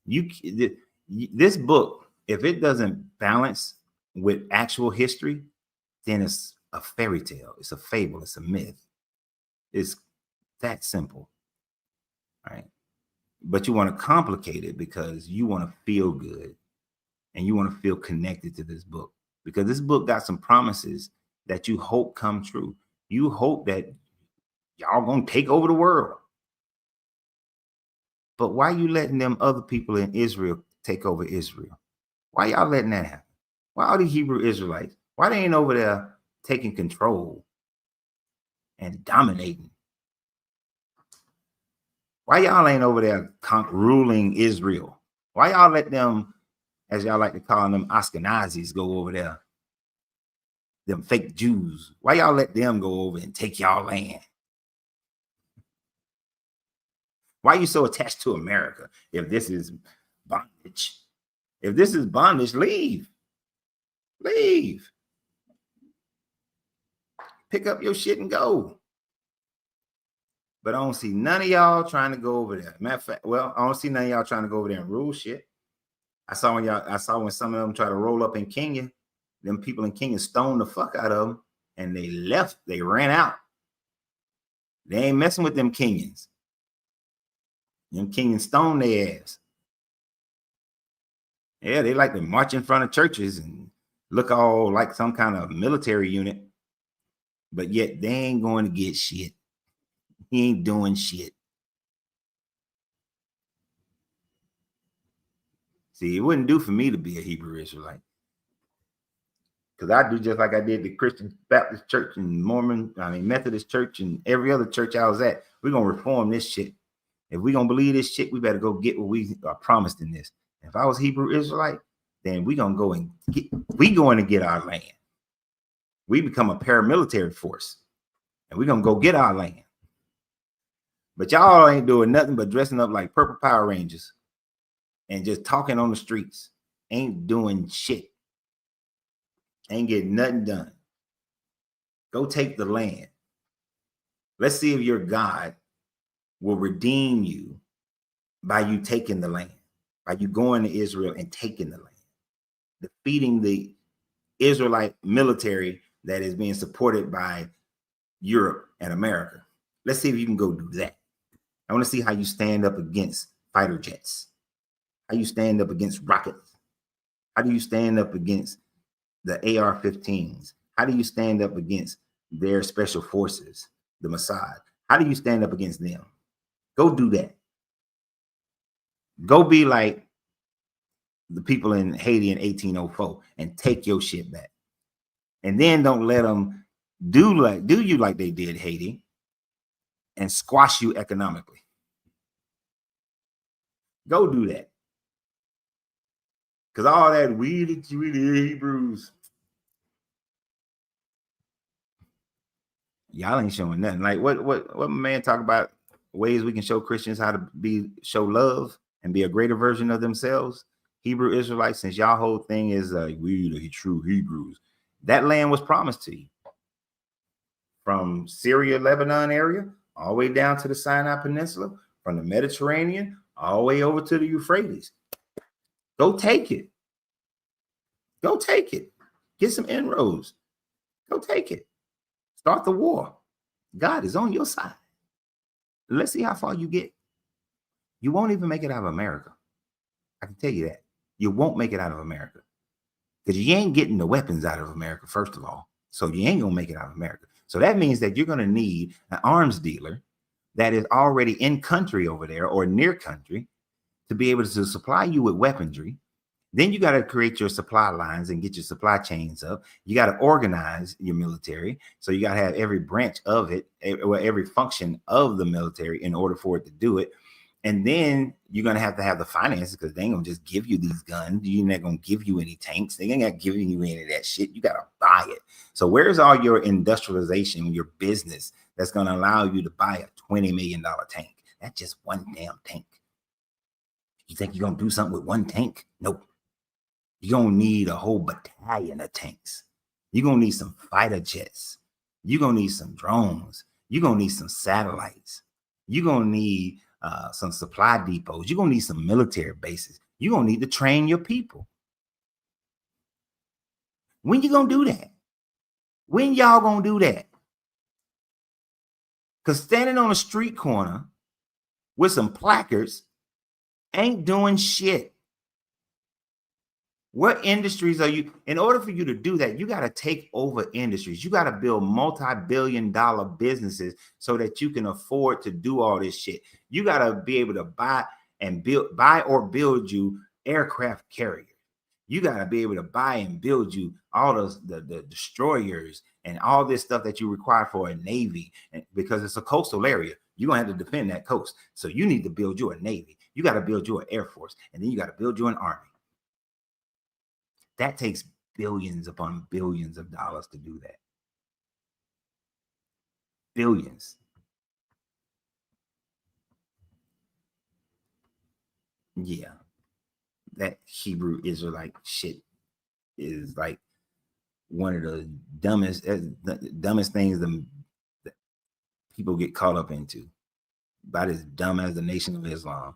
This book, if it doesn't balance with actual history, then it's a fairy tale. It's a fable. It's a myth. It's that simple. All right. But you want to complicate it because you want to feel good and you want to feel connected to this book, because this book got some promises that you hope come true. You hope that y'all gonna take over the world. But why you letting them other people in Israel take over Israel? Why y'all letting that happen? Why all these Hebrew Israelites? Why they ain't over there taking control and dominating? Why y'all ain't over there ruling Israel? Why y'all let them, as y'all like to call them, Ashkenazis, go over there? Them fake Jews. Why y'all let them go over and take y'all land? Why are you so attached to America if this is bondage? If this is bondage, leave. Leave. Pick up your shit and go. But I don't see none of y'all trying to go over there. Matter of fact, well, I don't see none of y'all trying to go over there and rule shit. I saw when some of them try to roll up in Kenya, them people in Kenya stoned the fuck out of them and they left. They ran out. They ain't messing with them Kenyans. Them Kenyans stoned their ass. Yeah, they like to march in front of churches and look all like some kind of military unit, but yet they ain't going to get shit. He ain't doing shit. See, it wouldn't do for me to be a Hebrew Israelite, because I do just like I did the Christian Baptist Church and Methodist Church and every other church I was at. We're going to reform this shit. If we're going to believe this shit, we better go get what we are promised in this. If I was Hebrew Israelite, then we're going to get our land. We become a paramilitary force and we're going to go get our land. But y'all ain't doing nothing but dressing up like purple Power Rangers and just talking on the streets. Ain't doing shit. Ain't getting nothing done. Go take the land. Let's see if your God will redeem you by you taking the land, by you going to Israel and taking the land. defeating the Israelite military that is being supported by Europe and America. Let's see if you can go do that. I want to see how you stand up against fighter jets, how you stand up against rockets, how do you stand up against the AR-15s, how do you stand up against their special forces, the Mossad, how do you stand up against them? Go do that. Go be like the people in Haiti in 1804 and take your shit back. And then don't let them do you like they did Haiti and squash you economically. Go do that. Because all that we the Hebrews, y'all ain't showing nothing. Like what man talk about ways we can show Christians how to show love and be a greater version of themselves. Hebrew Israelites, since y'all whole thing is we the true Hebrews, that land was promised to you from Syria, Lebanon area, all the way down to the Sinai Peninsula, from the Mediterranean, all the way over to the Euphrates. Go take it. Go take it. Get some inroads. Go take it. Start the war. God is on your side. Let's see how far you get. You won't even make it out of America. I can tell you that. You won't make it out of America. Because you ain't getting the weapons out of America, first of all. So you ain't going to make it out of America. So that means that you're going to need an arms dealer that is already in country over there or near country to be able to supply you with weaponry. Then you got to create your supply lines and get your supply chains up. You got to organize your military. So you got to have every branch of it, or every function of the military in order for it to do it. And then you're going to have the finances, because they ain't going to just give you these guns. You're not going to give you any tanks. They ain't got giving you any of that shit. You got to buy it. So where's all your industrialization, your business that's going to allow you to buy a $20 million tank? That's just one damn tank. You think you're going to do something with one tank? Nope. You're going to need a whole battalion of tanks. You're going to need some fighter jets. You're going to need some drones. You're going to need some satellites. You're going to need some supply depots. You're going to need some military bases. You're going to need to train your people. When you going to do that? When y'all going to do that? Because standing on a street corner with some placards ain't doing shit. What industries are you? In order for you to do that, you got to take over industries. You got to build multi-billion-dollar businesses so that you can afford to do all this shit. You got to be able to buy or build you aircraft carriers. You got to be able to buy and build you all the destroyers and all this stuff that you require for a Navy, because it's a coastal area. You're going to have to defend that coast. So you need to build you a Navy. You got to build you an Air Force, and then you got to build you an Army. That takes billions upon billions of dollars to do that. Billions. Yeah. That Hebrew Israelite shit is like one of the dumbest things that people get caught up into. About as dumb as the Nation of Islam.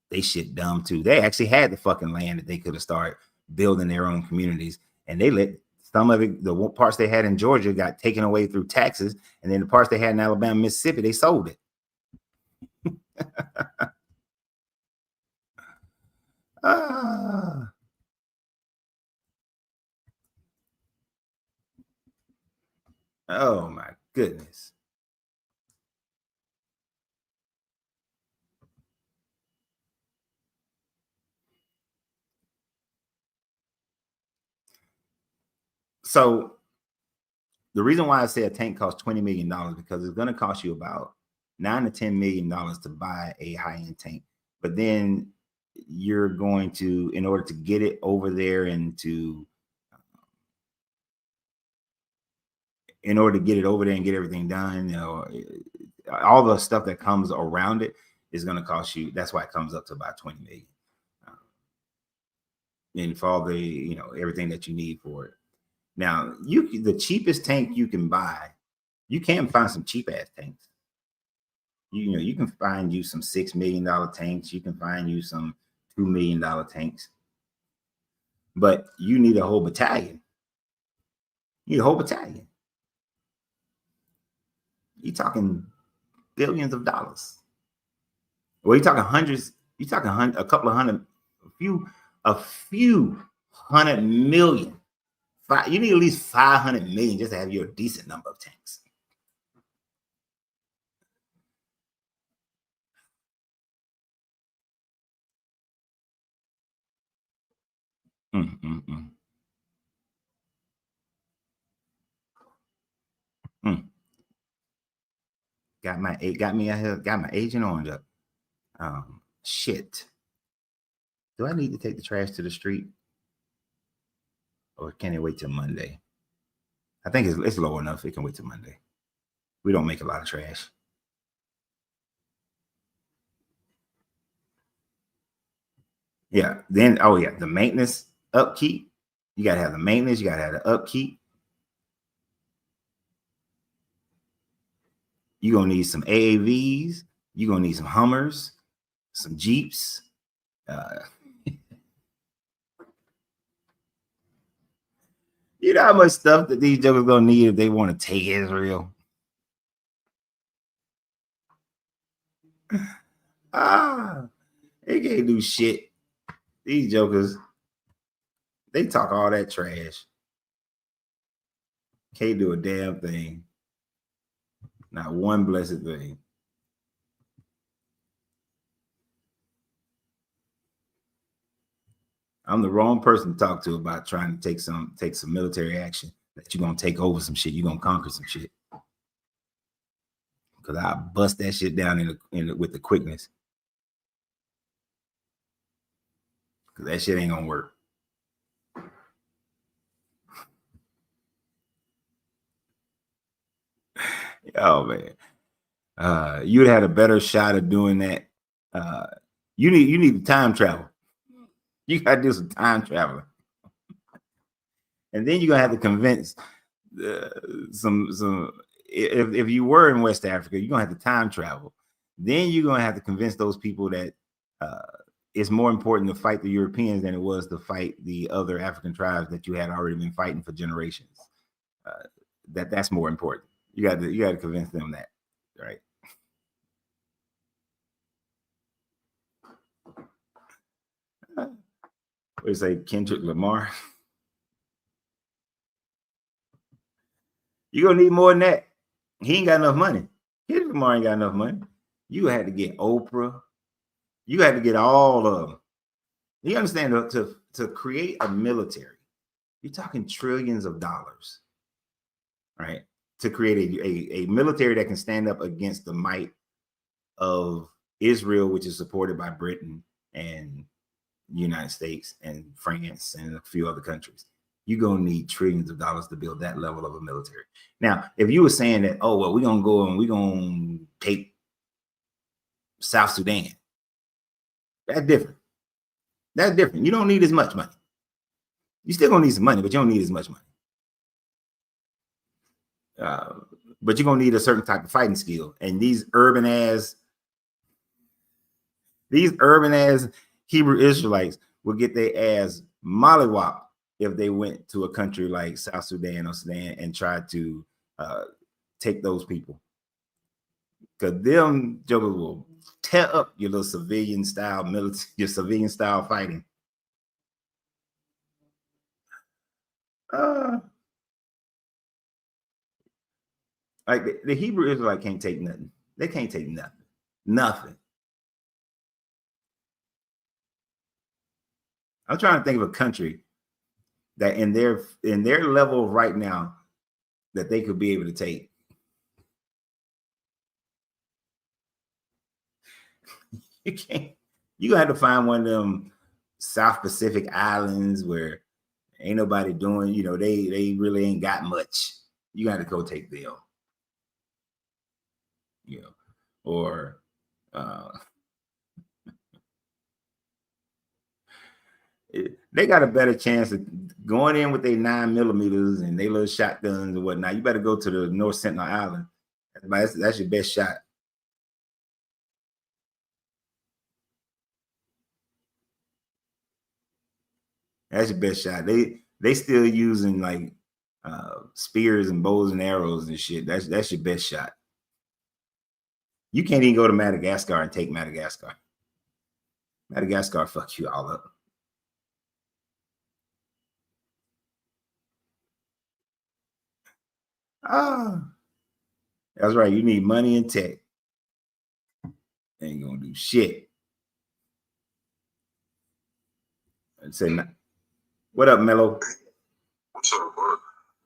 They shit dumb too. They actually had the fucking land that they could have started building their own communities, and they let some of it, the parts they had in Georgia got taken away through taxes, and then the parts they had in Alabama, Mississippi, they sold it. Oh my goodness. So the reason why I say a tank costs $20 million, because it's going to cost you about $9 to $10 million to buy a high-end tank. But then you're going to, in order to get it over there and in order to get it over there and get everything done, you know, all the stuff that comes around it is going to cost you. That's why it comes up to about 20 million. And for all the, you know, everything that you need for it. Now, the cheapest tank you can buy, you can find some cheap ass tanks. You know, you can find you some $6 million tanks. You can find you some $2 million tanks. but you need a whole battalion. You need a whole battalion. You're talking billions of dollars. Well, you're talking hundreds. You're talking a couple of hundred, a few 100 million. You need at least 500 million just to have your decent number of tanks. Got my agent on up. Shit. Do I need to take the trash to the street? Or can it wait till Monday? I think it's low enough. It can wait till Monday. We don't make a lot of trash. Yeah. Then, the maintenance, upkeep. You got to have the maintenance. You got to have the upkeep. You're going to need some AAVs. You're going to need some Hummers, some Jeeps. You know how much stuff that these jokers going to need if they want to take Israel? They can't do shit. These jokers, they talk all that trash. Can't do a damn thing. Not one blessed thing. I'm the wrong person to talk to about trying to take some military action. That you're gonna take over some shit. You're gonna conquer some shit. Because I bust that shit down with the quickness. Because that shit ain't gonna work. Oh man. You'd had a better shot of doing that. You need to time travel. You gotta do some time traveling. And then you're gonna have to convince some if you were in West Africa, you're gonna have to time travel. Then you're gonna have to convince those people that it's more important to fight the Europeans than it was to fight the other African tribes that you had already been fighting for generations. That's more important. You got to convince them that, right? What do you say, Kendrick Lamar? You're gonna need more than that. He ain't got enough money. Kendrick Lamar ain't got enough money. You had to get Oprah. You had to get all of them. You understand, to create a military, you're talking trillions of dollars, right? To create a military that can stand up against the might of Israel, which is supported by Britain and the United States and France and a few other countries. You're going to need trillions of dollars to build that level of a military. Now, if you were saying that, oh, well, we're going to go and we're going to take South Sudan, that's different. That's different. You don't need as much money. You still going to need some money, but you don't need as much money. But you're going to need a certain type of fighting skill. And these urban ass Hebrew Israelites will get their ass mollywopped if they went to a country like South Sudan or Sudan and tried to take those people. Because them jokers will tear up your little civilian style military, your civilian style fighting. Like the Hebrew Israelite can't take nothing. They can't take nothing. Nothing. I'm trying to think of a country that in their level right now that they could be able to take. You can't. You're gonna have to find one of them South Pacific islands where ain't nobody doing, they really ain't got much. You got to go take them. Or they got a better chance of going in with their 9mm and they little shotguns and whatnot. You better go to the North Sentinel Island. That's your best shot. That's your best shot. They still using like spears and bows and arrows and shit. That's your best shot. You can't even go to Madagascar and take Madagascar. Madagascar fuck you all up. Ah, that's right. You need money and tech. Ain't gonna do shit. I'd say, what up, Mello? What's up, bud?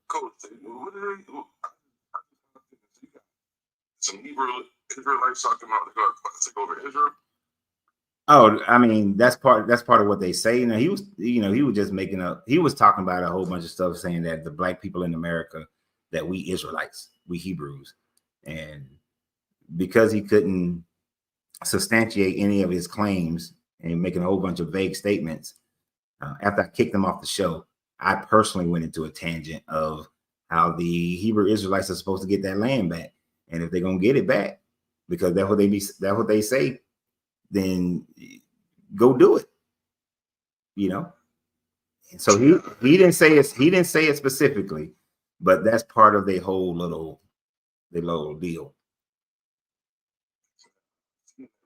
Coach, what are they? Some Israelites talking about they're going to take over Israel. Oh, I mean, that's part of what they say. You know, he was just making up. He was talking about a whole bunch of stuff, saying that the black people in America, that we Israelites, we Hebrews, and because he couldn't substantiate any of his claims and making a whole bunch of vague statements, after I kicked him off the show, I personally went into a tangent of how the Hebrew Israelites are supposed to get that land back, and if they're gonna get it back, because that's what they say, then go do it. You know. And so he didn't say it. He didn't say it specifically, but that's part of their whole little deal.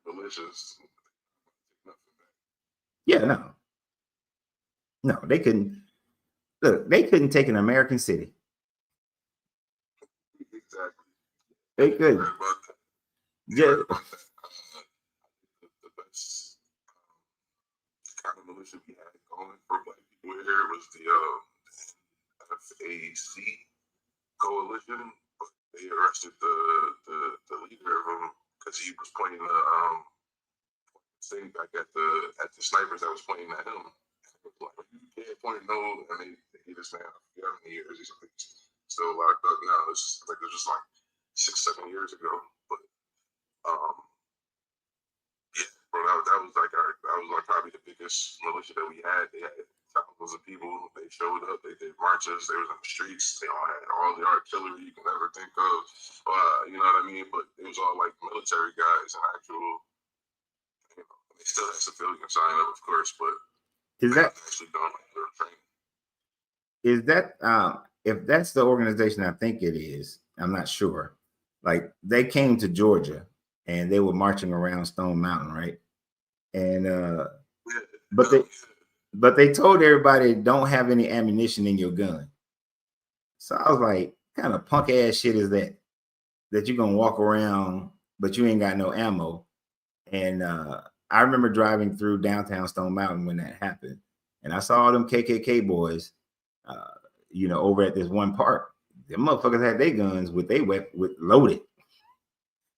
Delicious. Yeah, no, they couldn't. Look, they couldn't take an American city. Exactly. They couldn't. Yeah. The best kind of militia we had going for black people here was the FAC coalition. But they arrested the leader of them because he was pointing the thing back at the snipers that was pointing at him. Like, you can't point no, and they just man, I forget how many years he's still locked up now. It's like it was just like 6-7 years ago. But yeah, bro, that was like probably the biggest militia that we had. They had thousands of people. They showed up. They did marches. They was in the streets. They all had all the artillery you can ever think of. You know what I mean? But it was all like military guys and actual. You know, they still had civilians sign up, of course, but Is that actually done like their training? Is that if that's the organization I think it is, I'm not sure. Like they came to Georgia and they were marching around Stone Mountain, right? And but they told everybody don't have any ammunition in your gun. So I was like, kind of punk ass shit is that you're gonna walk around but you ain't got no ammo? And I remember driving through downtown Stone Mountain when that happened, and I saw all them KKK boys, over at this one park. The motherfuckers had their guns with loaded,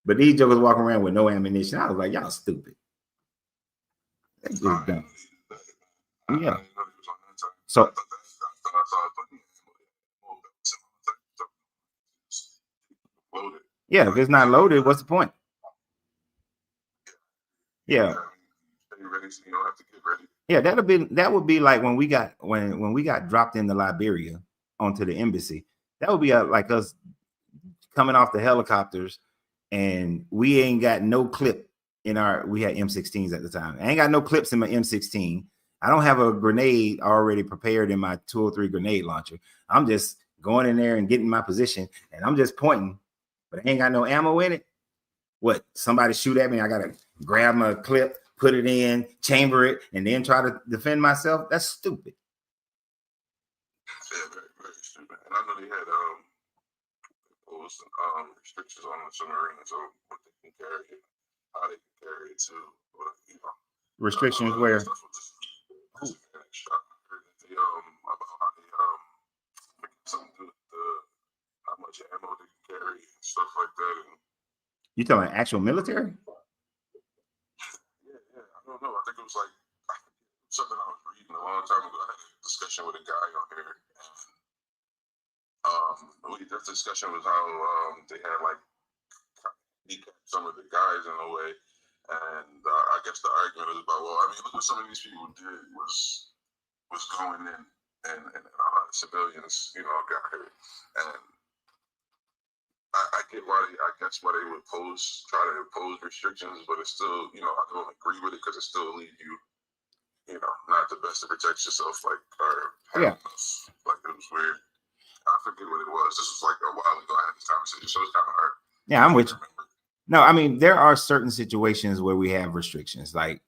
but these jokers walking around with no ammunition. I was like, y'all stupid. That's just dumb. Yeah. So yeah, if it's not loaded, what's the point? Yeah. Yeah, that would be like when we got dropped into Liberia onto the embassy. That would be like us coming off the helicopters and we ain't got no clip we had M16s at the time. I ain't got no clips in my M16. I don't have a grenade already prepared in my 203 grenade launcher. I'm just going in there and getting my position and I'm just pointing, but I ain't got no ammo in it. What? Somebody shoot at me, I gotta grab my clip, put it in, chamber it, and then try to defend myself? That's stupid. Yeah, very, very stupid. And I know they had restrictions on the submarines on what they can carry and how they can carry it too. But Restrictions where? Stuff was I heard that they about how they something to do with how much ammo they can carry and stuff like that. And you telling actual military? Yeah, I don't know. I think it was like something I was reading a long time ago. I had a discussion with a guy on here. That discussion was how they had like kneecapped some of the guys in a way, and I guess the argument was about, well, I mean, look what some of these people did was going in, and a lot of civilians, got hurt, and I get why they would try to impose restrictions, but it's still, I don't agree with it because it still leaves you you know, not the best to protect yourself, like, or have Yeah. enough. Like, it was weird. I forget what it was. This was like a while ago. I had this conversation, so it's kind of hard. Yeah, I'm with you. Remember. No, I mean, there are certain situations where we have restrictions. Like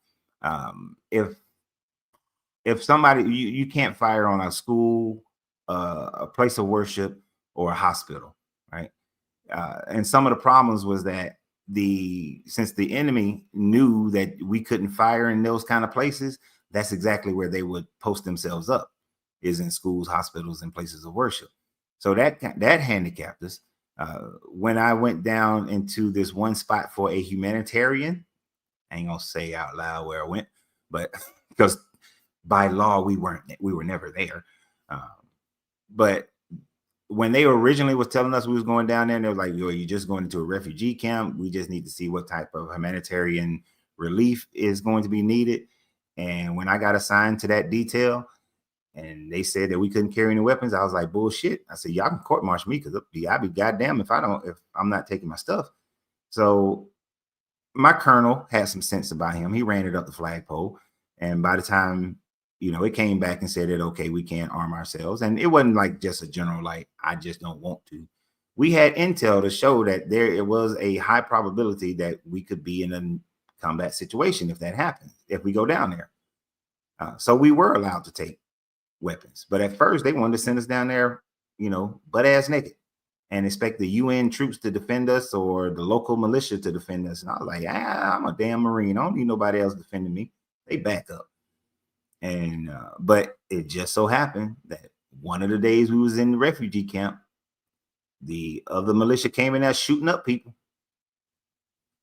if somebody you can't fire on a school, a place of worship, or a hospital, right? And some of the problems was that since the enemy knew that we couldn't fire in those kind of places, that's exactly where they would post themselves up, is in schools, hospitals, and places of worship. So that handicapped us. When I went down into this one spot for a humanitarian, I ain't gonna say out loud where I went, but because by law we were never there. But when they originally was telling us we was going down there, and they were like, "Yo, you're just going into a refugee camp. We just need to see what type of humanitarian relief is going to be needed." And when I got assigned to that detail, and they said that we couldn't carry any weapons, I was like, "Bullshit!" I said, "Y'all can court martial me because I'd be goddamn if I'm not taking my stuff." So my colonel had some sense about him. He ran it up the flagpole, and by the time it came back and said that, okay, we can't arm ourselves. And it wasn't like just a general, like, I just don't want to. We had intel to show that it was a high probability that we could be in a combat situation if that happens, if we go down there. So we were allowed to take weapons. But at first, they wanted to send us down there, butt ass naked, and expect the UN troops to defend us or the local militia to defend us. And I was like, I'm a damn Marine. I don't need nobody else defending me. They back up. And but it just so happened that one of the days we was in the refugee camp, the other militia came in there shooting up people.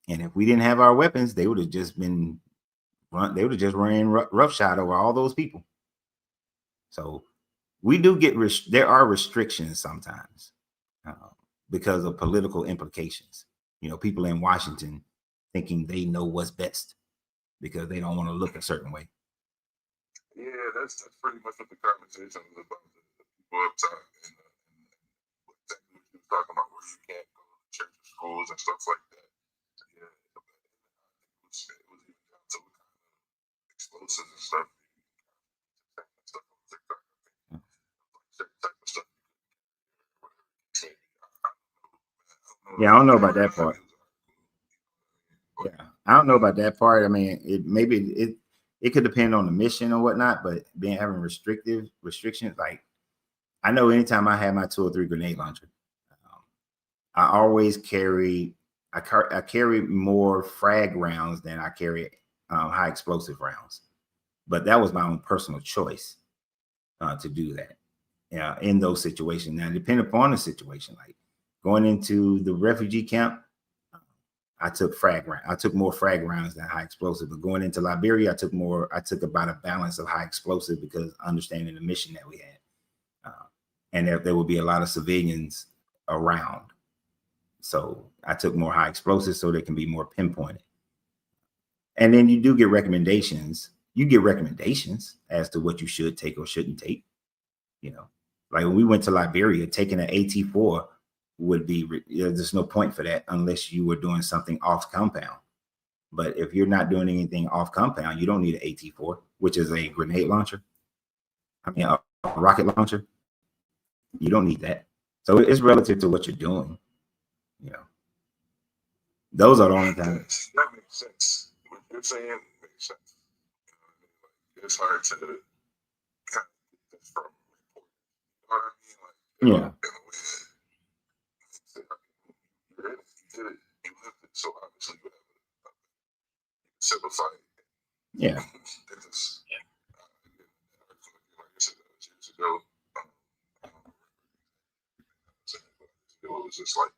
And if we didn't have our weapons, they would have just ran roughshod over all those people. So we do get there are restrictions sometimes because of political implications. People in Washington thinking they know what's best because they don't want to look a certain way. Yeah, that's pretty much what the conversation was about. The people up top and exactly what you were talking about, where you can't go to church or schools and stuff like that. Yeah, it was even down to what kind of explosives and stuff. Stuff on TikTok. Certain type of stuff. Yeah, I don't know about that part. Yeah, I don't know about that part. I mean, it could depend on the mission or whatnot, but having restrictions, like I know anytime I have my 2 or 3 grenade launcher, I always carry more frag rounds than I carry high explosive rounds. But that was my own personal choice to do that in those situations. Now, depending upon the situation, like going into the refugee camp, I took more frag rounds than high explosive. But going into Liberia, I took about a balance of high explosive because understanding the mission that we had. And there would be a lot of civilians around. So I took more high explosives so they can be more pinpointed. And then you do get recommendations. You get recommendations as to what you should take or shouldn't take. Like when we went to Liberia, taking an AT-4 would be, there's no point for that unless you were doing something off compound. But if you're not doing anything off compound, you don't need an AT-4, which is a grenade launcher. I mean, a rocket launcher. You don't need that. So it's relative to what you're doing. Those are the only times. That makes sense. What you're saying makes sense. It's hard to kind of get this from report. You know what I mean? Like, Yeah. You did it. You lived it. So obviously you have a simplify it. Yeah. Like I said, years ago, it was just like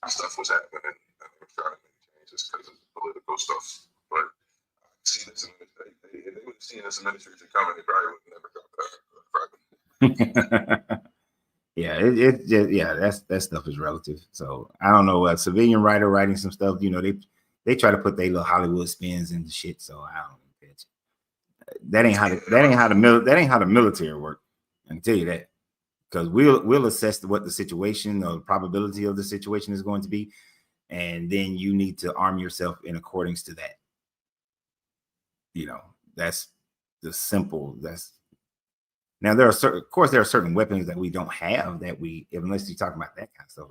stuff was happening and they were trying to make changes because of political stuff. But I see this they would have seen this administration coming, they probably would have never got that. Yeah, that stuff is relative. So I don't know, a civilian writer writing some stuff, they try to put their little Hollywood spins into shit. So I don't know. That ain't how the military work. I can tell you that. Because we'll assess what the situation or the probability of the situation is going to be, and then you need to arm yourself in accordance to that. That's the simple. That's now there are certain, of course, there are certain weapons that we don't have that we, unless you're talking about that kind of stuff,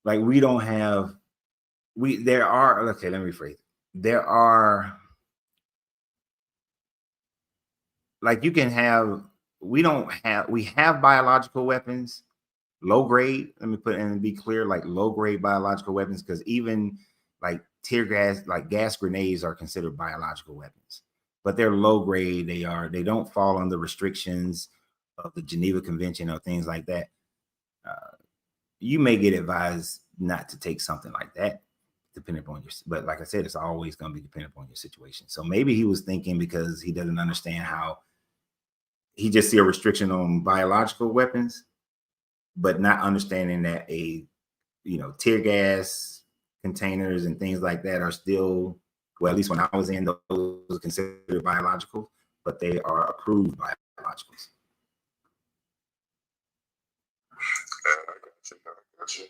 like we don't have. There are, okay, let me rephrase it. There are, like, you can have, we have biological weapons, low grade. Let me put in and be clear, like low grade biological weapons, because even like tear gas, like gas grenades are considered biological weapons, but they're low grade. They don't fall under restrictions of the Geneva Convention or things like that. You may get advised not to take something like that, depending upon your, but like I said, it's always going to be dependent upon your situation. So maybe he was thinking, because he doesn't understand how, he just see a restriction on biological weapons, but not understanding that tear gas containers and things like that are still, well, at least when I was in, those are considered biological, but they are approved biologicals. I got you.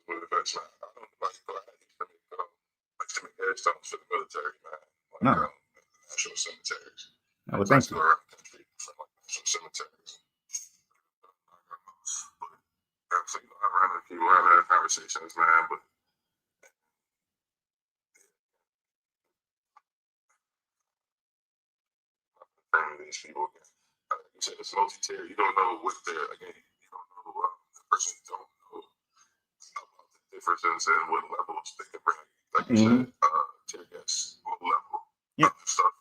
I don't like to make headstones for the military, man. No. National cemeteries. Well, thank you. Around the country from like national cemeteries. But so, I run into people, I have conversations, man. But these people, like you said, it's multi-tier. You don't know what they're, again, you don't know, the person don't know about the differences and what levels they can bring. Like you said, tear gas, what level. Yeah. Stuff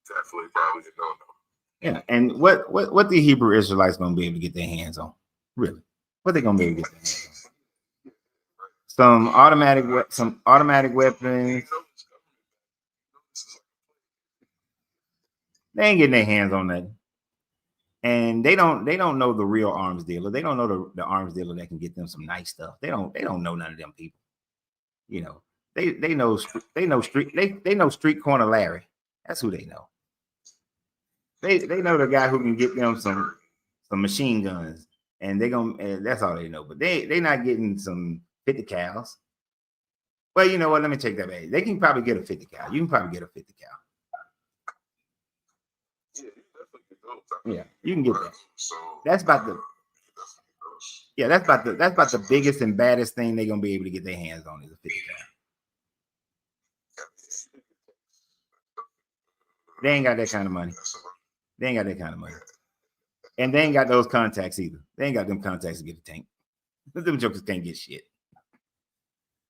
definitely probably a no-no. Yeah, and what the Hebrew Israelites gonna be able to get their hands on? Really, what they gonna be able to get their hands on? Some automatic weapons. They ain't getting their hands on that, and they don't know the real arms dealer. They don't know the arms dealer that can get them some nice stuff. They don't know none of them people. You know, they know street corner Larry. That's who they know. They know the guy who can get them some machine guns, and that's all they know. But they not getting some 50 cals. Well, you know what? Let me take that back. They can probably get a 50 cal. You can probably get a 50 cal. Yeah, you can get that. That's about the biggest and baddest thing they're gonna be able to get their hands on is a 50 cal. They ain't got that kind of money. They ain't got that kind of money. And they ain't got those contacts either. They ain't got them contacts to get a tank. Them jokers can't get shit.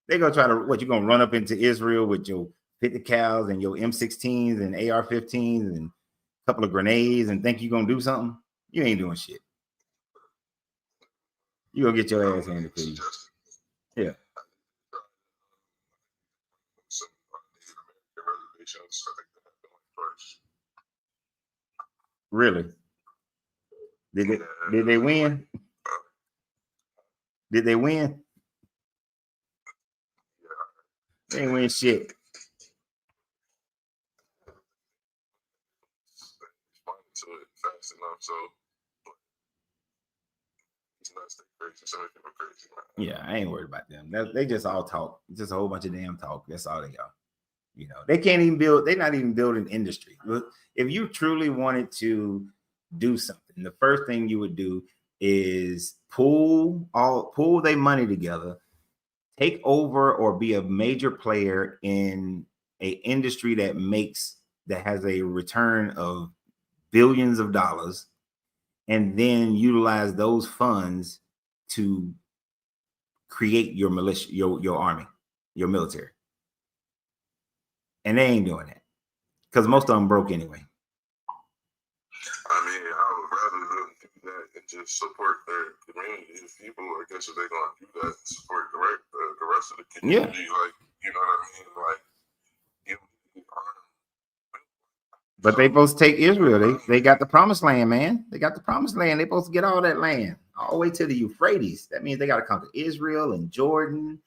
They gonna try to, you gonna run up into Israel with your 50 cals and your M16s and AR-15s and a couple of grenades and think you're gonna do something? You ain't doing shit. You gonna get your ass handed to you. Yeah. Really? Did they win? Did they win? They ain't win shit. Fast enough, so he's not stay crazy. Some people crazy, man. Yeah, I ain't worried about them. They just all talk. Just a whole bunch of damn talk. That's all they are. You know, they can't even build. They're not even building industry. If you truly wanted to do something, the first thing you would do is pool their money together, take over or be a major player in a industry that has a return of billions of dollars, and then utilize those funds to create your militia, your army, your military. And they ain't doing that because most of them broke anyway. I mean, I would rather them do that and just support their community. If people, I guess, if they're going to do that, support the rest of the community, like, you know what I mean? Like, but they supposed to take Israel. They got the promised land, man. They got the promised land. They supposed to get all that land all the way to the Euphrates. That means they got to conquer Israel and Jordan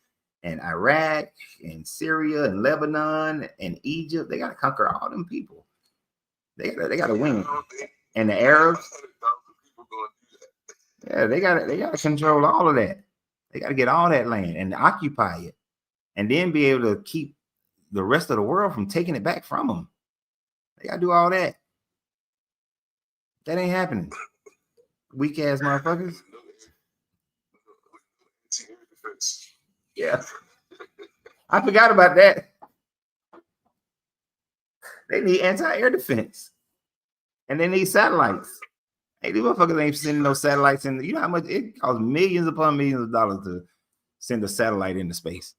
and Iraq and Syria and Lebanon and Egypt. They got to conquer all them people. They got to win. And the Arabs. Yeah, they got to control all of that. They got to get all that land and occupy it, and then be able to keep the rest of the world from taking it back from them. They gotta do all that. That ain't happening. Weak ass motherfuckers. Yeah. I forgot about that. They need anti-air defense. And they need satellites. Hey, these motherfuckers ain't sending no satellites in. You know how much it costs? Millions upon millions of dollars to send a satellite into space.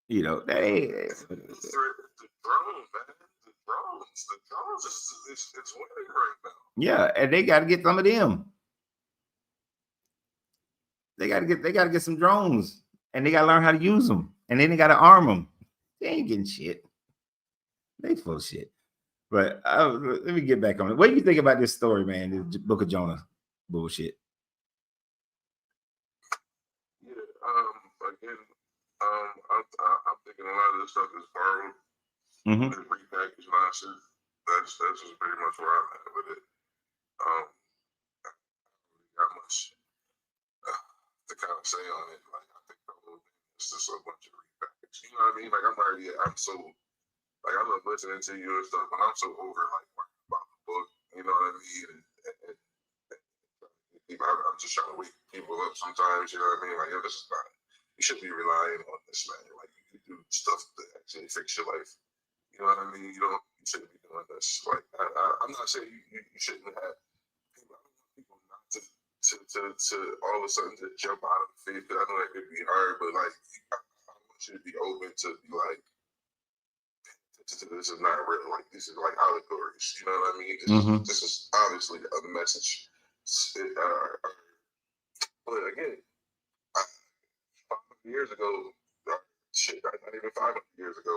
You know, that ain't. The drones, man. The drones is winning right now. Yeah, and they got to get some of them. They got to get some drones, and they got to learn how to use them, and then they got to arm them. They ain't getting shit. They full of shit. But let me get back on it. What do you think about this story, man? The Book of Jonah bullshit. Yeah. Again, I'm thinking a lot of this stuff is borrowed. Mm-hmm. Repackaged nonsense. That's just pretty much where I'm at with it. Not much to kind of say on it. Like, I think the whole thing is just a bunch of repackaged. You know what I mean? Like, I'm so, like, I love listening to you and stuff, but I'm so over, like, worrying about the book. You know what I mean? And I'm just trying to wake people up sometimes. You know what I mean? Like, yo, this is not, you shouldn't be relying on this, man. Like, you can do stuff that actually fix your life. You know what I mean? You shouldn't be doing this. Like, I'm not saying you shouldn't have people. I don't want people not to all of a sudden to jump out of the faith. I know that could be hard, but like, I want you to be open to be like, this is not real. Like, this is like allegories. You know what I mean? This is obviously a message. But again, 500 years ago, shit, not even 500 years ago,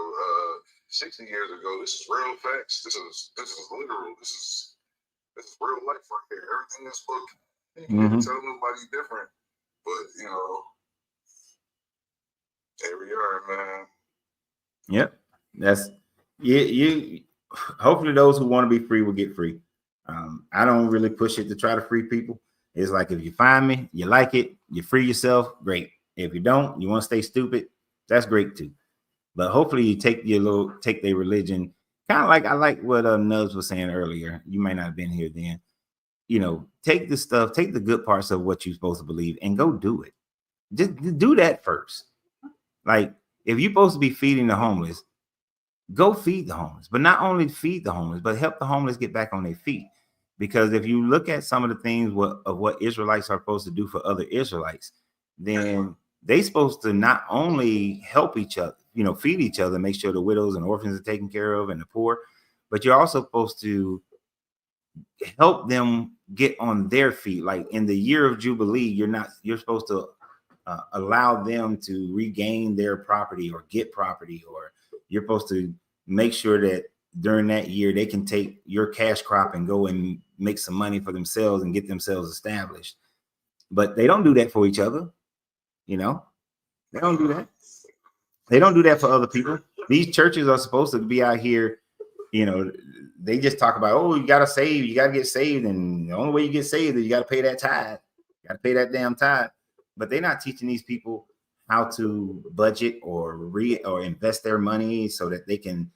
60 years ago, this is real facts. This is literal. This is real life right here. Everything in this book, you can't tell nobody different. But you know, there we are, man. Yep, that's you. Hopefully, those who want to be free will get free. I don't really push it to try to free people. It's like, if you find me, you like it, you free yourself, great. If you don't, you want to stay stupid, that's great too. But hopefully you take their religion, kind of like I like what Nubs was saying earlier. You might not have been here then. You know, take the stuff, take the good parts of what you're supposed to believe and go do it. Just do that first. Like, if you're supposed to be feeding the homeless, go feed the homeless. But not only feed the homeless, but help the homeless get back on their feet. Because if you look at some of the things of what Israelites are supposed to do for other Israelites, then they're supposed to not only help each other, you know, feed each other, make sure the widows and orphans are taken care of and the poor, but you're also supposed to help them get on their feet. Like, in the year of Jubilee, you're supposed to allow them to regain their property or get property, or you're supposed to make sure that during that year they can take your cash crop and go and make some money for themselves and get themselves established. But they don't do that for each other. You know, they don't do that. They don't do that for other people. These churches are supposed to be out here, you know, they just talk about, oh, you got to save, you got to get saved. And the only way you get saved is you got to pay that tithe. You got to pay that damn tithe. But they're not teaching these people how to budget or invest their money so that they can,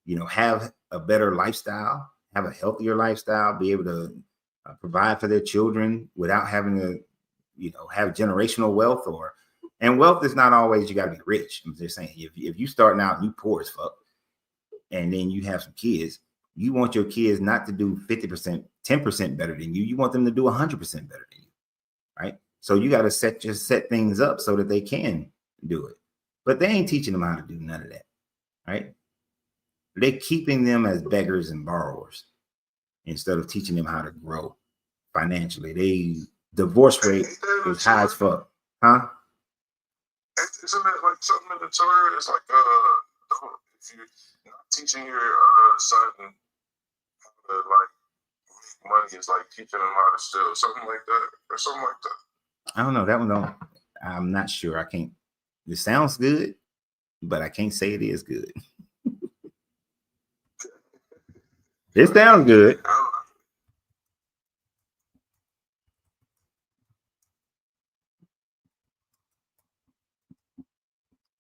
you know, have a better lifestyle, have a healthier lifestyle, be able to provide for their children without having to, you know, have generational wealth. And wealth is not always you got to be rich. I'm just saying, if you starting out and you poor as fuck, and then you have some kids, you want your kids not to do 50%, 10% better than you. You want them to do 100% better than you, right? So you got to set things up so that they can do it. But they ain't teaching them how to do none of that, right? They're keeping them as beggars and borrowers instead of teaching them how to grow financially. Divorce rate is high as fuck, huh? Isn't that like something in the Torah? It's like, if you're not teaching your son how to like make money, it's like teaching him how to steal, something like that, or something like that. I don't know. That one don't. I'm not sure. I can't. It sounds good, but I can't say it is good. It sounds good.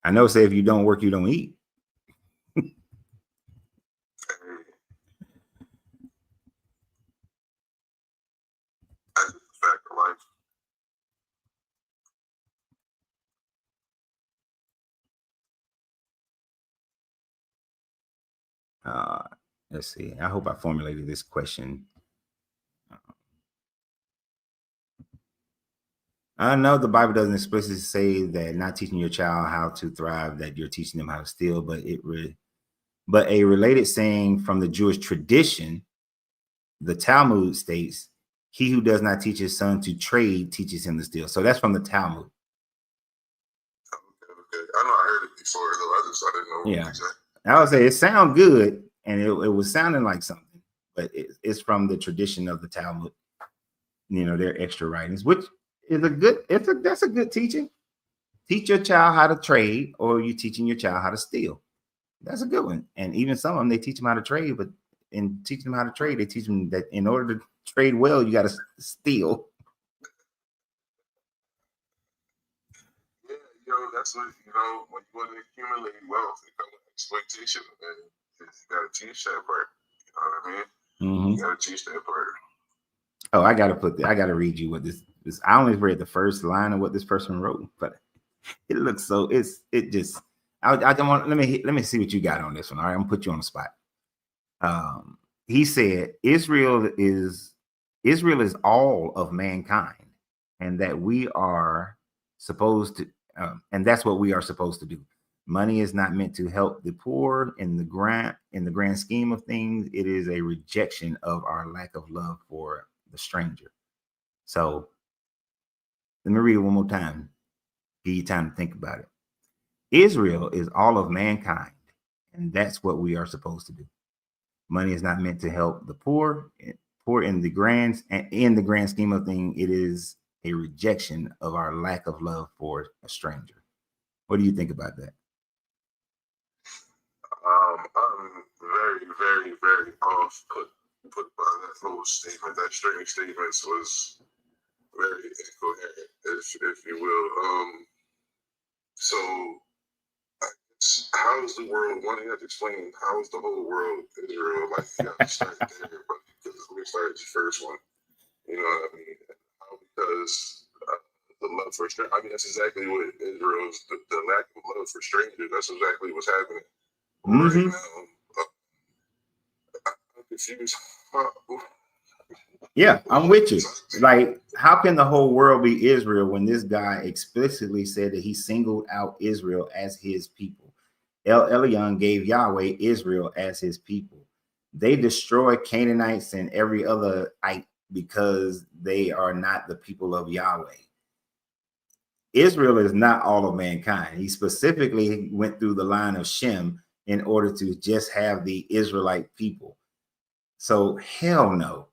I know. Say if you don't work, you don't eat. Let's see. I hope I formulated this question. I know the Bible doesn't explicitly say that not teaching your child how to thrive, that you're teaching them how to steal, but a related saying from the Jewish tradition, the Talmud states, "He who does not teach his son to trade teaches him to steal." So that's from the Talmud. Okay. I know I heard it before, though. I didn't know. Yeah. Exactly. I would say it sounds good, and it was sounding like something, but it's from the tradition of the Talmud. You know, their extra writings, which is that's a good teaching. Teach your child how to trade, or you teaching your child how to steal. That's a good one. And even some of them, they teach them how to trade, but in teaching them how to trade, they teach them that in order to trade well, you got to steal. Yeah, that's what, when you want to accumulate wealth, it comes with exploitation, and you got to teach that part. You know what I mean? Mm-hmm. You got to teach that part. Oh, I got to read you what this. I only read the first line of what this person wrote, but it looks so. I don't want. Let me see what you got on this one. All right, I'm gonna put you on the spot. He said Israel is all of mankind, and that we are supposed to, and that's what we are supposed to do. Money is not meant to help the poor in the grand scheme of things. It is a rejection of our lack of love for the stranger. So let me read it one more time. Give you time to think about it. Israel is all of mankind, and that's what we are supposed to do. Money is not meant to help the poor in the grand scheme of things. It is a rejection of our lack of love for a stranger. What do you think about that? I'm very, very, very off put by that whole statement. That string of statements was very incoherent, if you will. So how is the world? Why do you have to explain how is the whole world Israel? Like, you have to start there, but because we started the first one, you know what I mean? How, because the love for strangers. I mean, that's exactly what Israel's the lack of love for strangers. That's exactly what's happening right now. I'm confused. Yeah, I'm with you. Like, how can the whole world be Israel when this guy explicitly said that he singled out Israel as his people? El Elyon gave Yahweh Israel as his people. They destroy Canaanites and every other ite because they are not the people of Yahweh. Israel is not all of mankind. He specifically went through the line of Shem in order to just have the Israelite people. So hell no.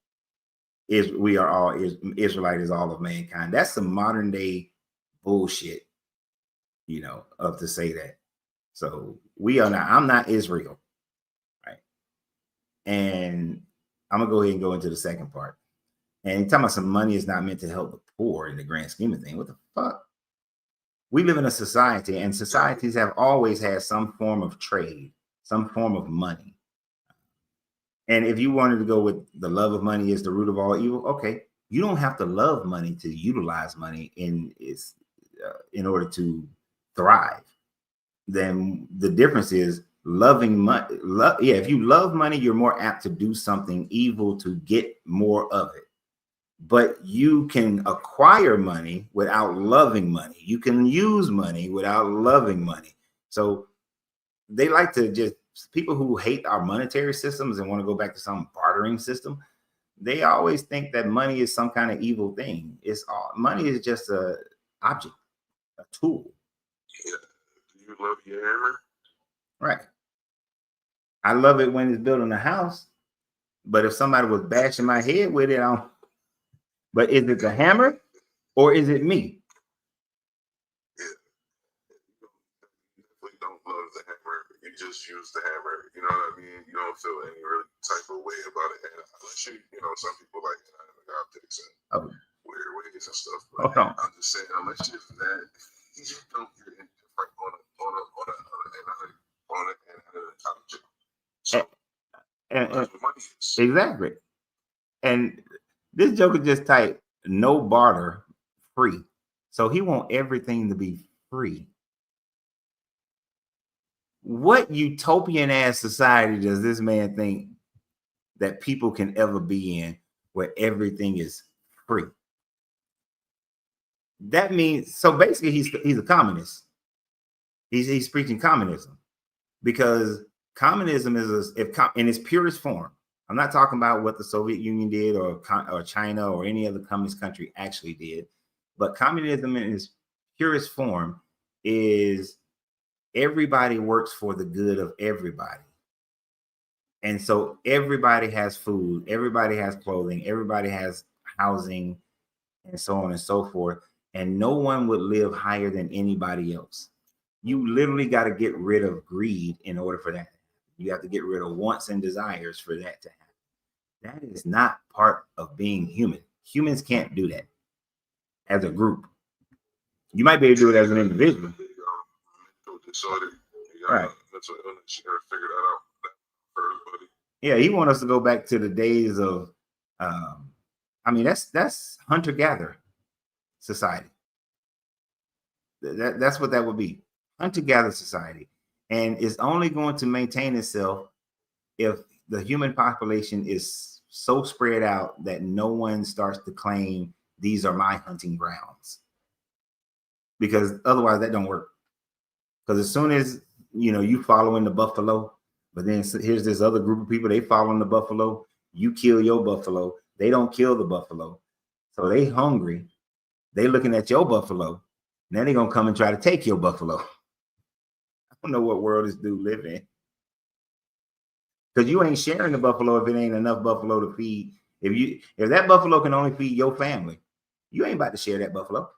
Israelite is all of mankind. That's some modern day bullshit, of to say that. So I'm not Israel, right? And I'm gonna go ahead and go into the second part. And you're talking about some money is not meant to help the poor in the grand scheme of things. What the fuck? We live in a society, and societies have always had some form of trade, some form of money. And if you wanted to go with the love of money is the root of all evil, okay, you don't have to love money to utilize money in order to thrive. Then the difference is loving money. If you love money, you're more apt to do something evil to get more of it. But you can acquire money without loving money. You can use money without loving money. So they like to just, people who hate our monetary systems and want to go back to some bartering system, they always think that money is some kind of evil thing. Money is just a object, a tool. Yeah. Do you love your hammer? Right. I love it when it's building a house, but if somebody was bashing my head with it, but is it the hammer or is it me? Yeah. You definitely don't love the hammer. You just use the hammer. You know what I mean? You don't feel any really type of way about it. And unless some people like hammer optics and weird ways and stuff. But I'm just saying, unless you're that, you don't get any different on an object. So that's what money is. Exactly. And this joker just typed no barter, free. So he want everything to be free. What utopian ass society does this man think that people can ever be in where everything is free? That means, so basically he's a communist. He's preaching communism, because communism is in its purest form. I'm not talking about what the Soviet Union did or China or any other communist country actually did, but communism in its purest form is everybody works for the good of everybody. And so everybody has food, everybody has clothing, everybody has housing, and so on and so forth. And no one would live higher than anybody else. You literally got to get rid of greed in order for that. You have to get rid of wants and desires for that to happen. That is not part of being human. Humans can't do that as a group. You might be able to do it as an individual. Mental disorder. Right. Mental illness. You gotta figure that out for everybody. Yeah, he wants us to go back to the days of, I mean, that's hunter-gatherer society. That's what that would be. Hunter-gatherer society. And it's only going to maintain itself if the human population is so spread out that no one starts to claim these are my hunting grounds. Because otherwise that don't work. Because as soon as, you following the buffalo, but then here's this other group of people, they following the buffalo, you kill your buffalo, they don't kill the buffalo. So they hungry, they looking at your buffalo, now they're gonna come and try to take your buffalo. I don't know what world this dude live in. Because you ain't sharing the buffalo if it ain't enough buffalo to feed. If that buffalo can only feed your family, you ain't about to share that buffalo.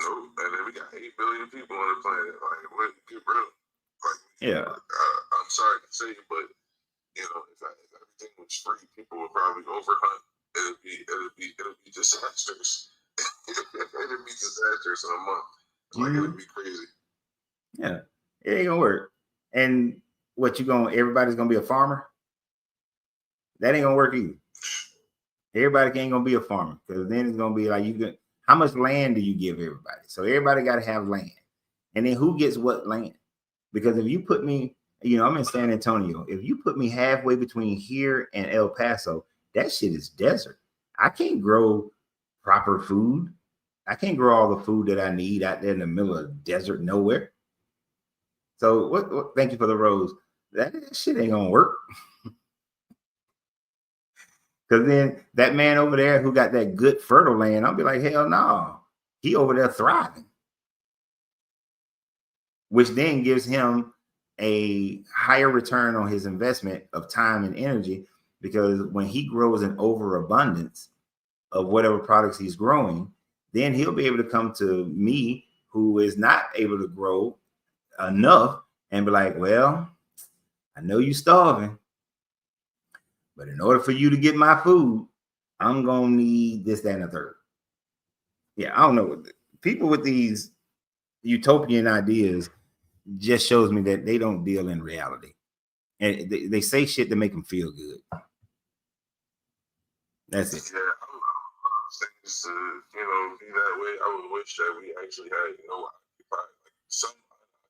No, and then we got 8 billion people on the planet. Like, what? Get real. Like, yeah. I'm sorry to say, but if everything was free, people would probably overhunt. It'd be disasters. It'd be disasters in a month. Like, it'd be crazy. Yeah, it ain't gonna work. And everybody's gonna be a farmer? That ain't gonna work either. Everybody ain't gonna be a farmer, because then it's gonna be like, how much land do you give everybody? So everybody got to have land. And then who gets what land? Because if you put me, I'm in San Antonio. If you put me halfway between here and El Paso, that shit is desert. I can't grow proper food. I can't grow all the food that I need out there in the middle of desert nowhere. So what thank you for the rose. That shit ain't gonna work. Because then that man over there who got that good fertile land, I'll be like, hell no. He over there thriving. Which then gives him a higher return on his investment of time and energy, because when he grows an overabundance of whatever products he's growing, then he'll be able to come to me, who is not able to grow enough, and be like, well, I know you're starving, but in order for you to get my food, I'm gonna need this, that, and the third. Yeah, I don't know. People with these utopian ideas just shows me that they don't deal in reality, and they say shit to make them feel good. That's it. Yeah, I would love things to be that way. I would wish that we actually had some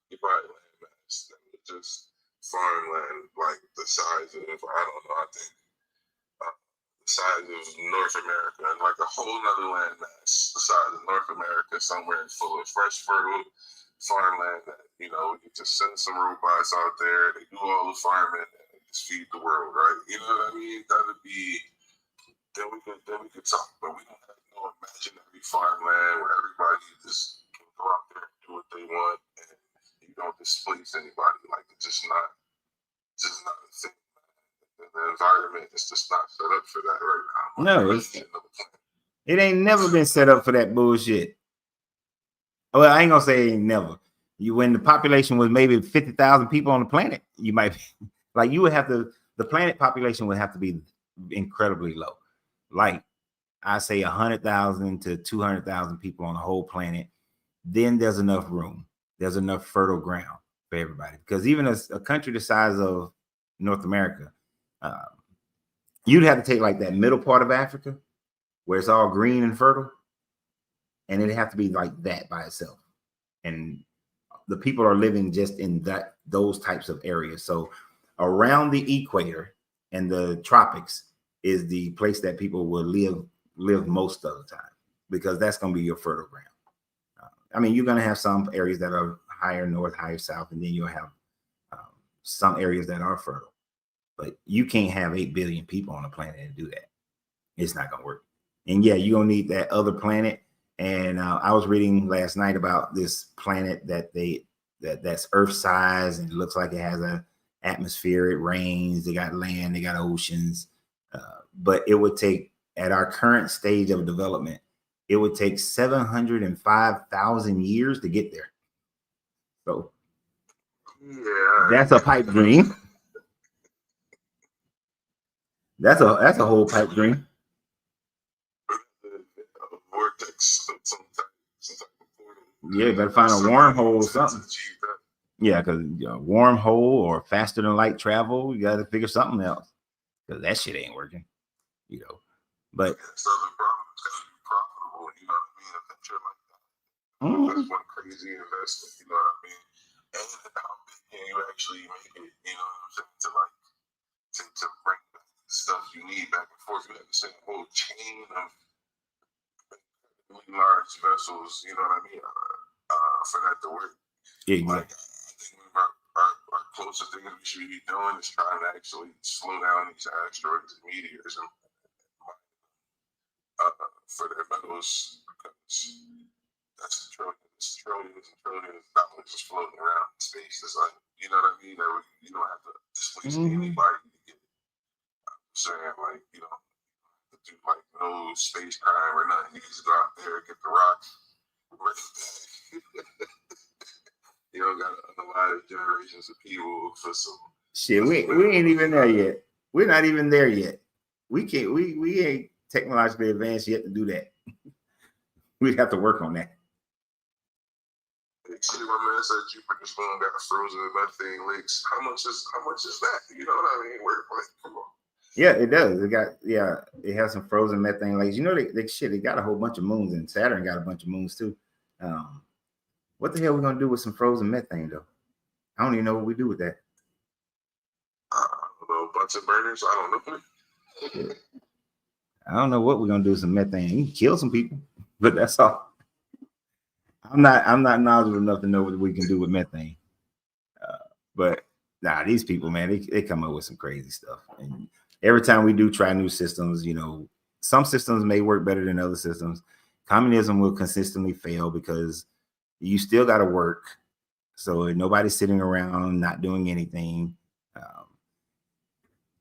occupied land mass that was just farmland, like the size of, I don't know, I think the size of North America, and like a whole nother land mass the size of North America, somewhere full of fresh, fertile farmland that we get to send some robots out there, they do all the farming and just feed the world, right? You know what I mean? That would be, then we could talk, but we don't have no imaginary farmland where everybody just can go out there and do what they want, and you don't displace anybody. Like, it's just not a thing. The environment is just not set up for that right now. No, it ain't never been set up for that bullshit. Well, I ain't gonna say ain't never. When the population was maybe 50,000 people on the planet, you might like you would have to. The planet population would have to be incredibly low. Like I say, 100,000 to 200,000 people on the whole planet. Then there's enough room. There's enough fertile ground for everybody. Because even a country the size of North America, you'd have to take like that middle part of Africa, where it's all green and fertile, and it'd have to be like that by itself. And the people are living just in those types of areas. So around the equator and the tropics is the place that people will live most of the time, because that's going to be your fertile ground. I mean, you're going to have some areas that are higher north, higher south, and then you'll have some areas that are fertile. But you can't have 8 billion people on the planet and do that. It's not going to work. And yeah, you're going to need that other planet. And I was reading last night about this planet that's Earth size, and it looks like it has a atmosphere. It rains. They got land. They got oceans. But it would take, at our current stage of development, it would take 705,000 years to get there. So Yeah, that's a pipe dream. That's a whole pipe dream. Vortex of some type of portal. Yeah, better find a wormhole or something. Yeah, because wormhole or faster than light travel, you got to figure something else, because that shit ain't working. But So the problem is going to be profitable. You know what I mean? A venture like that. That's one crazy investment. You know what I mean? And how big can you actually make it? You know what I'm saying? To bring back the stuff you need back and forth. You have to send a whole chain of really large vessels. You know what I mean? For that to work. yeah, Like, I think our closest thing we should be doing is trying to actually slow down these asteroids and meteors and for their metals, because that's trillions and trillions of dollars just floating around in space. It's like, you know what I mean? That you don't have to displace anybody to get it. I'm saying, like, you know, to do like no space crime or nothing. You just go out there, get the rock, bring it back. You know, got a lot of generations of people for some shit. We ain't even there yet. We're not even there yet. We can't. We ain't technologically advanced yet to do that. We'd have to work on that. See, my man said Jupiter's moon got frozen methane lakes. How much is that? You know what I mean? Come on. Yeah, it does. It has some frozen methane lakes. You know, they got a whole bunch of moons, and Saturn got a bunch of moons too. What the hell are we gonna do with some frozen methane though? I don't even know what we do with that. A bunch of burners. I don't know. I don't know what we're gonna do with some methane. You can kill some people, but that's all. I'm not knowledgeable enough to know what we can do with methane. But these people, man, they come up with some crazy stuff. And every time we do try new systems, you know, some systems may work better than other systems. Communism will consistently fail because you still got to work. So nobody's sitting around not doing anything.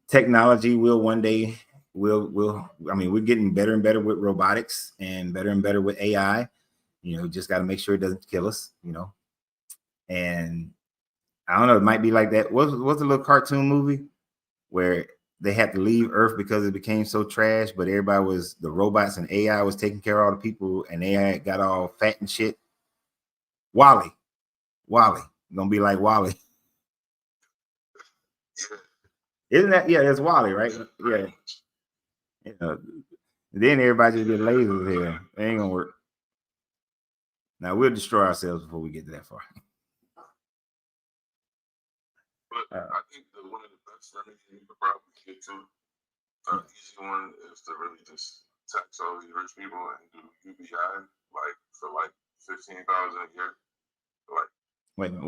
Technology will one day we're getting better and better with robotics and better with AI. You know, just got to make sure it doesn't kill us, you know. And I don't know, it might be like that. What's a little cartoon movie where they had to leave Earth because it became so trash, but the robots and AI was taking care of all the people, and AI got all fat and shit. Wally. Gonna be like Wally. Isn't that? Yeah, that's Wally, right? Yeah. Then everybody just get lasers here. It ain't gonna work. Now we'll destroy ourselves before we get to that far. But I think one of the best remedies you could probably get to, an easy one, is to really just tax all these rich people and do UBI, like for like $15,000 a year. Like, wait a minute,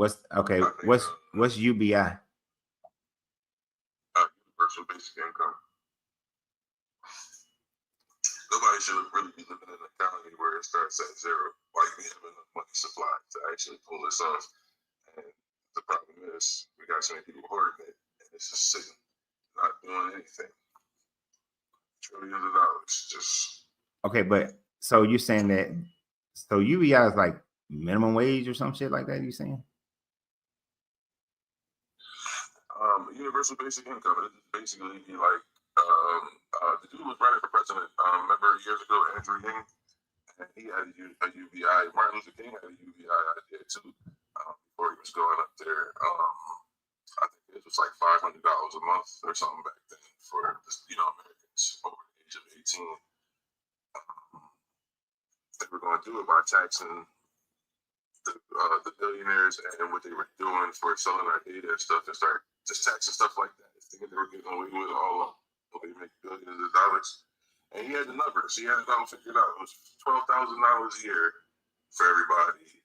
what's UBI? Universal basic income. Nobody should really be living in an economy where it starts at zero. Like, we have enough money supply to actually pull this off. And the problem is, we got so many people hoarding it, and it's just sitting, not doing anything. Trillions of dollars, just. Okay, but so you're saying that, so UBI is like minimum wage or some shit like that, you saying? Universal basic income, it basically be like, the dude was running for president, remember years ago, Andrew Yang, and he had a UBI. Martin Luther King had a UBI idea too, before he was going up there. I think it was like $500 a month or something back then for, Americans over the age of 18. They were going to do it by taxing the the billionaires and what they were doing for selling our data and stuff, and start just taxing stuff like that. Thinking they were getting away with all of they make billions of dollars. And he had the numbers. He had it all figured out. It was $12,000 a year for everybody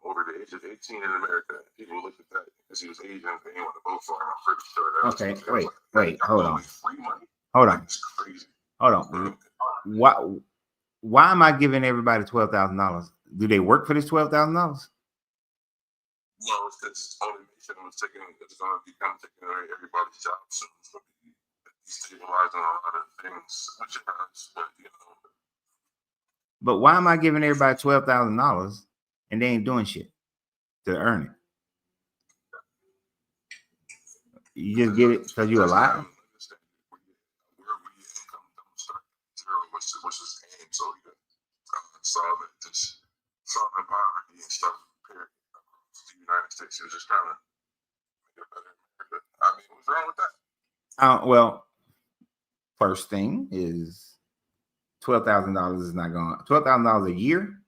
over the age of 18 in America. People looked at that because he was Asian and they didn't want to vote for him. I'm pretty sure that Okay, was wait, hold on. Free money? Hold on. It's crazy. Hold on. Why am I giving everybody $12,000? Do they work for this $12,000? No, it's because automation was taking. It's going to become taking away everybody's jobs soon. It's going to be destabilizing a lot of things, which it has. But you know. But why am I giving everybody $12,000 and they ain't doing shit to earn it? You just get it because you're alive. What's his aim? So you can solve poverty and stuff. Period. The United States, he was just trying to make it better. I mean, what's wrong with that? Well, first thing is $12,000 is not going. $12,000 a year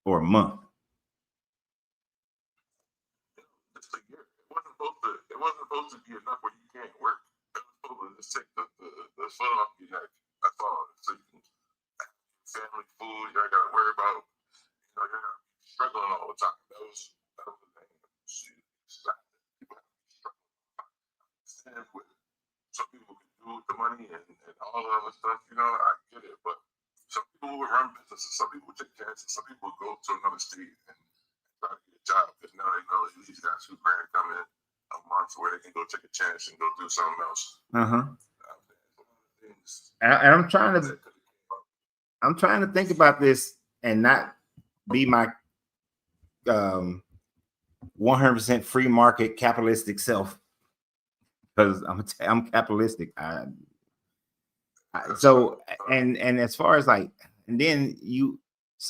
or a month. It's a year. It wasn't supposed to be enough where you can't work. It was supposed to just take the foot off your neck. That's all. So you can family, food. You ain't got to worry about. You know, you're not struggling all the time. That was the thing. People have to be struggling with it. Some people can do with the money and all the other stuff. You know, I get it, but some people would run businesses. Some people would take chances. Some people would go to another state and try to get a job because now they know at least got $2 grand coming in a month where they can go take a chance and go do something else. And I'm trying to think about this and not be my 100% free market capitalistic self, because I'm capitalistic. So and as far as like, and then you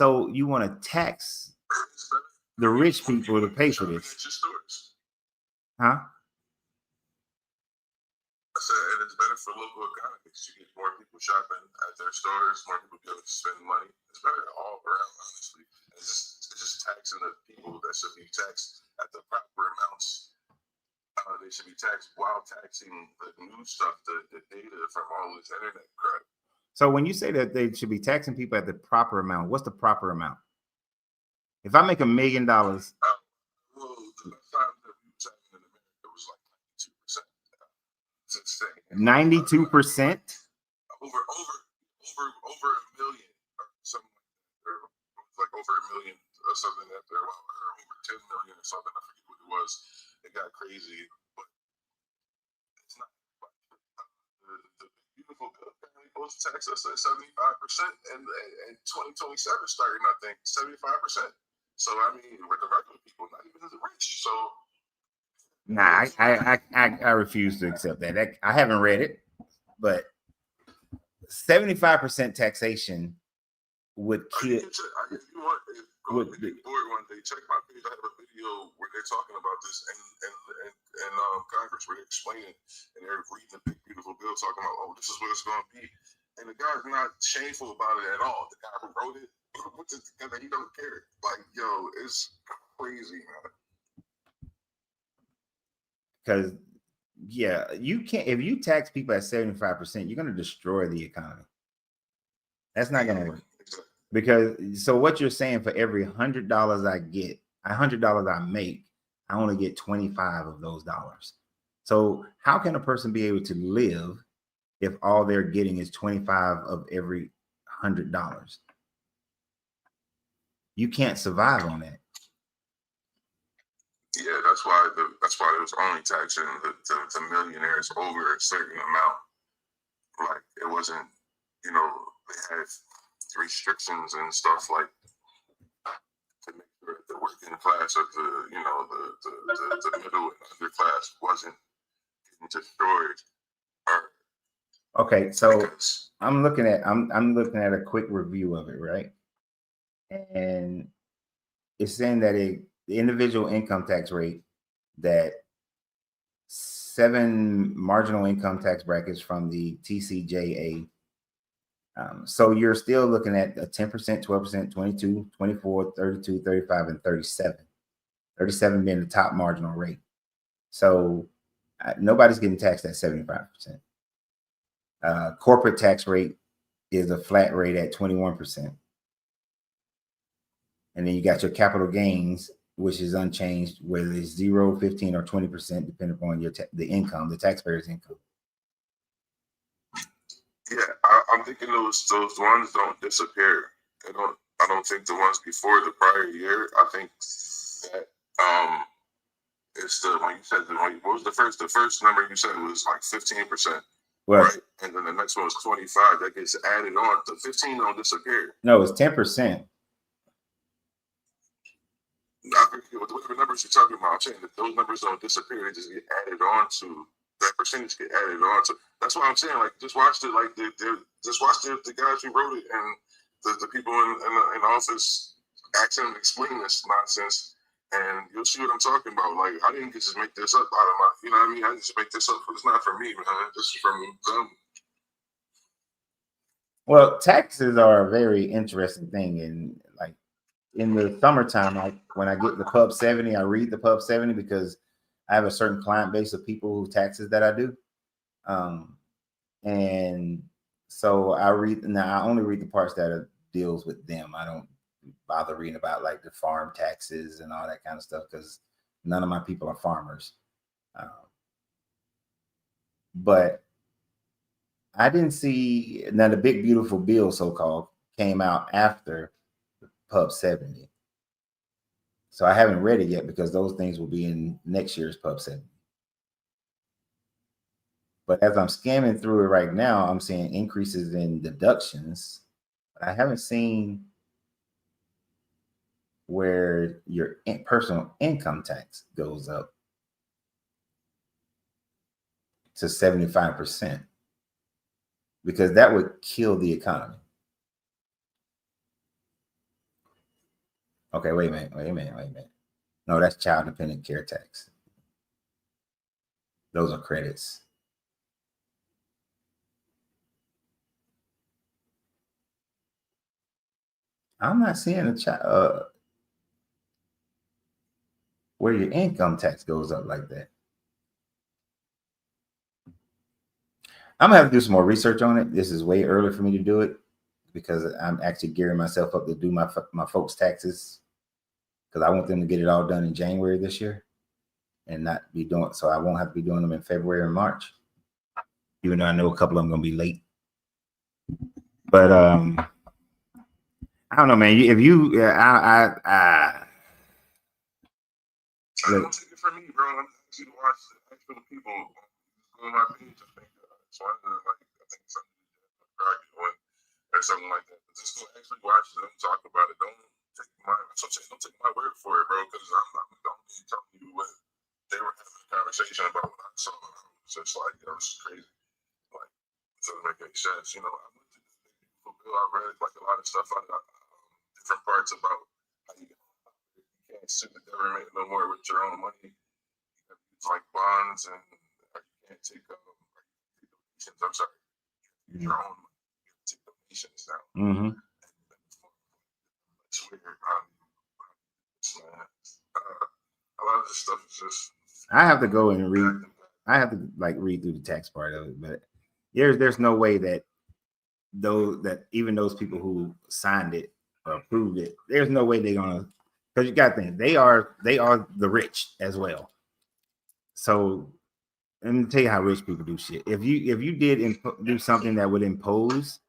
want to tax the rich people to pay for this, huh? I said, and it's better for local economies. You get more people shopping at their stores, more people be able to spend money. It's better all around, honestly. It's just taxing the people that should be taxed at the proper amounts. They should be taxed while taxing the new stuff, the data from all this internet crap. So when you say that they should be taxing people at the proper amount, what's the proper amount? If I make $1 million, well, the best time that we were taxing in America was like 92%. It's insane. 92%? Over $1 million or something like over $1 million or something or over 10 million or something. I forget what it was. It got crazy, but it's not. The beautiful bill apparently supposed to tax us at 75% and 2027 starting, I think, 75%. So I mean, with the regular people, not even the rich. So nah, I refuse to accept that. I haven't read it, but 75% taxation would kill. If you want, one day, check my page. I have a video where they're talking about this and Congress, where they're explaining and they're reading the big beautiful bill, talking about, oh, this is what it's going to be, and the guy's not shameful about it at all. The guy who wrote it, puts it together, he don't care. Like, yo, it's crazy, man. Because yeah, you can't. If you tax people at 75%, you're going to destroy the economy. That's not going to work. Exactly. Because so what you're saying, for every $100 I get, $100 I make, I only get 25 of those dollars. So how can a person be able to live if all they're getting is 25 of every $100? You can't survive on that. Yeah, that's why it was only taxing the millionaires over a certain amount. Like, it wasn't, you know, they had restrictions and stuff like to make sure that the working class or the middle and underclass wasn't getting destroyed. Okay, so I'm looking at a quick review of it, right? And it's saying that the individual income tax rate, that 7 marginal income tax brackets from the TCJA So you're still looking at a 10%, 12%, 22, 24, 32, 35, and 37. 37 being the top marginal rate. So nobody's getting taxed at 75%. Corporate tax rate is a flat rate at 21%. And then you got your capital gains, which is unchanged, whether it's 0, 15, or 20%, depending upon the income, the taxpayer's income. Yeah, I'm thinking those ones don't disappear. I don't think the ones before the prior year. I think that it's when you said what was the first number you said was like 15%. Well, right, and then the next one was 25. That gets added on. The 15 don't disappear. No, it's 10%. I forget whatever numbers you're talking about. I'm saying that those numbers don't disappear. They just get added on to that percentage. Get added on to. That's why I'm saying, like, just watch it. Like, just watch the guys who wrote it and the people in the office asking them to explain this nonsense, and you'll see what I'm talking about. Like, I didn't just make this up out of my, you know what I mean? I just make this up. It's not from me, man. This is from them. Well, taxes are a very interesting thing, and like in the summertime, like when I get the Pub 70, I read the Pub 70 because I have a certain client base of people who taxes that I do. And so I only read the parts that deals with them. I don't bother reading about like the farm taxes and all that kind of stuff because none of my people are farmers. But I didn't see now the Big Beautiful Bill, so-called, came out after Pub 70. So I haven't read it yet because those things will be in next year's Pub 70. But as I'm scanning through it right now, I'm seeing increases in deductions. But I haven't seen where your personal income tax goes up to 75%, because that would kill the economy. Okay, wait a minute. No, that's child dependent care tax. Those are credits. I'm not seeing where your income tax goes up like that. I'm gonna have to do some more research on it. This is way early for me to do it because I'm actually gearing myself up to do my folks' taxes because I want them to get it all done in January this year and not be doing, so I won't have to be doing them in February or March, even though I know a couple of them are gonna be late. But I don't know, man. If you, Don't take it from me, bro. I'm actually watch actual people on my page. I think so. I think something when or something like that. But just go actually watch them talk about it. Don't take my word for it, bro. Because I'm not telling you what they were having a conversation about when I saw it. I was just like, yo, this is crazy. Like, it doesn't make any sense. You know, I looked at this bill. I read like a lot of stuff on different parts about how you can't sue the government no more with your own money. You have to use like bonds, and you can't take donations. I'm sorry, your own money. You have to take donations now. mm-hmm. It's weird. A lot of this stuff is just. I have to go and read. I have to like read through the tax part of it, but there's no way that even those people who signed it or approved it, there's no way they're gonna, because you got to think they are the rich as well. So let me tell you how rich people do shit. If you did do something that would impose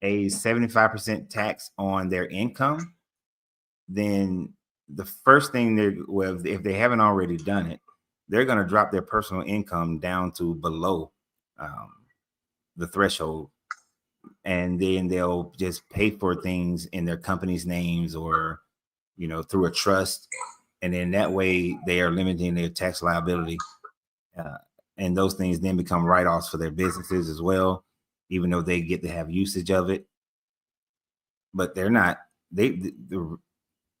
a 75% tax on their income, then the first thing if they haven't already done it, they're going to drop their personal income down to below the threshold, and then they'll just pay for things in their company's names or, you know, through a trust, and then that way they are limiting their tax liability, and those things then become write-offs for their businesses as well, even though they get to have usage of it. But they're not.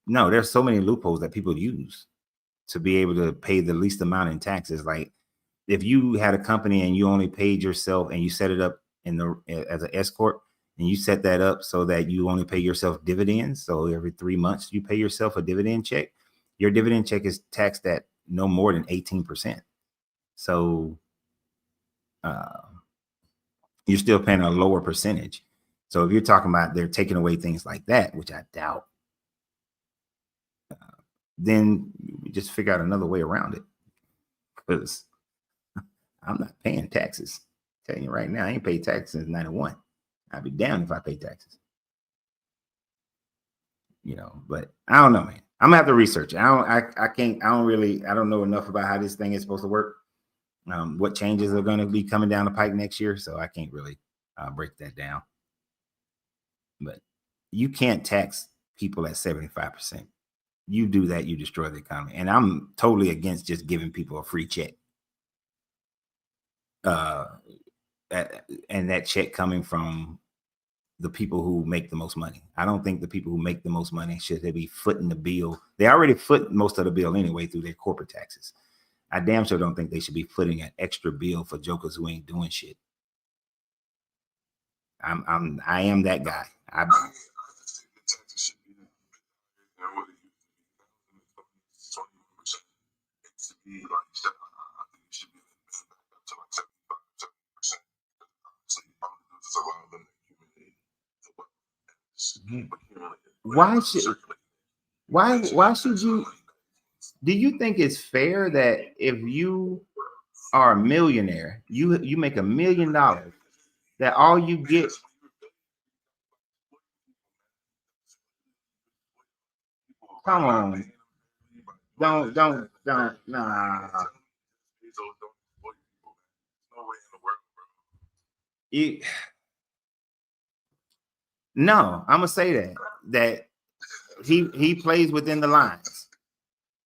No, there's so many loopholes that people use to be able to pay the least amount in taxes. Like if you had a company and you only paid yourself and you set it up as an S corp, and you set that up so that you only pay yourself dividends. So every 3 months you pay yourself a dividend check. Your dividend check is taxed at no more than 18%. So you're still paying a lower percentage. So if you're talking about they're taking away things like that, which I doubt, then we just figure out another way around it. Because I'm not paying taxes. I'm telling you right now, I ain't paid taxes since 91. I'd be damned if I pay taxes. You know, but I don't know, man. I'm gonna have to research it. I don't know enough about how this thing is supposed to work. What changes are going to be coming down the pike next year, so I can't really break that down. But you can't tax people at 75%. You do that, you destroy the economy. And I'm totally against just giving people a free check. And that check coming from the people who make the most money. I don't think the people who make the most money should they be footing the bill. They already foot most of the bill anyway through their corporate taxes. I damn sure don't think they should be footing an extra bill for jokers who ain't doing shit. I am that guy. I just think the taxes should be, what it used to be, 21%. It should be like you said. I think it should be back up to like 75, 70%. Obviously, there's a lot of them that accumulate. Why should you? Do you think it's fair that if you are a millionaire, you make $1 million, that all you get? Come on, don't nah. No, I'm gonna say that he plays within the lines.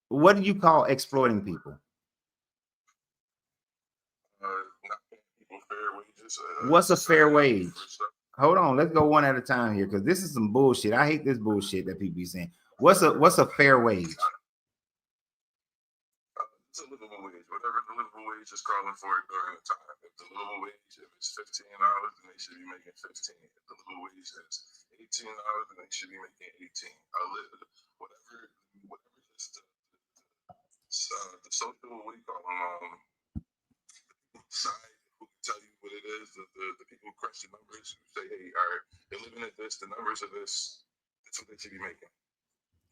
What do you call exploiting people? What's a fair wage? Hold on, let's go one at a time here because this is some bullshit. I hate this bullshit that people be saying. What's a fair wage? It's a livable wage. Whatever the livable wage is calling for it during the time. If the livable wage, if it's $15, then they should be making 15. If the livable wage is $18, then they should be making 18. Whatever is the social, what do you call them? Side who can tell you what it is. The people who crunch the numbers who say, hey, all right, they're living at this. The numbers are this. That's what they should be making.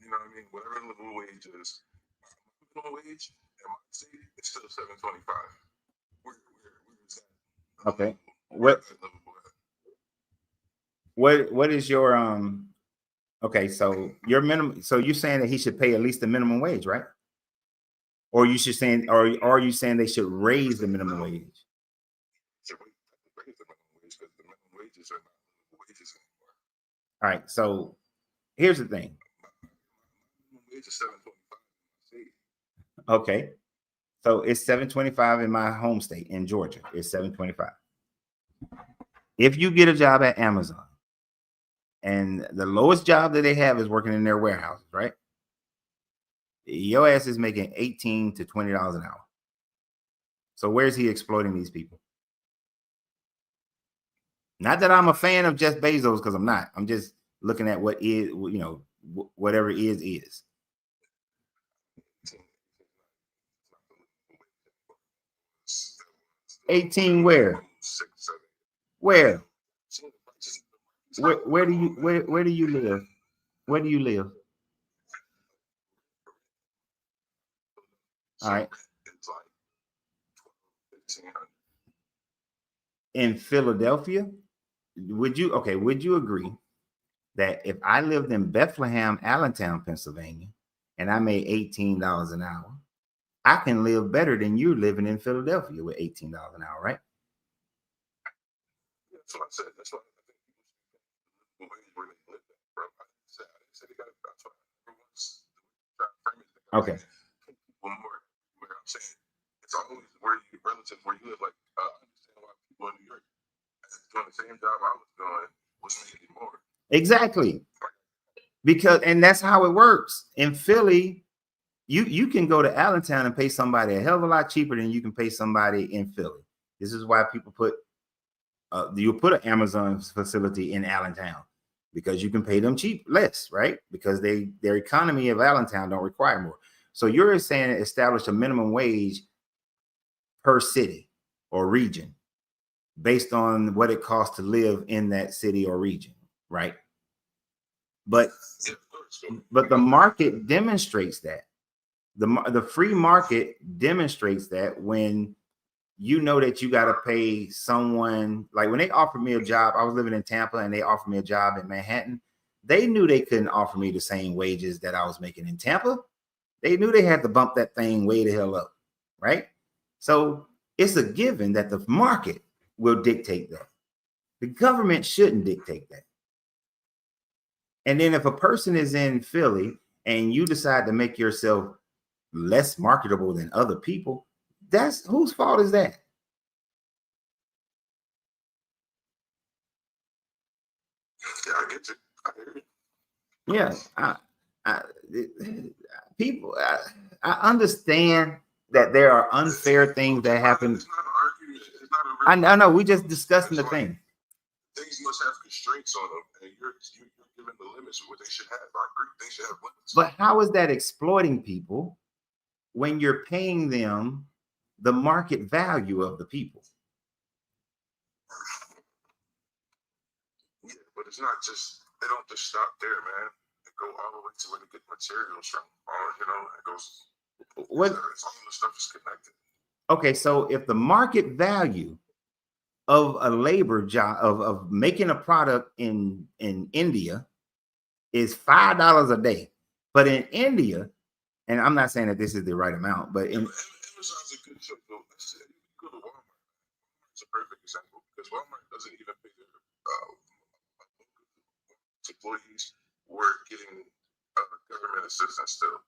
You know what I mean? Whatever the livable wage is, minimum wage in my state it's still $7.25. Where is that? Okay. What is your okay, so your minimum, so you're saying that he should pay at least the minimum wage, right? Or you should saying, or are you saying they should raise the minimum wage? Should raise the minimum wage because the minimum wages are not minimum wages anymore. All right, so here's the thing. Minimum wage is $7.25. Okay, so it's $7.25 in my home state in Georgia. It's $7.25. If you get a job at Amazon, and the lowest job that they have is working in their warehouses, right? Your ass is making $18 to $20 an hour. So where's he exploiting these people? Not that I'm a fan of Jeff Bezos, because I'm not. I'm just looking at what is, you know, whatever is. 18 where? Where? Where do you live? Where do you live? All right. In Philadelphia, would you agree that if I lived in Bethlehem, Allentown, Pennsylvania, and I made $18 an hour, I can live better than you living in Philadelphia with $18 an hour, right? That's what I said. That's what I think people should where they live at, bro. I said they got it. That's what everyone's frame it. Okay. One more. Where I'm saying it's always where you relative where you live. Like I understand why people in New York doing the same job I was doing was making more. Exactly. Because and that's how it works. In Philly, you can go to Allentown and pay somebody a hell of a lot cheaper than you can pay somebody in Philly. This is why people put you put an Amazon facility in Allentown because you can pay them less, right? Because their economy of Allentown don't require more. So you're saying establish a minimum wage per city or region based on what it costs to live in that city or region, right? But the market demonstrates that. The free market demonstrates that when you know that you got to pay someone, like when they offered me a job, I was living in Tampa and they offered me a job in Manhattan. They knew they couldn't offer me the same wages that I was making in Tampa. They knew they had to bump that thing way the hell up, right? So it's a given that the market will dictate that. The government shouldn't dictate that. And then if a person is in Philly and you decide to make yourself less marketable than other people, that's whose fault is that? Yeah, I get you. I hear you. Yeah, I understand that there are unfair things that happen. It's not an argument. It's not a I know we just discussing the thing. Things must have constraints on them, and you're giving the limits of what they should have. I agree. They should have limits. But how is that exploiting people when you're paying them the market value of the people? Yeah, but it's not just, they don't just stop there, man. They go all the way to where they get materials from. You know, it goes, What? all the stuff is connected. Okay, so if the market value of a labor job of making a product in India is $5 a day, but in India, and I'm not saying that this is the right amount, but in Amazon's a good choice. Though. You go to Walmart. It's a perfect example because Walmart doesn't even pay their employees. We're getting government assistance still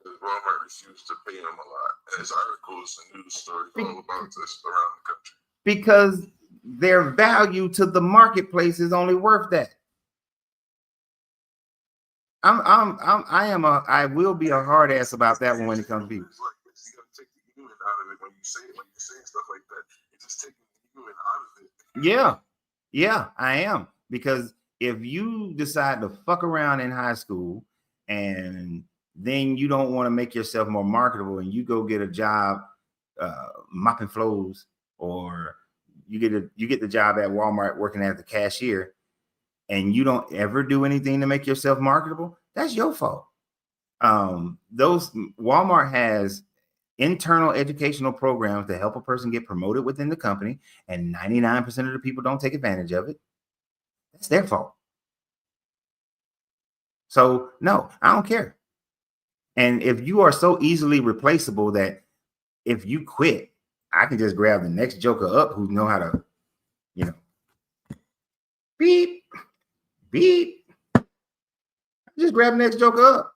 because Walmart refused to pay them a lot. And there's articles and news stories all about this around the country. Because their value to the marketplace is only worth that. I will be a hard ass about that one when it comes to people. It's like you gotta take the human out of it when you say stuff like that. You're just taking the human out of it. Yeah, I am. Because if you decide to fuck around in high school and then you don't want to make yourself more marketable and you go get a job mopping floors, or you get the job at Walmart working as the cashier, and you don't ever do anything to make yourself marketable, that's your fault. Walmart has internal educational programs to help a person get promoted within the company, and 99% of the people don't take advantage of it. That's their fault. So no, I don't care. And if you are so easily replaceable that if you quit, I can just grab the next joker up who know how to, beep, beep. Just grab the next joker up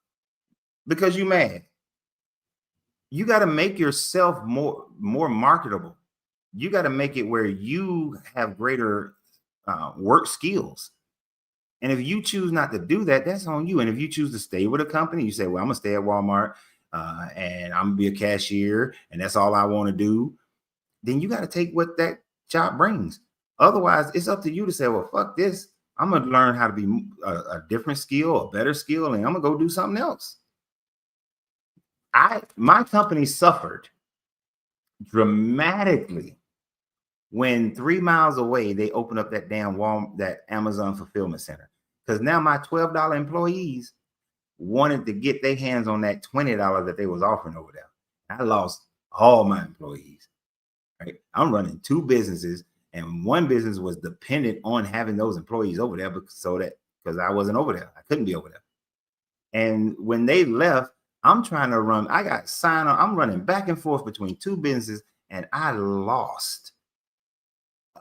because you mad. You got to make yourself more marketable. You got to make it where you have greater work skills. And if you choose not to do that, that's on you. And if you choose to stay with a company, you say, well, I'm going to stay at Walmart and I'm going to be a cashier and that's all I want to do. Then you got to take what that job brings. Otherwise, it's up to you to say, well, fuck this. I'm going to learn how to be a different skill, a better skill, and I'm going to go do something else. My company suffered dramatically when 3 miles away they opened up that damn that Amazon fulfillment center, because now my $12 employees wanted to get their hands on that $20 that they was offering over there. I lost all my employees. Right, I'm running 2 businesses, and one business was dependent on having those employees over there because I wasn't over there, I couldn't be over there. And when they left, I'm trying to run. I got signed on. I'm running back and forth between 2 businesses, and I lost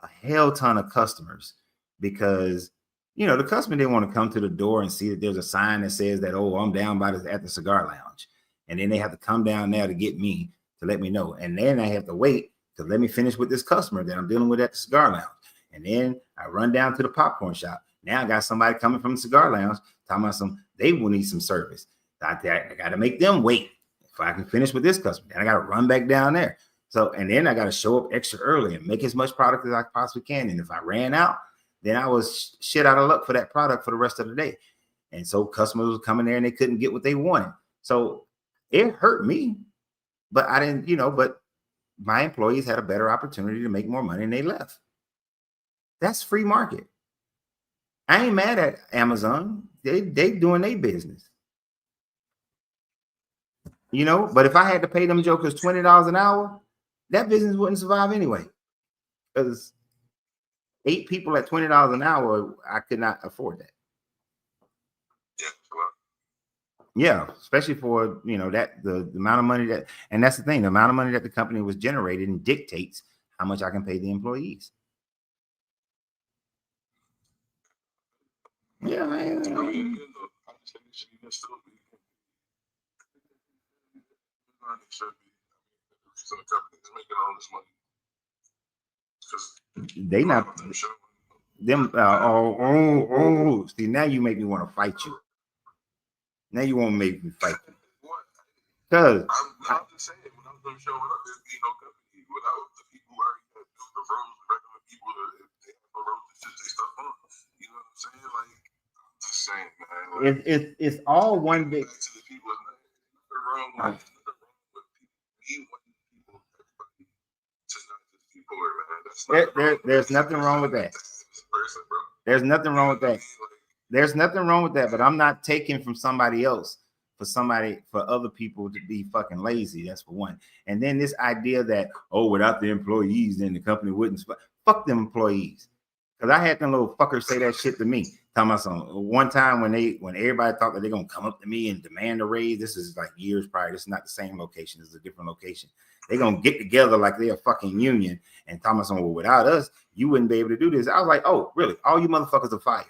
a hell ton of customers because the customer didn't want to come to the door and see that there's a sign that says that, oh, I'm down at the cigar lounge, and then they have to come down there to get me to let me know, and then I have to wait to let me finish with this customer that I'm dealing with at the cigar lounge, and then I run down to the popcorn shop. Now I got somebody coming from the cigar lounge talking about they will need some service. I got to make them wait if I can finish with this customer. Then I got to run back down there. So, and then I got to show up extra early and make as much product as I possibly can. And if I ran out, then I was shit out of luck for that product for the rest of the day. And so customers were coming there and they couldn't get what they wanted. So it hurt me, but I didn't, but my employees had a better opportunity to make more money and they left. That's free market. I ain't mad at Amazon. They doing their business. But if I had to pay them jokers $20 an hour, that business wouldn't survive anyway. Because 8 people at $20 an hour, I could not afford that. Yeah, especially for that the amount of money and that's the thing, the amount of money that the company was generating dictates how much I can pay the employees. Yeah, man. They not them. See, now you make me want to fight you. Now you won't make me fight you. Because I'm just saying, without them showing up, there'd be no company. Without the people who already built the roads, the regular people, if they have no roads to shit they stuff on. You know what I'm saying? Like, I'm just saying, man. Like, it's all one big. To the people, nothing wrong with people, everybody to not just be poor, man. There's nothing wrong with that. There's nothing wrong with that. There's nothing wrong with that, but I'm not taking from somebody else for other people to be fucking lazy. That's for one. And then this idea that, without the employees, then the company wouldn't. Fuck them employees. Because I had them little fuckers say that shit to me. Talking about some one time when everybody thought that they're gonna come up to me and demand a raise. This is like years prior. This is not the same location. This is a different location. They're gonna get together like they're a fucking union and talking about something, without us, you wouldn't be able to do this. I was like, oh, really? All you motherfuckers are fired.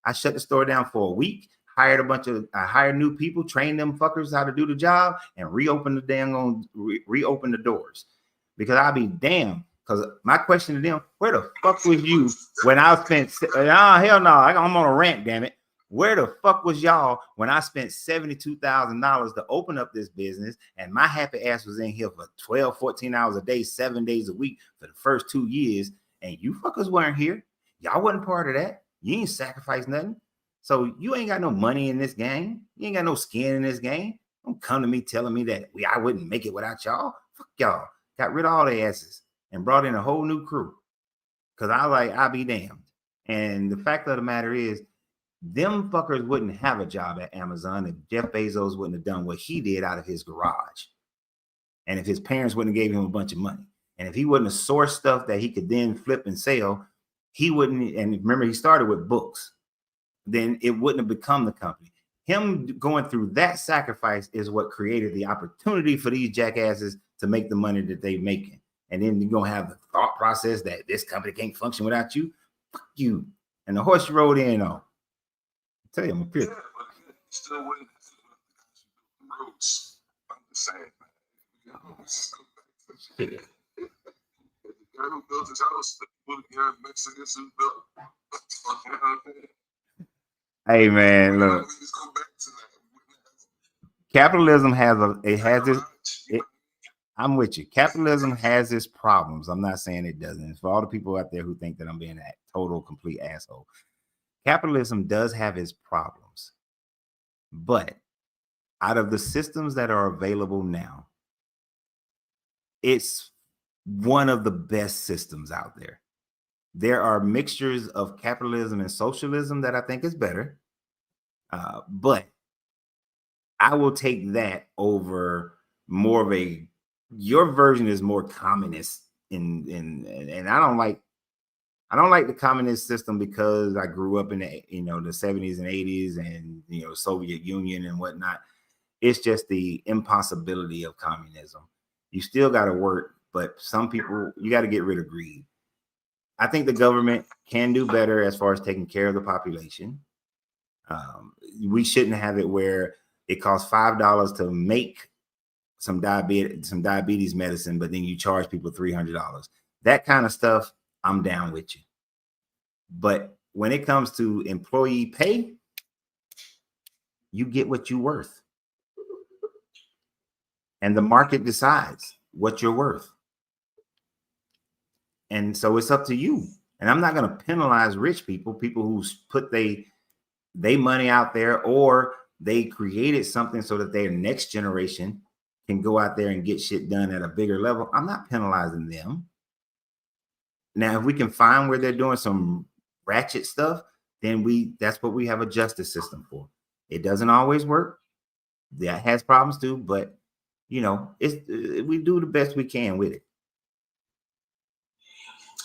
I shut the store down for a week, I hired new people, trained them fuckers how to do the job, and reopen the doors. Because I'll be damned. Because my question to them, where the fuck was you when I spent, hell no, I'm on a rant, damn it. Where the fuck was y'all when I spent $72,000 to open up this business and my happy ass was in here for 12, 14 hours a day, 7 days a week for the first 2 years, and you fuckers weren't here? Y'all wasn't part of that. You ain't sacrificed nothing. So you ain't got no money in this game. You ain't got no skin in this game. Don't come to me telling me that I wouldn't make it without y'all. Fuck y'all. Got rid of all their asses and brought in a whole new crew. Because I'll be damned. And the fact of the matter is, them fuckers wouldn't have a job at Amazon if Jeff Bezos wouldn't have done what he did out of his garage. And if his parents wouldn't have gave him a bunch of money. And if he wouldn't have sourced stuff that he could then flip and sell, he wouldn't. And remember, he started with books. Then it wouldn't have become the company. Him going through that sacrifice is what created the opportunity for these jackasses to make the money that they're making. And then you're going to have the thought process that this company can't function without you. Fuck you. And the horse you rode in on. I tell you, I'm a pit. Yeah, but still wouldn't have the roads. I'm just saying, man. The guy who built his house, the Mexicans who built. Hey man, look. Capitalism has this. I'm with you. Capitalism has its problems. I'm not saying it doesn't. It's for all the people out there who think that I'm being a total, complete asshole. Capitalism does have its problems, but out of the systems that are available now, it's one of the best systems out there. There are mixtures of capitalism and socialism that I think is better, but I will take that over more of your version is more communist and I don't like the communist system because I grew up in the 70s and 80s and Soviet Union and whatnot. It's just the impossibility of communism. You still got to work, but some people, you got to get rid of greed. I think the government can do better as far as taking care of the population. We shouldn't have it where it costs $5 to make some diabetes medicine, but then you charge people $300. That kind of stuff, I'm down with you. But when it comes to employee pay, you get what you're worth. And the market decides. what you're worth. And so it's up to you. And I'm not going to penalize rich people who put they money out there, or they created something so that their next generation can go out there and get shit done at a bigger level. I'm not penalizing them. Now, if we can find where they're doing some ratchet stuff, then that's what we have a justice system for. It doesn't always work. That has problems too, but we do the best we can with it.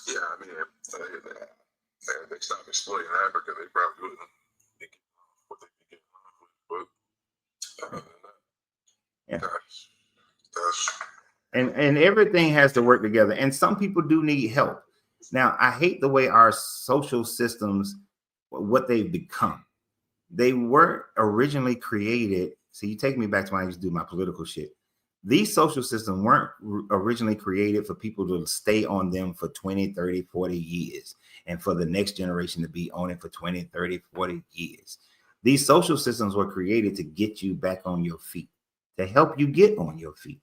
Yeah, I mean, if they stop exploiting Africa, they probably wouldn't be getting what they be getting off with. But other than that, yeah. And everything has to work together. And some people do need help. Now, I hate the way our social systems, what they've become. They weren't originally created. So you take me back to when I used to do my political shit. These social systems weren't originally created for people to stay on them for 20, 30, 40 years, and for the next generation to be on it for 20, 30, 40 years. These social systems were created to get you back on your feet, to help you get on your feet.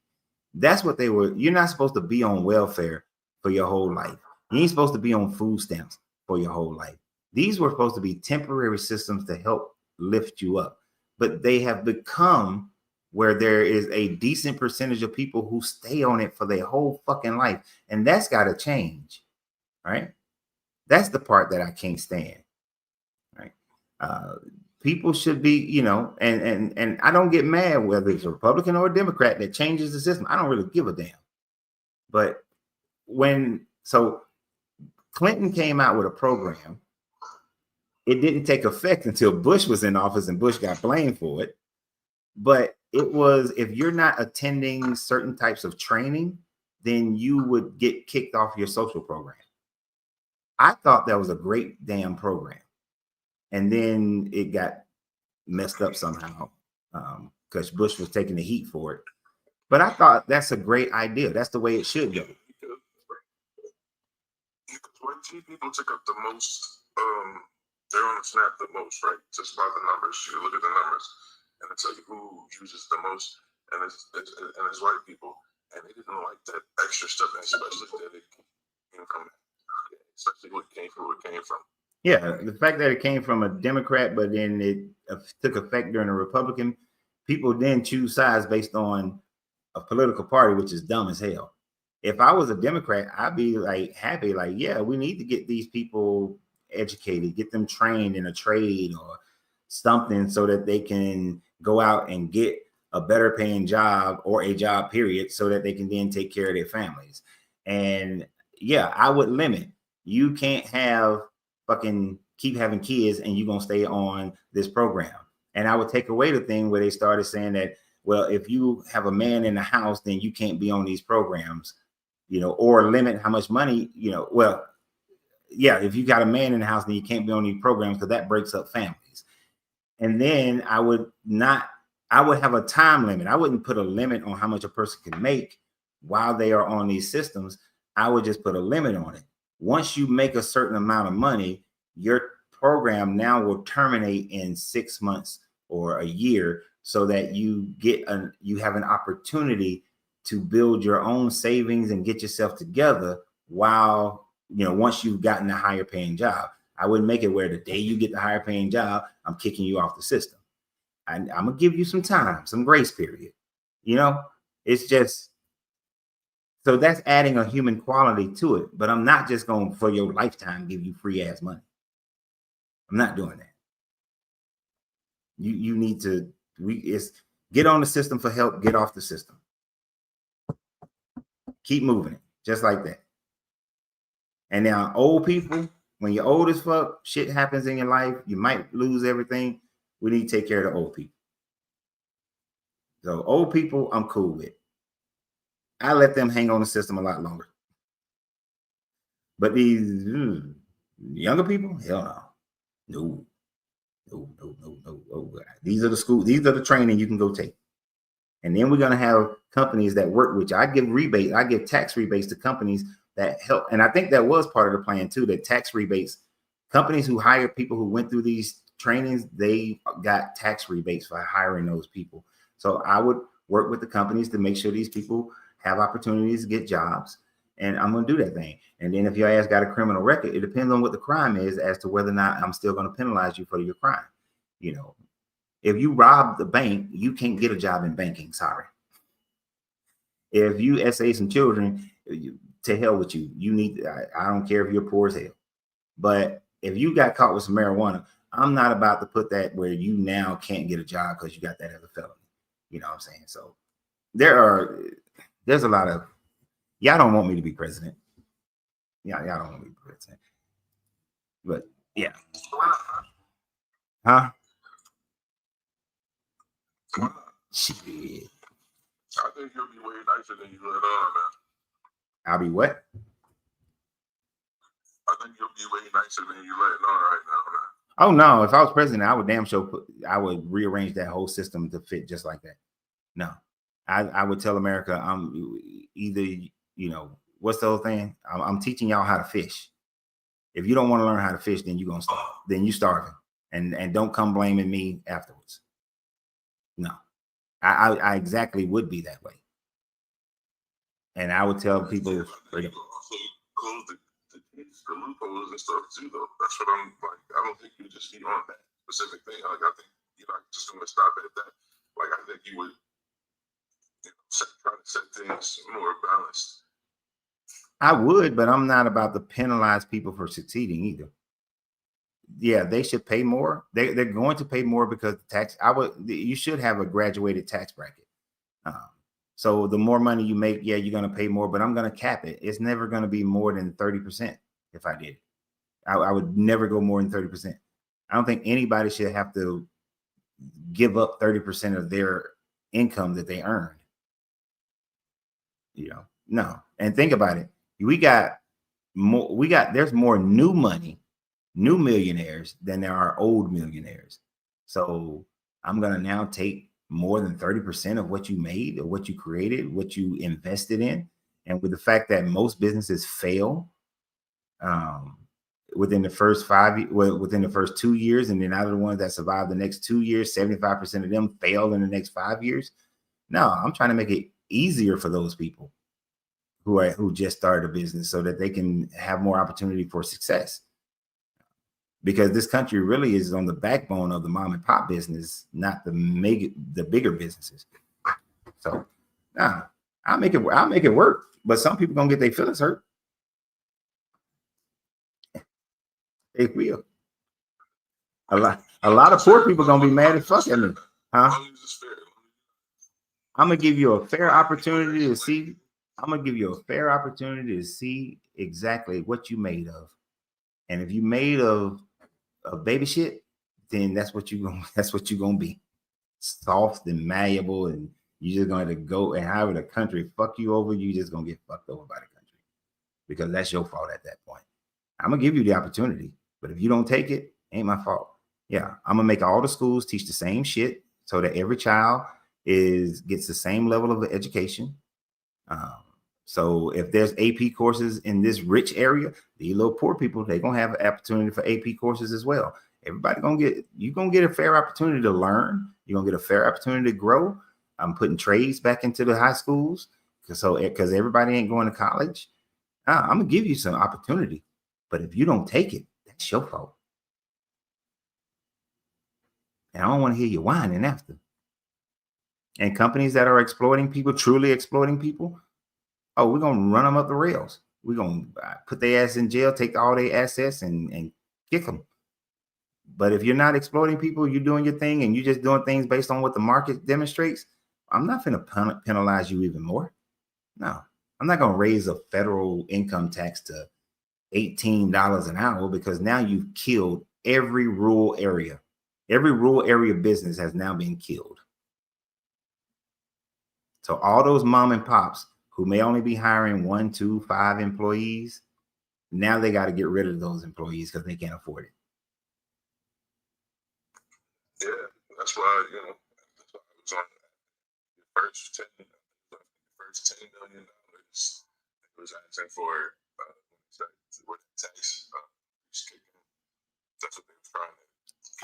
That's what they were. You're not supposed to be on welfare for your whole life. You ain't supposed to be on food stamps for your whole life. These were supposed to be temporary systems to help lift you up. But they have become where there is a decent percentage of people who stay on it for their whole fucking life. And that's got to change, right? That's the part that I can't stand, right? People should be, and I don't get mad whether it's a Republican or a Democrat that changes the system. I don't really give a damn. But so Clinton came out with a program, it didn't take effect until Bush was in office, and Bush got blamed for it. But it was, if you're not attending certain types of training, then you would get kicked off your social program. I thought that was a great damn program. And then it got messed up somehow because Bush was taking the heat for it. But I thought that's a great idea. That's the way it should go. Because white people took up the most, they're on the snap the most, right? Just by the numbers. You look at the numbers, and it tells you who uses the most, and it's white people, and they didn't like that extra stuff, especially that it came from, especially what came from. Yeah, the fact that it came from a Democrat, but then it took effect during a Republican, people then choose sides based on a political party, which is dumb as hell. If I was a Democrat, I'd be like happy, like, yeah, we need to get these people educated, get them trained in a trade or something so that they can go out and get a better paying job or a job period so that they can then take care of their families. And yeah, I would limit. You can't fucking keep having kids and you're going to stay on this program. And I would take away the thing where they started saying that, well, if you have a man in the house, then you can't be on these programs, or limit how much money, well, yeah, if you got a man in the house, then you can't be on these programs because that breaks up families. And then I would have a time limit. I wouldn't put a limit on how much a person can make while they are on these systems. I would just put a limit on it. Once you make a certain amount of money, your program now will terminate in 6 months or a year so that you have an opportunity to build your own savings and get yourself together while, once you've gotten a higher paying job. I wouldn't make it where the day you get the higher paying job, I'm kicking you off the system. I'm going to give you some time, some grace period. It's just, so that's adding a human quality to it. But I'm not just going for your lifetime give you free ass money. I'm not doing that. You need to get on the system for help, get off the system. Keep moving it, just like that. And now old people, when you're old as fuck, shit happens in your life, you might lose everything. We need to take care of the old people. So old people, I'm cool with. I let them hang on the system a lot longer. But these younger people, hell no. No. These are the schools, these are the training you can go take. And then we're going to have companies that work with you. I give tax rebates to companies that help. And I think that was part of the plan too, that tax rebates, companies who hire people who went through these trainings, they got tax rebates for hiring those people. So I would work with the companies to make sure these people have opportunities to get jobs, and I'm going to do that thing. And then if your ass got a criminal record, it depends on what the crime is as to whether or not I'm still going to penalize you for your crime. You know, if you rob the bank, you can't get a job in banking. Sorry. If you SA some children, to hell with you. You need, I don't care if you're poor as hell. But if you got caught with some marijuana, I'm not about to put that where you now can't get a job because you got that as a felony. You know what I'm saying? So there's a lot of, y'all don't want me to be president. Y'all don't want me to be president. But yeah. Huh? Shit. I think you'll be way nicer than you let on, man. I'll be what? I think you'll be way nicer than you letting on right now, man. Oh no! If I was president, I would damn sure I would rearrange that whole system to fit just like that. No, I would tell America, I'm either, you know, what's the whole thing? I'm teaching y'all how to fish. If you don't want to learn how to fish, then you're gonna starve. Then you starving, and don't come blaming me afterwards. No, I exactly would be that way, and I would tell people. Also close the loopholes and stuff too, though. That's what I'm like. I don't think you just be on that specific thing. Like, I think you're not just going to stop it at that. Like, I think you would, you know, try to set things more balanced. I would, but I'm not about to penalize people for succeeding either. Yeah, they should pay more. They're going to pay more because the tax. You should have a graduated tax bracket. So the more money you make, yeah, you're going to pay more, but I'm going to cap it. It's never going to be more than 30% if I did. I would never go more than 30%. I don't think anybody should have to give up 30% of their income that they earned. You know, no. And think about it. There's more new money, new millionaires than there are old millionaires. So I'm going to now take more than 30% of what you made or what you created, what you invested in. And with the fact that most businesses fail within the first within the first 2 years, and then out of the ones that survive the next 2 years, 75% of them fail in the next 5 years. No, I'm trying to make it easier for those people who just started a business so that they can have more opportunity for success. Because this country really is on the backbone of the mom and pop business, not the bigger businesses. So, I'll make it work. But some people gonna get their feelings hurt. They will. A lot of poor people gonna be mad as fuck at me, huh? I'm gonna give you a fair opportunity to see. I'm gonna give you a fair opportunity to see exactly what you made of, and if you made of baby shit, then that's what you're gonna be. Soft and malleable, and you're just going to go and have the country fuck you over. You just gonna get fucked over by the country because that's your fault at that point. I'm gonna give you the opportunity, but if you don't take it, ain't my fault. Yeah, I'm gonna make all the schools teach the same shit so that every child gets the same level of education. So if there's AP courses in this rich area, the little poor people, they're gonna have an opportunity for AP courses as well. Everybody you're gonna get a fair opportunity to learn. You're gonna get a fair opportunity to grow. I'm putting trades back into the high schools because everybody ain't going to college. I'm gonna give you some opportunity, but if you don't take it, that's your fault. And I don't want to hear you whining after. And companies that are exploiting people, truly exploiting people, oh, we're going to run them up the rails. We're going to put their ass in jail, take all their assets and kick them. But if you're not exploiting people, you're doing your thing and you're just doing things based on what the market demonstrates, I'm not going to penalize you even more. No, I'm not going to raise a federal income tax to $18 an hour because now you've killed every rural area. Every rural area business has now been killed. So all those mom and pops who may only be hiring 1, 2, 5 employees, now they got to get rid of those employees because they can't afford it. Yeah, that's why, that's why I was on the first $10 million. It was asking for what tax that's what they were trying to.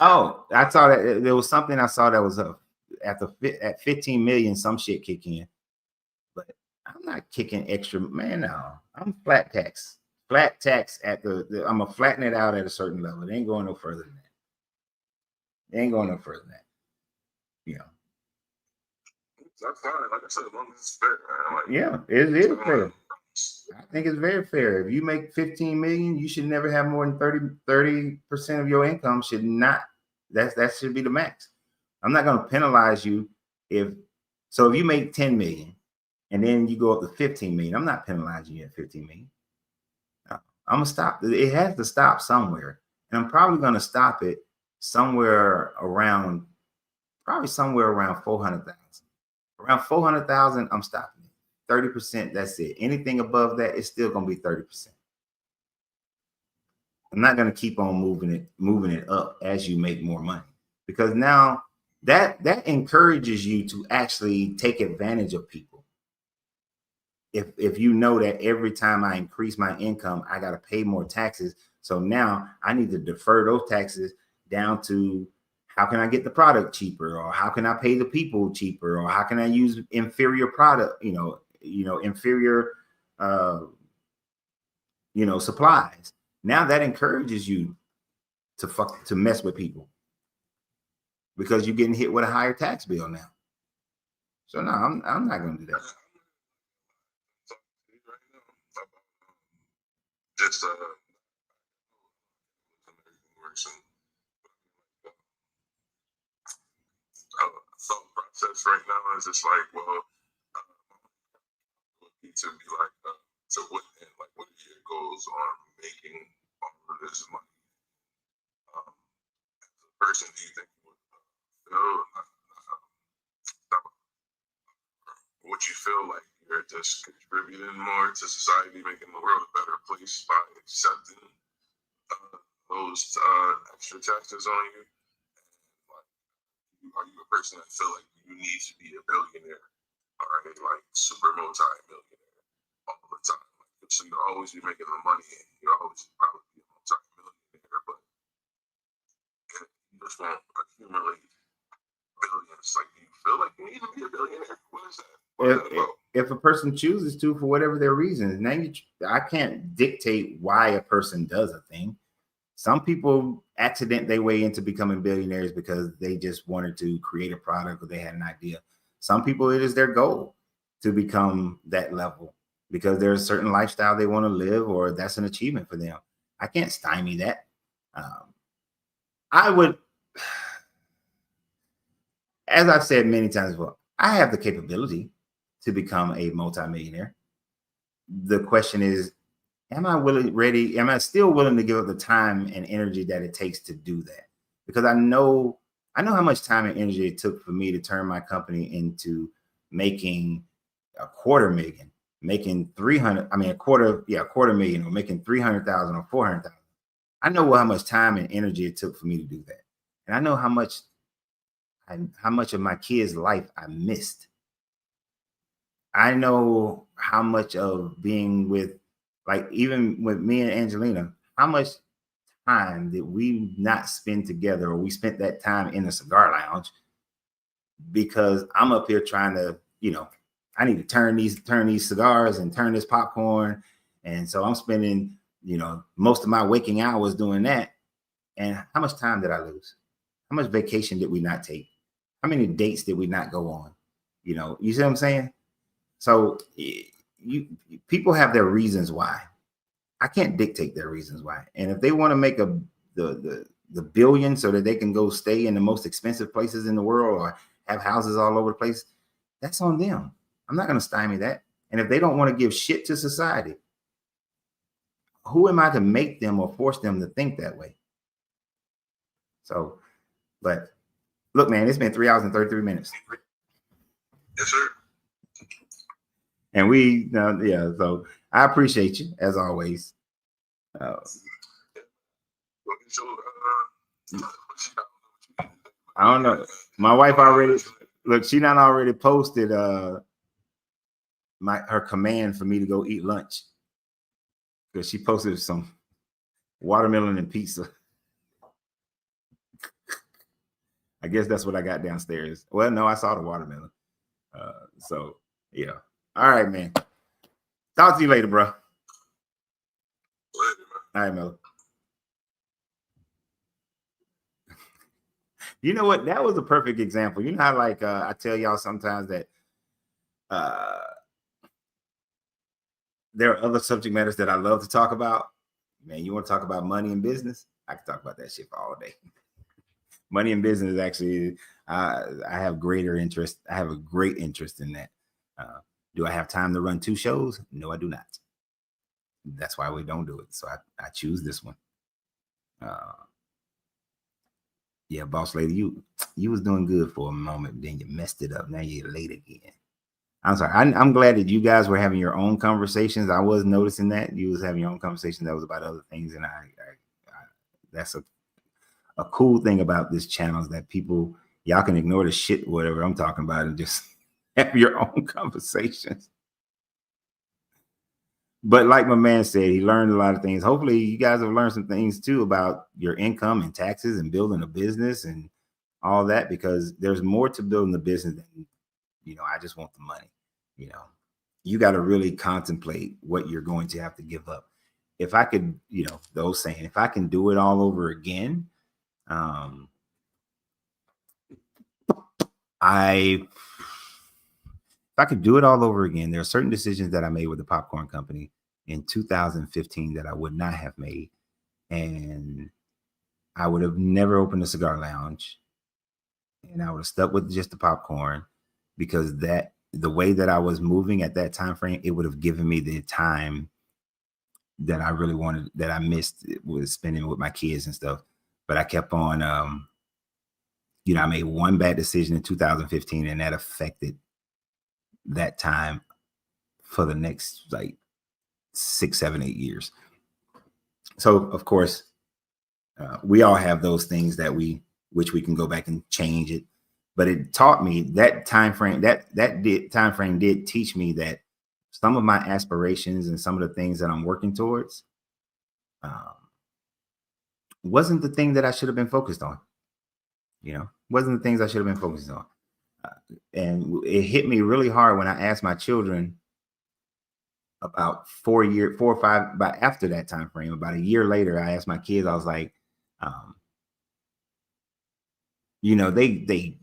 Oh, I saw that there was something I saw that was at 15 million, some shit kick in. But I'm not kicking extra, man. No, I'm flat tax. Flat tax at I'm gonna flatten it out at a certain level. It ain't going no further than that. It ain't going no further than that. You know. That's fine. Like I said, as long as it's fair, man. Like, yeah, it is fair. I think it's very fair. If you make 15 million, you should never have more than 30% of your income should not. That should be the max. I'm not going to penalize you if you make 10 million and then you go up to 15 million. I'm not penalizing you at 15 million. No, I'm gonna stop. It has to stop somewhere, and I'm probably going to stop it somewhere around 400,000. Around 400,000, I'm stopping it. 30%, that's it. Anything above that, it's still going to be 30%. I'm not going to keep on moving it up as you make more money, because now that encourages you to actually take advantage of people. If you know that every time I increase my income, I got to pay more taxes. So now I need to defer those taxes down to how can I get the product cheaper, or how can I pay the people cheaper, or how can I use inferior product, inferior, supplies. Now that encourages you to mess with people because you're getting hit with a higher tax bill now. So no, I'm not going to do that. Just thought process right now is just like, well, need to be like, so what are your goals on making all of this money? As a person, do you think you would feel what you feel like you're just contributing more to society, making the world a better place by accepting those extra taxes on you? Are you a person that feel like you need to be a billionaire or like super multi-millionaire all the time? Like, so you'll always be making the money and you'll always probably be a multi-millionaire, but you just won't accumulate billions. Like, do you feel like you need to be a billionaire? What is that? If a person chooses to, for whatever their reasons, now I can't dictate why a person does a thing. Some people accident their way into becoming billionaires because they just wanted to create a product or they had an idea. Some people, it is their goal to become that level because there's a certain lifestyle they want to live, or that's an achievement for them. I can't stymie that. I would, as I've said many times before, I have the capability to become a multimillionaire. The question is, am I still willing to give up the time and energy that it takes to do that? Because I know how much time and energy it took for me to turn my company into making $250,000, making a quarter million, or making 300,000 or 400,000. I know how much time and energy it took for me to do that. And I know how much of my kids' life I missed. I know how much of being with, like, even with me and Angelina, how much time did we not spend together, or we spent that time in the cigar lounge because I'm up here trying to, I need to turn these cigars and turn this popcorn. And so I'm spending, most of my waking hours doing that. And how much time did I lose? How much vacation did we not take? How many dates did we not go on? You see what I'm saying? So people have their reasons why. I can't dictate their reasons why. And if they want to make the billion so that they can go stay in the most expensive places in the world or have houses all over the place, that's on them. I'm not going to stymie that. And if they don't want to give shit to society, who am I to make them or force them to think that way? So, but look, man, it's been 3 hours and 33 minutes. Yes, sir. And so I appreciate you as always. I don't know. My wife already she not already posted her command for me to go eat lunch, because she posted some watermelon and pizza. I guess that's what I got downstairs. Well, no, I saw the watermelon. So yeah. All right, man. Talk to you later, bro. Later, man. All right, Miller. You know what? That was a perfect example. You know how, like, I tell y'all sometimes that there are other subject matters that I love to talk about. Man, you want to talk about money and business? I can talk about that shit for all day. Money and business is actually, I have greater interest. I have a great interest in that. Do I have time to run 2 shows? No, I do not. That's why we don't do it. So I choose this one. Yeah, boss lady, you was doing good for a moment, then you messed it up. Now you're late again. I'm sorry. I'm glad that you guys were having your own conversations. I was noticing that you was having your own conversations that was about other things, and I that's a cool thing about this channel is that people, y'all can ignore the shit, whatever I'm talking about, and just have your own conversations. But like my man said, he learned a lot of things. Hopefully you guys have learned some things too about your income and taxes and building a business and all that, because there's more to building the business than, I just want the money. You got to really contemplate what you're going to have to give up. If I could, those saying, if I can do it all over again, if I could do it all over again, there are certain decisions that I made with the popcorn company in 2015 that I would not have made. And I would have never opened a cigar lounge, and I would have stuck with just the popcorn, because the way that I was moving at that time frame, it would have given me the time that I really wanted, that I missed with spending with my kids and stuff. But I kept on, I made one bad decision in 2015, and that affected that time for the next like 6, 7, 8 years. So of course, we all have those things that which we can go back and change it. But it taught me that time frame, time frame did teach me that some of my aspirations and some of the things that I'm working towards wasn't the thing that I should have been focused on. Wasn't the things I should have been focused on. And it hit me really hard when I asked my children about 4 or 5, but after that time frame, about a year later, I asked my kids, I was like, they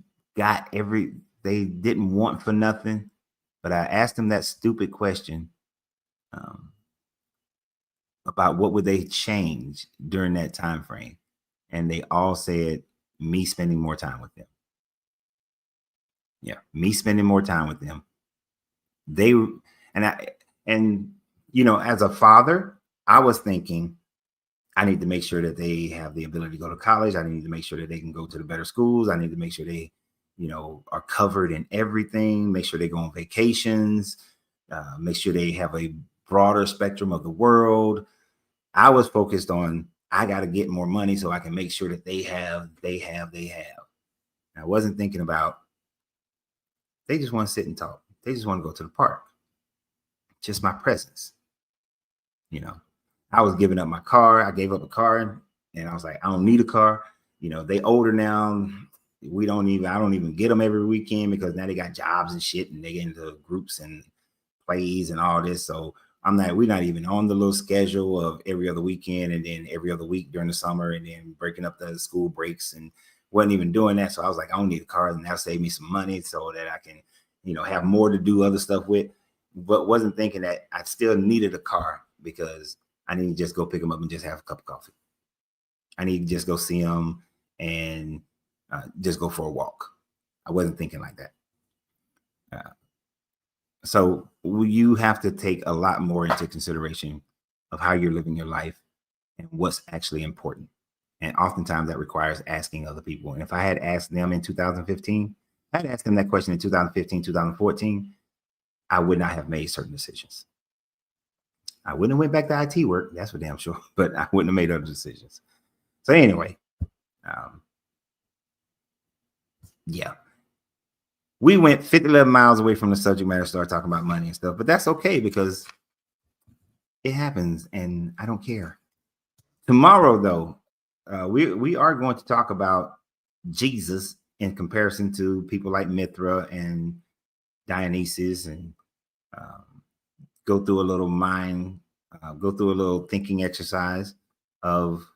didn't want for nothing, but I asked them that stupid question about what would they change during that time frame, and they all said me spending more time with them. Yeah, me spending more time with them. As a father, I was thinking, I need to make sure that they have the ability to go to college. I need to make sure that they can go to the better schools. I need to make sure they, are covered in everything. Make sure they go on vacations. Make sure they have a broader spectrum of the world. I was focused on, I got to get more money so I can make sure that they have. I wasn't thinking about, they just want to sit and talk. They just want to go to the park. Just my presence. I was giving up my car. I gave up a car, and I was like, I don't need a car. They older now. I don't even get them every weekend, because now they got jobs and shit, and they get into groups and plays and all this. So we're not even on the little schedule of every other weekend and then every other week during the summer, and then breaking up the school breaks, and wasn't even doing that. So I was like, I don't need a car, and that'll save me some money so that I can, have more to do other stuff with. But wasn't thinking that I still needed a car, because I need to just go pick them up and just have a cup of coffee. I need to just go see them and just go for a walk. I wasn't thinking like that. So you have to take a lot more into consideration of how you're living your life and what's actually important. And oftentimes that requires asking other people. And if I had asked them in 2015, I had asked them that question in 2015, 2014, I would not have made certain decisions. I wouldn't have went back to IT work, that's for damn sure, but I wouldn't have made other decisions. So anyway, yeah. We went 11 miles away from the subject matter, started talking about money and stuff, but that's okay, because it happens and I don't care. Tomorrow, though, we are going to talk about Jesus in comparison to people like Mithra and Dionysus and go through a little go through a little thinking exercise of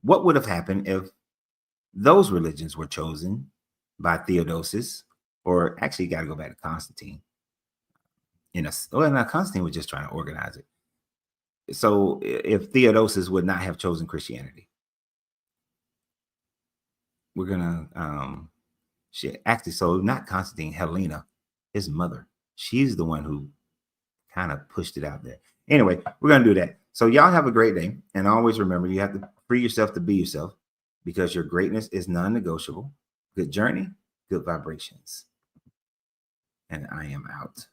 what would have happened if those religions were chosen by Theodosius, or actually, you got to go back to Constantine. Constantine was just trying to organize it. So if Theodosius would not have chosen Christianity, we're gonna so not Constantine, Helena, his mother, she's the one who kind of pushed it out there. Anyway, we're gonna do that. So y'all have a great day, and always remember, you have to free yourself to be yourself, because your greatness is non-negotiable. Good journey, good vibrations, and I am out.